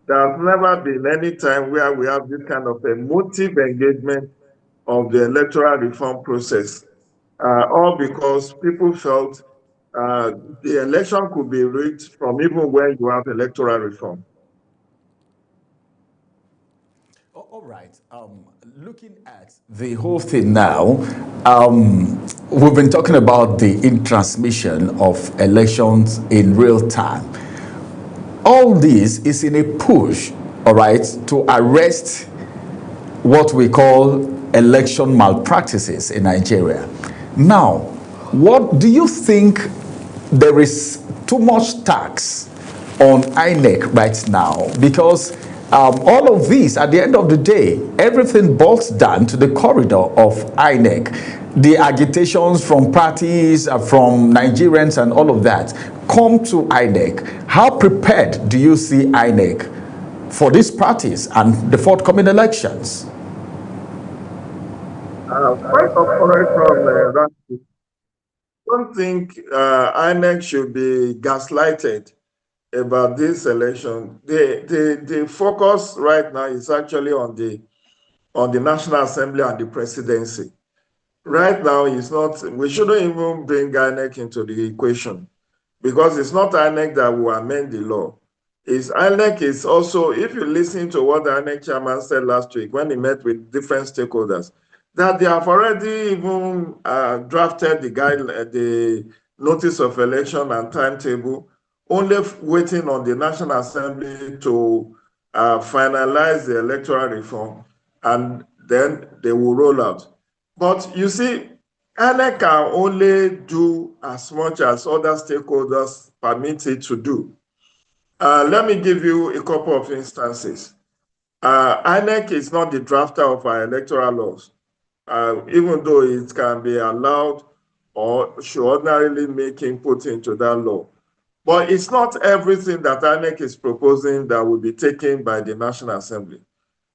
There has never been any time where we have this kind of emotive engagement of the electoral reform process, all because people felt the election could be rigged from even when you have electoral reform. All right. Looking at the whole thing now, we've been talking about the in-transmission of elections in real time. All this is in a push, all right, to arrest what we call election malpractices in Nigeria. Now, what do you think? There is too much tax on INEC right now, because all of this, at the end of the day, everything boils down to the corridor of INEC. The agitations from parties, from Nigerians and all of that come to INEC. How prepared do you see INEC for these parties and the forthcoming elections? Quite correct from that. I don't think INEC should be gaslighted about this election. The focus right now is actually on the National Assembly and the presidency. Right now, we shouldn't even bring INEC into the equation, because it's not INEC that will amend the law. INEC is also, if you listen to what the INEC chairman said last week when he met with different stakeholders, that they have already even drafted the notice of election and timetable, only waiting on the National Assembly to finalize the electoral reform, and then they will roll out. But you see, INEC can only do as much as other stakeholders permit it to do. Let me give you a couple of instances. INEC is not the drafter of our electoral laws, even though it can be allowed or should ordinarily make input into that law. But it's not everything that INEC is proposing that will be taken by the National Assembly.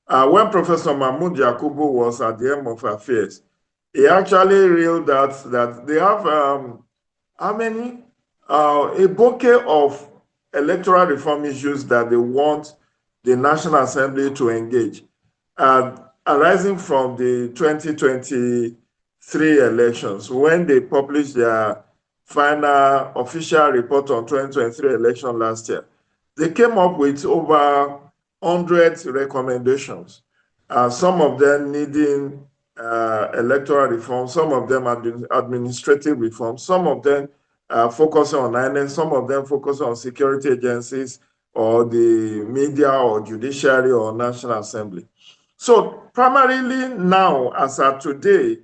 When Professor Mahmoud Yakubu was at the helm of affairs, he actually revealed that they have a bouquet of electoral reform issues that they want the National Assembly to engage, arising from the 2023 elections, when they published their final official report on 2023 election last year. They came up with over 100 recommendations, some of them needing electoral reform, some of them administrative reform, some of them focusing on INEC, some of them focusing on security agencies or the media or judiciary or National Assembly. So primarily now, as of today,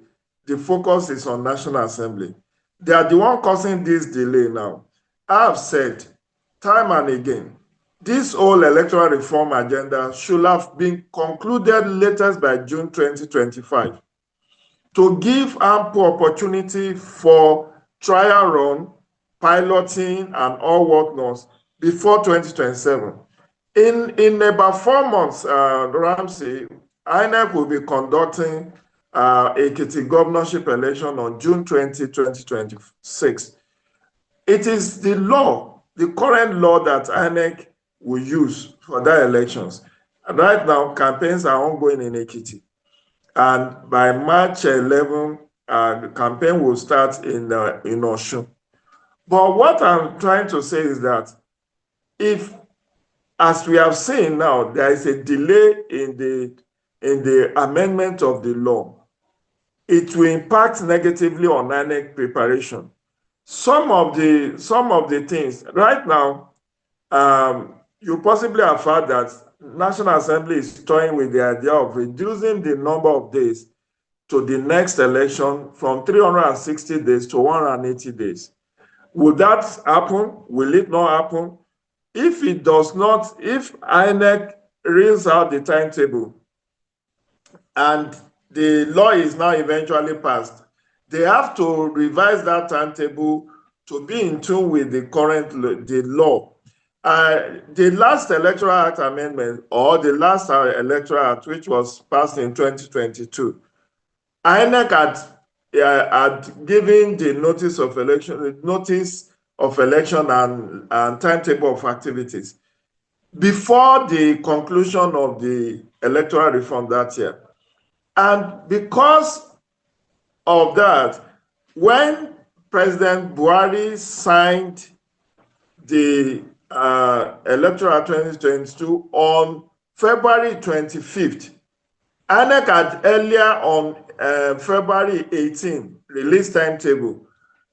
the focus is on National Assembly. They are the one causing this delay now. I have said time and again this whole electoral reform agenda should have been concluded latest by June 2025 to give ample opportunity for trial run, piloting, and all whatnot before 2027. In about 4 months, Ramsey, INEC will be conducting Ekiti governorship election on June 20, 2026. It is the law, the current law that INEC will use for that elections. And right now, campaigns are ongoing in Ekiti. And by March 11, the campaign will start in Osun. But what I'm trying to say is that if, as we have seen now, there is a delay in the amendment of the law, it will impact negatively on INEC preparation. Some of the things right now, you possibly have heard that National Assembly is toying with the idea of reducing the number of days to the next election from 360 days to 180 days. Will that happen? Will it not happen? If it does not, if INEC reads out the timetable and the law is now eventually passed, they have to revise that timetable to be in tune with the current law. The last Electoral Act amendment, or the last Electoral Act, which was passed in 2022, INEC had given the notice of election and timetable of activities before the conclusion of the electoral reform that year. And because of that, when President Buhari signed the Electoral 2022 on February 25th, INEC had earlier on February 18 released timetable.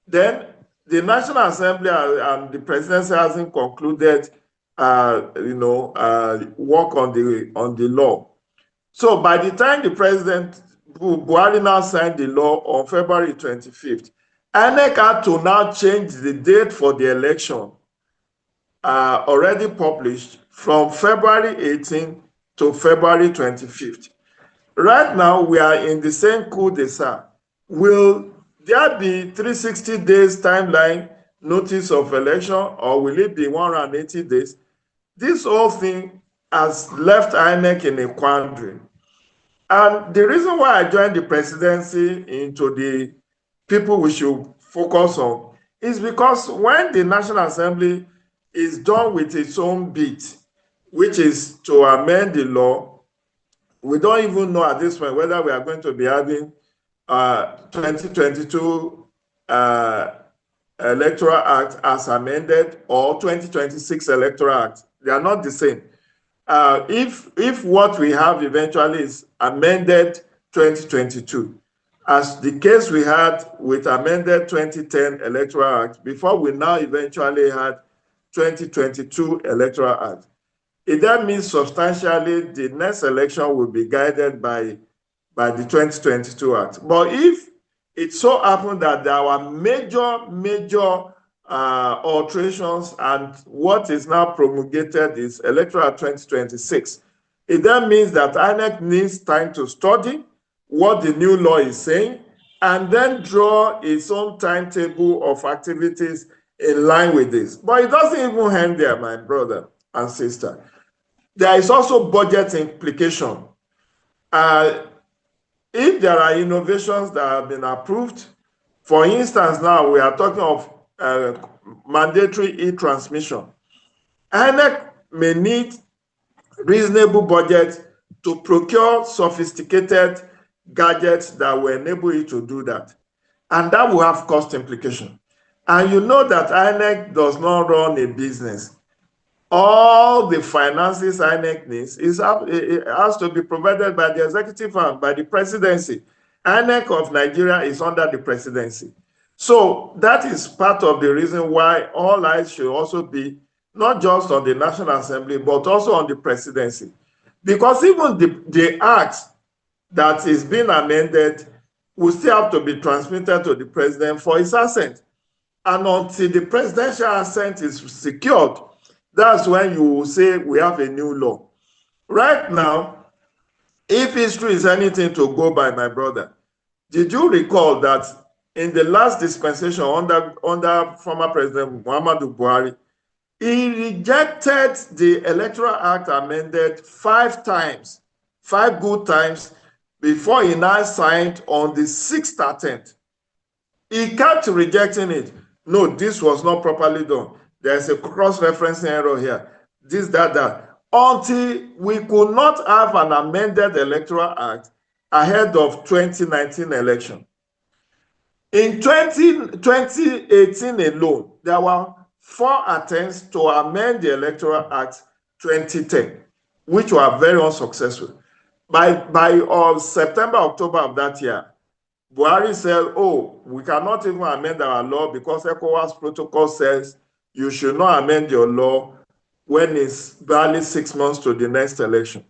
Then the National Assembly and the presidency hasn't concluded, work on the law. So by the time the President Buhari now signed the law on February 25th, INEC had to now change the date for the election already published from February 18 to February 25th. Right now, we are in the same cul-de-sac. Will there be 360 days timeline notice of election, or will it be 180 days? This whole thing has left INEC in a quandary. And the reason why I joined the presidency into the people we should focus on is because when the National Assembly is done with its own bit, which is to amend the law, we don't even know at this point whether we are going to be having 2022 Electoral Act as amended or 2026 Electoral Act. They are not the same. If what we have eventually is amended 2022, as the case we had with amended 2010 Electoral Act, before we now eventually had 2022 Electoral Act, it then means substantially the next election will be guided by the 2022 Act. But if it so happened that there were major alterations and what is now promulgated is Electoral 2026, it then means that INEC needs time to study what the new law is saying and then draw its own timetable of activities in line with this. But it doesn't even end there, my brother and sister. There is also budget implication. If there are innovations that have been approved, for instance, now we are talking of mandatory e-transmission, INEC may need reasonable budget to procure sophisticated gadgets that will enable it to do that. And that will have cost implication. And you know that INEC does not run a business. All the finances INEC needs it has to be provided by the executive arm, by the presidency. INEC of Nigeria is under the presidency. So that is part of the reason why all eyes should also be not just on the National Assembly, but also on the presidency. Because even the act that is being amended will still have to be transmitted to the president for his assent. And until the presidential assent is secured, That's when you will say we have a new law. Right now, if history is anything to go by, my brother, did you recall that in the last dispensation under former President Muhammadu Buhari, he rejected the Electoral Act amended 5 times, 5 good times, before he now signed on the 6th attempt. He kept rejecting it. No, this was not properly done. There's a cross-referencing error here. This, that. Until we could not have an amended Electoral Act ahead of 2019 election. In 2018 alone, there were 4 attempts to amend the Electoral Act 2010, which were very unsuccessful. By September, October of that year, Buhari said, oh, we cannot even amend our law because ECOWAS protocol says you should not amend your law when it's barely 6 months to the next election.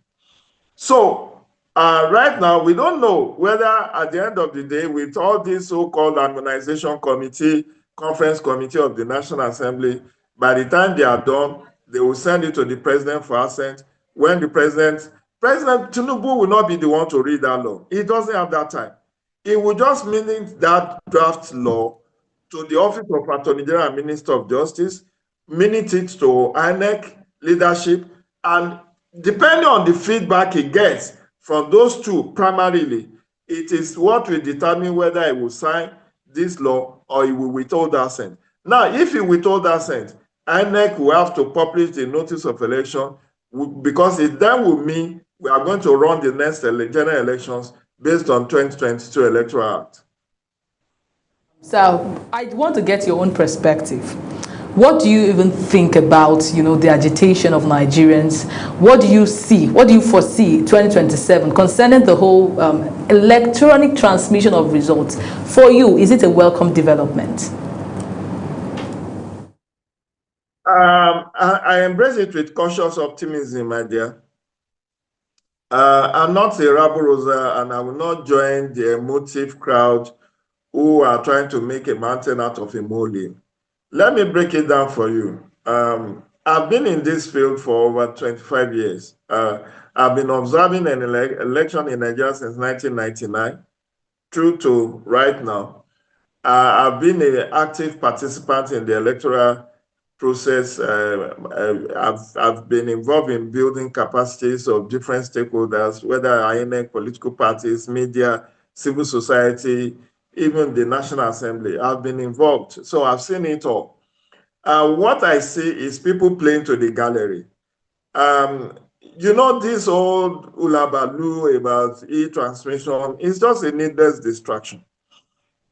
So right now, we don't know whether at the end of the day, with all this so-called harmonization committee, conference committee of the National Assembly, by the time they are done, they will send it to the president for assent. When the President Tinubu will not be the one to read that law. He doesn't have that time. He will just minute that draft law to the Office of Attorney General and Minister of Justice, minute it to INEC leadership, and depending on the feedback he gets from those two, primarily, it is what will determine whether he will sign this law or he will withhold assent. Now, if he withhold assent, INEC will have to publish the notice of election, because it then will mean we are going to run the next general elections based on 2022 Electoral Act. So I want to get your own perspective. What do you even think about, the agitation of Nigerians? What do you see? What do you foresee 2027 concerning the whole electronic transmission of results? For you, is it a welcome development? I embrace it with cautious optimism, my dear. I'm not a rabble rouser, and I will not join the emotive crowd who are trying to make a mountain out of a molehill. Let me break it down for you. I've been in this field for over 25 years. I've been observing an election in Nigeria since 1999, through to right now. I've been an active participant in the electoral process. I've been involved in building capacities of different stakeholders, whether INEC, political parties, media, civil society, even the National Assembly. I've been involved, so I've seen it all. What I see is people playing to the gallery. This old ulabalu about e-transmission is just a needless distraction.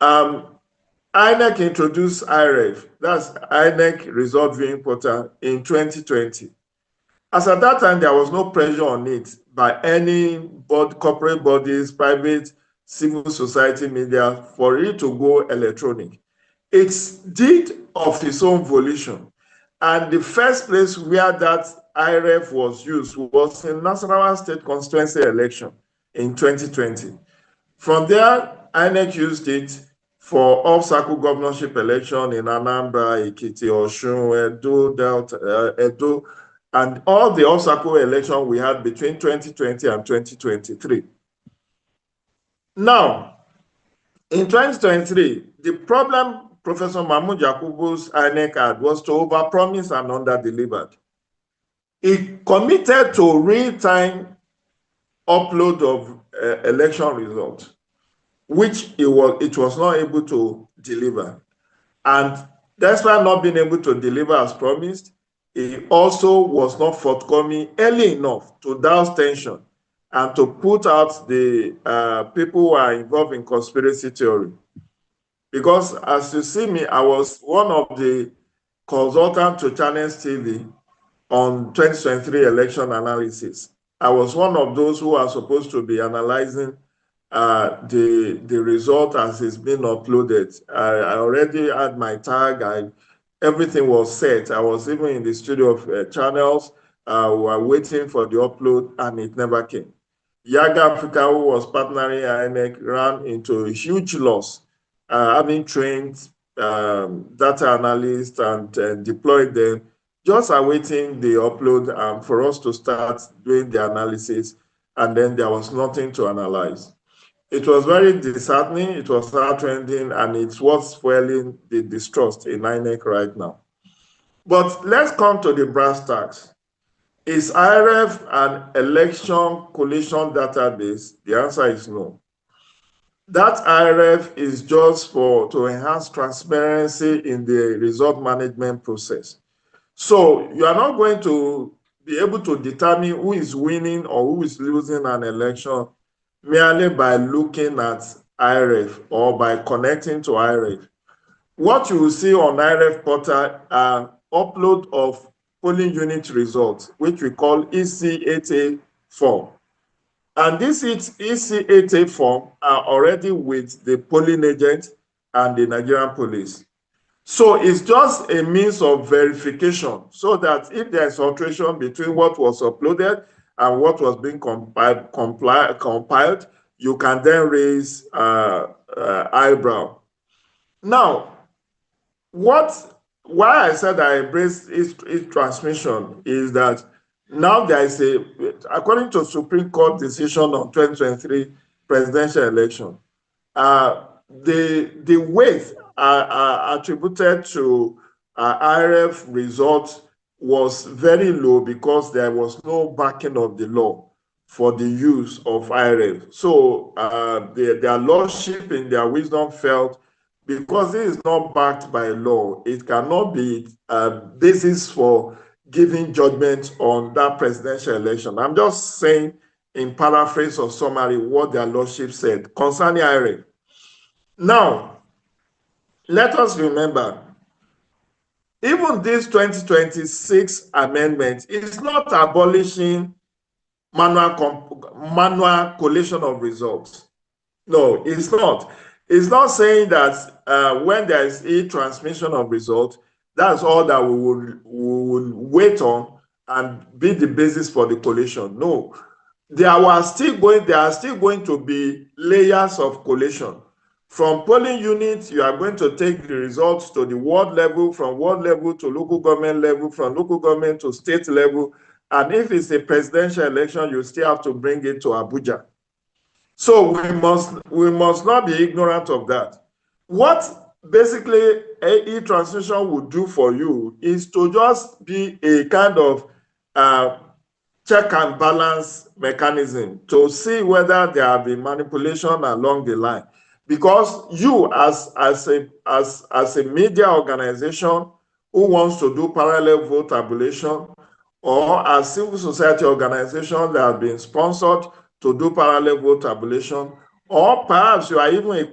INEC introduced IREV, that's INEC Result Viewing Portal, in 2020. As at that time, there was no pressure on it by any corporate bodies, private, civil society media for it to go electronic. It did of its own volition. And the first place where that IREV was used was in Nasarawa State Constituency election in 2020. From there, INEC used it for off-cycle governorship election in Anambra, Ekiti, Osun, Edo, Delta, Edo, and all the off-cycle election we had between 2020 and 2023. Now, in 2023, the problem Professor Mahmoud Yakubu's INEC had was to overpromise and under-delivered. He committed to real-time upload of election results, which it was not able to deliver. And despite not being able to deliver as promised, it also was not forthcoming early enough to douse tension and to put out the people who are involved in conspiracy theory. Because as you see me, I was one of the consultants to Channels TV on 2023 election analysis. I was one of those who are supposed to be analyzing the result as it's been uploaded. I already had my tag. Everything was set. I was even in the studio of Channels. We were waiting for the upload, and it never came. Yaga Africa, who was partnering INEC, ran into a huge loss, having trained data analysts and deployed them. just awaiting the upload for us to start doing the analysis, and then there was nothing to analyze. It was very disheartening, it was heart-rending, and it's what's fueling the distrust in INEC right now. But let's come to the brass tacks. Is IREF an election collation database? The answer is no. That IREF is just to enhance transparency in the result management process. So you are not going to be able to determine who is winning or who is losing an election merely by looking at IREF or by connecting to IREF. What you will see on IREF portal are upload of polling unit results, which we call EC8A form. And this EC8A form are already with the polling agent and the Nigerian police. So it's just a means of verification so that if there is alteration between what was uploaded and what was being compiled, you can then raise eyebrow. Now, why I said I embrace its transmission is that now there is according to Supreme Court decision on 2023 presidential election, the weight attributed to IREF results was very low because there was no backing of the law for the use of IREF. So their lordship in their wisdom felt because it is not backed by law, it cannot be a basis for giving judgment on that presidential election. I'm just saying in paraphrase or summary what their lordship said concerning IREF. Now, let us remember, even this 2026 amendment is not abolishing manual collation of results. No, it's not. It's not saying that when there is e-transmission of results, that's all that we will wait on and be the basis for the collation. No, there are still going to be layers of collation. From polling units, you are going to take the results to the ward level, from ward level to local government level, from local government to state level. And if it's a presidential election, you still have to bring it to Abuja. So we must not be ignorant of that. What basically e-transmission would do for you is to just be a kind of check and balance mechanism to see whether there have been manipulation along the line. Because you as a media organization who wants to do parallel vote tabulation, or as civil society organization that have been sponsored to do parallel vote tabulation, or perhaps you are even a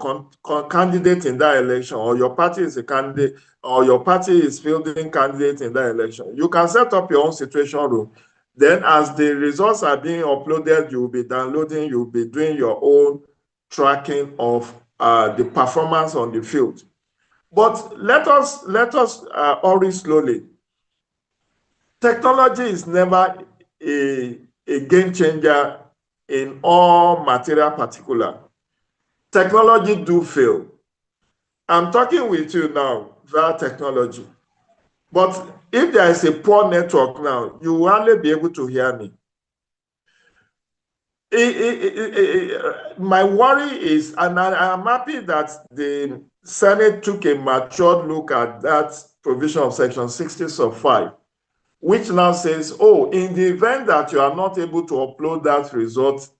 candidate in that election, or your party is a candidate, or your party is fielding candidates in that election. You can set up your own situation room. Then as the results are being uploaded, you will be downloading, you will be doing your own tracking of the performance on the field. But let us hurry slowly. Technology is never a game changer in all material particular. Technology do fail. I'm talking with you now via technology. But if there is a poor network now, you will only be able to hear me. My worry is, and I'm happy that the Senate took a matured look at that provision of Section 60 sub 5, which now says, oh, in the event that you are not able to upload that result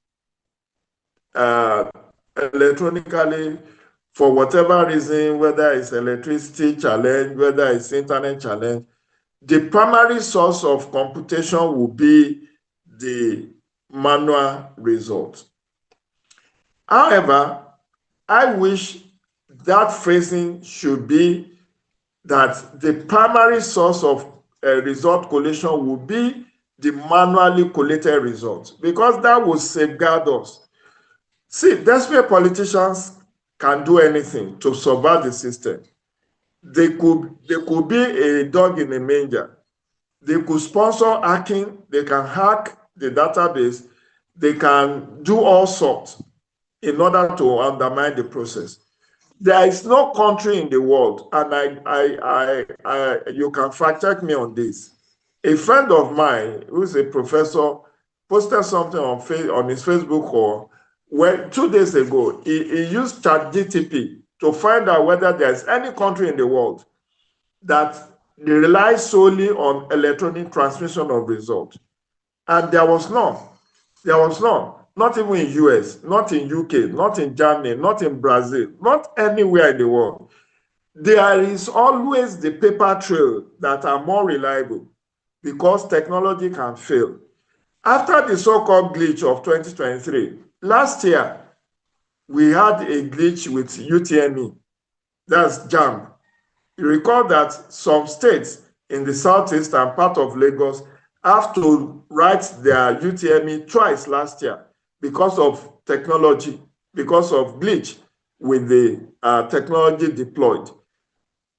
electronically for whatever reason, whether it's electricity challenge, whether it's internet challenge, the primary source of computation will be the manual result. However, I wish that phrasing should be that the primary source of result collation will be the manually collated results, because that will safeguard us. See, desperate politicians can do anything to subvert the system. They could be a dog in a manger. They could sponsor hacking. They can hack the database. They can do all sorts in order to undermine the process. There is no country in the world, and you can fact check me on this. A friend of mine, who's a professor, posted something on his Facebook or 2 days ago. He used ChatGPT to find out whether there's any country in the world that relies solely on electronic transmission of results. And there was none. There was none. Not even in US, not in UK, not in Germany, not in Brazil, not anywhere in the world. There is always the paper trail that are more reliable because technology can fail. After the so-called glitch of 2023, last year, we had a glitch with UTME, that's JAMB. You recall that some states in the southeast and part of Lagos have to write their UTME twice last year because of technology, because of glitch with the technology deployed.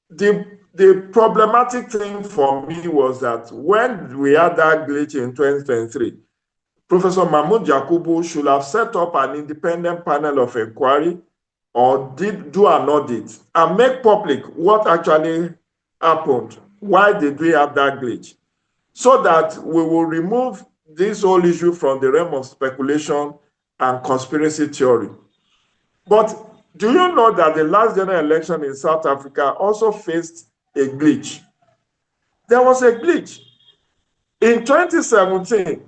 The problematic thing for me was that when we had that glitch in 2023, Professor Mahmoud Yakubu should have set up an independent panel of inquiry or do an audit and make public what actually happened. Why did we have that glitch? So that we will remove this whole issue from the realm of speculation and conspiracy theory. But do you know that the last general election in South Africa also faced a glitch? There was a glitch. In 2017,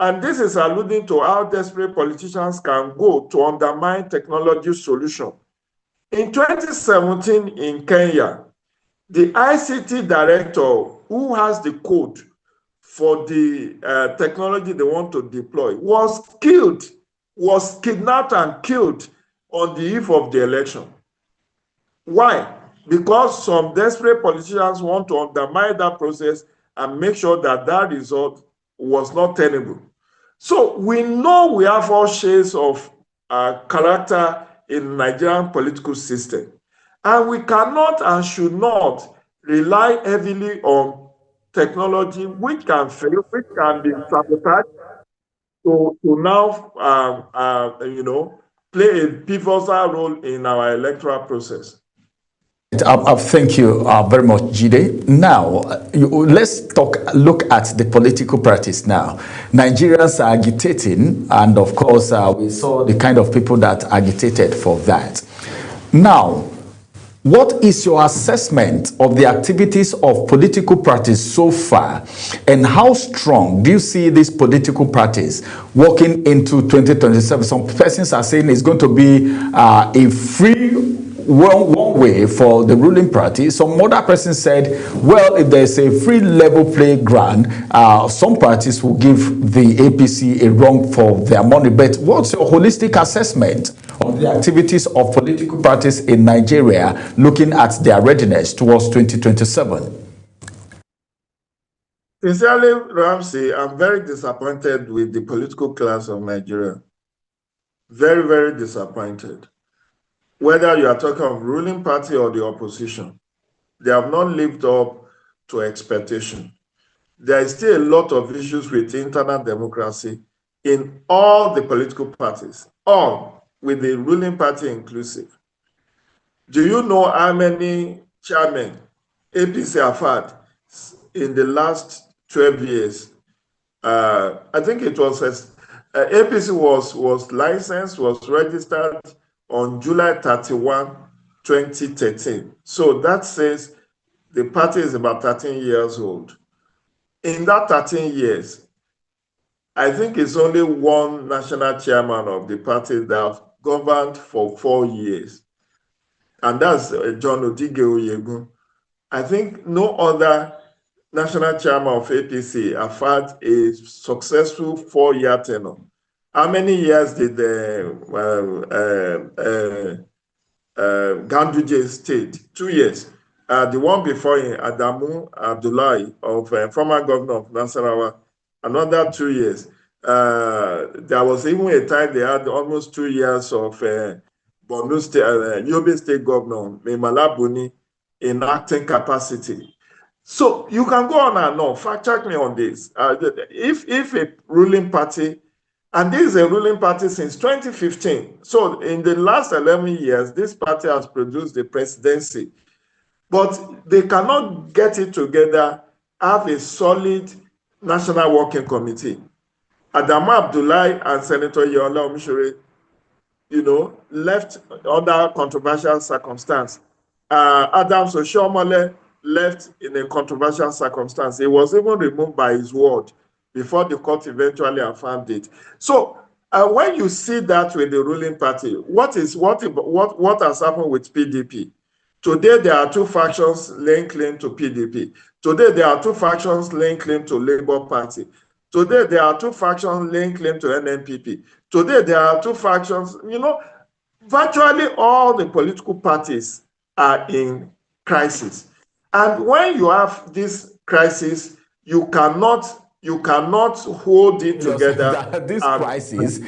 and this is alluding to how desperate politicians can go to undermine technology solution. In 2017 in Kenya, the ICT director who has the code for the technology they want to deploy was kidnapped and killed on the eve of the election. Why? Because some desperate politicians want to undermine that process and make sure that that result was not tenable. So we know we have all shades of character in the Nigerian political system. And we cannot and should not rely heavily on technology which can fail, which can be sabotaged to now play a pivotal role in our electoral process. Thank you very much, Jide. Now, let's look at the political practice now. Nigerians are agitating, and of course, we saw the kind of people that agitated for that. Now, what is your assessment of the activities of political practice so far, and how strong do you see this political practice working into 2027? Some persons are saying it's going to be a free one way for the ruling party. Some other person said, well, if there's a free level playground, some parties will give the APC a run for their money. But what's your holistic assessment of the activities of political parties in Nigeria, looking at their readiness towards 2027? Sincerely, Ramsey, I'm very disappointed with the political class of Nigeria. Very, very disappointed. Whether you are talking of ruling party or the opposition, they have not lived up to expectation. There is still a lot of issues with internal democracy in all the political parties, all with the ruling party inclusive. Do you know how many chairmen APC have had in the last 12 years? I think it was APC was licensed, was registered on July 31, 2013. So that says the party is about 13 years old. In that 13 years, I think it's only one national chairman of the party that governed for 4 years. And that's John Odige Oyegun. I think no other national chairman of APC have had a successful 4-year tenure. How many years did Ganduje stayed? 2 years. The one before him, Adamu Abdullahi, of former governor of Nasarawa, another 2 years. There was even a time they had almost 2 years of Borno State, Yobe State Governor, Memala Buni, in acting capacity. So you can go on and on. Fact check me on this. If a ruling party, and this is a ruling party since 2015. So in the last 11 years, this party has produced the presidency. But they cannot get it together have a solid national working committee. Adamu Abdullahi and Senator Yola Omishore, left under controversial circumstance. Adams Oshiomhole left in a controversial circumstance. He was even removed by his ward before the court eventually affirmed it. So when you see that with the ruling party, what has happened with PDP? Today, there are two factions laying claim to PDP. Today, there are two factions laying claim to Labour Party. Today, there are two factions laying claim to NNPP. Today, there are two factions, virtually all the political parties are in crisis. And when you have this crisis, you cannot hold it together. This crisis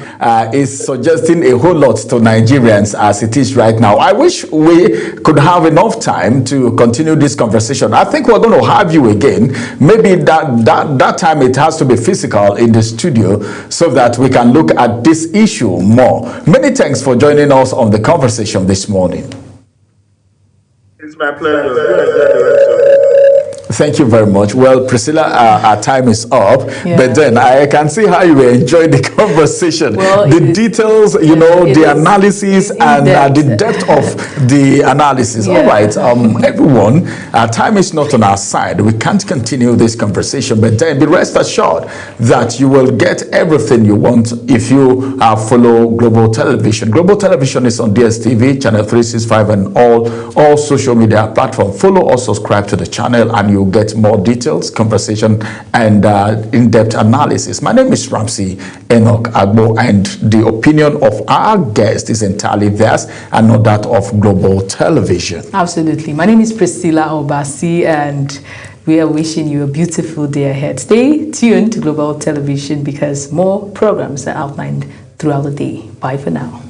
is suggesting a whole lot to Nigerians as it is right now. I wish we could have enough time to continue this conversation. I think we're going to have you again. Maybe that time it has to be physical in the studio so that we can look at this issue more. Many thanks for joining us on the conversation this morning. It's my pleasure. Thank you very much. Well, Priscilla, our time is up, but then I can see how you enjoyed the conversation. Well, the details, the analysis and the depth of the analysis. All right, everyone, our time is not on our side. We can't continue this conversation, but then be rest assured that you will get everything you want if you follow Global Television. Global Television is on DSTV, Channel 365, and all social media platforms. Follow or subscribe to the channel, and you'll get more details, conversation, and in-depth analysis. My name is Ramsey Enoch Agbo, and the opinion of our guest is entirely theirs and not that of Global Television. Absolutely. My name is Priscilla Obasi, and we are wishing you a beautiful day ahead. Stay tuned to Global Television because more programs are outlined throughout the day. Bye for now.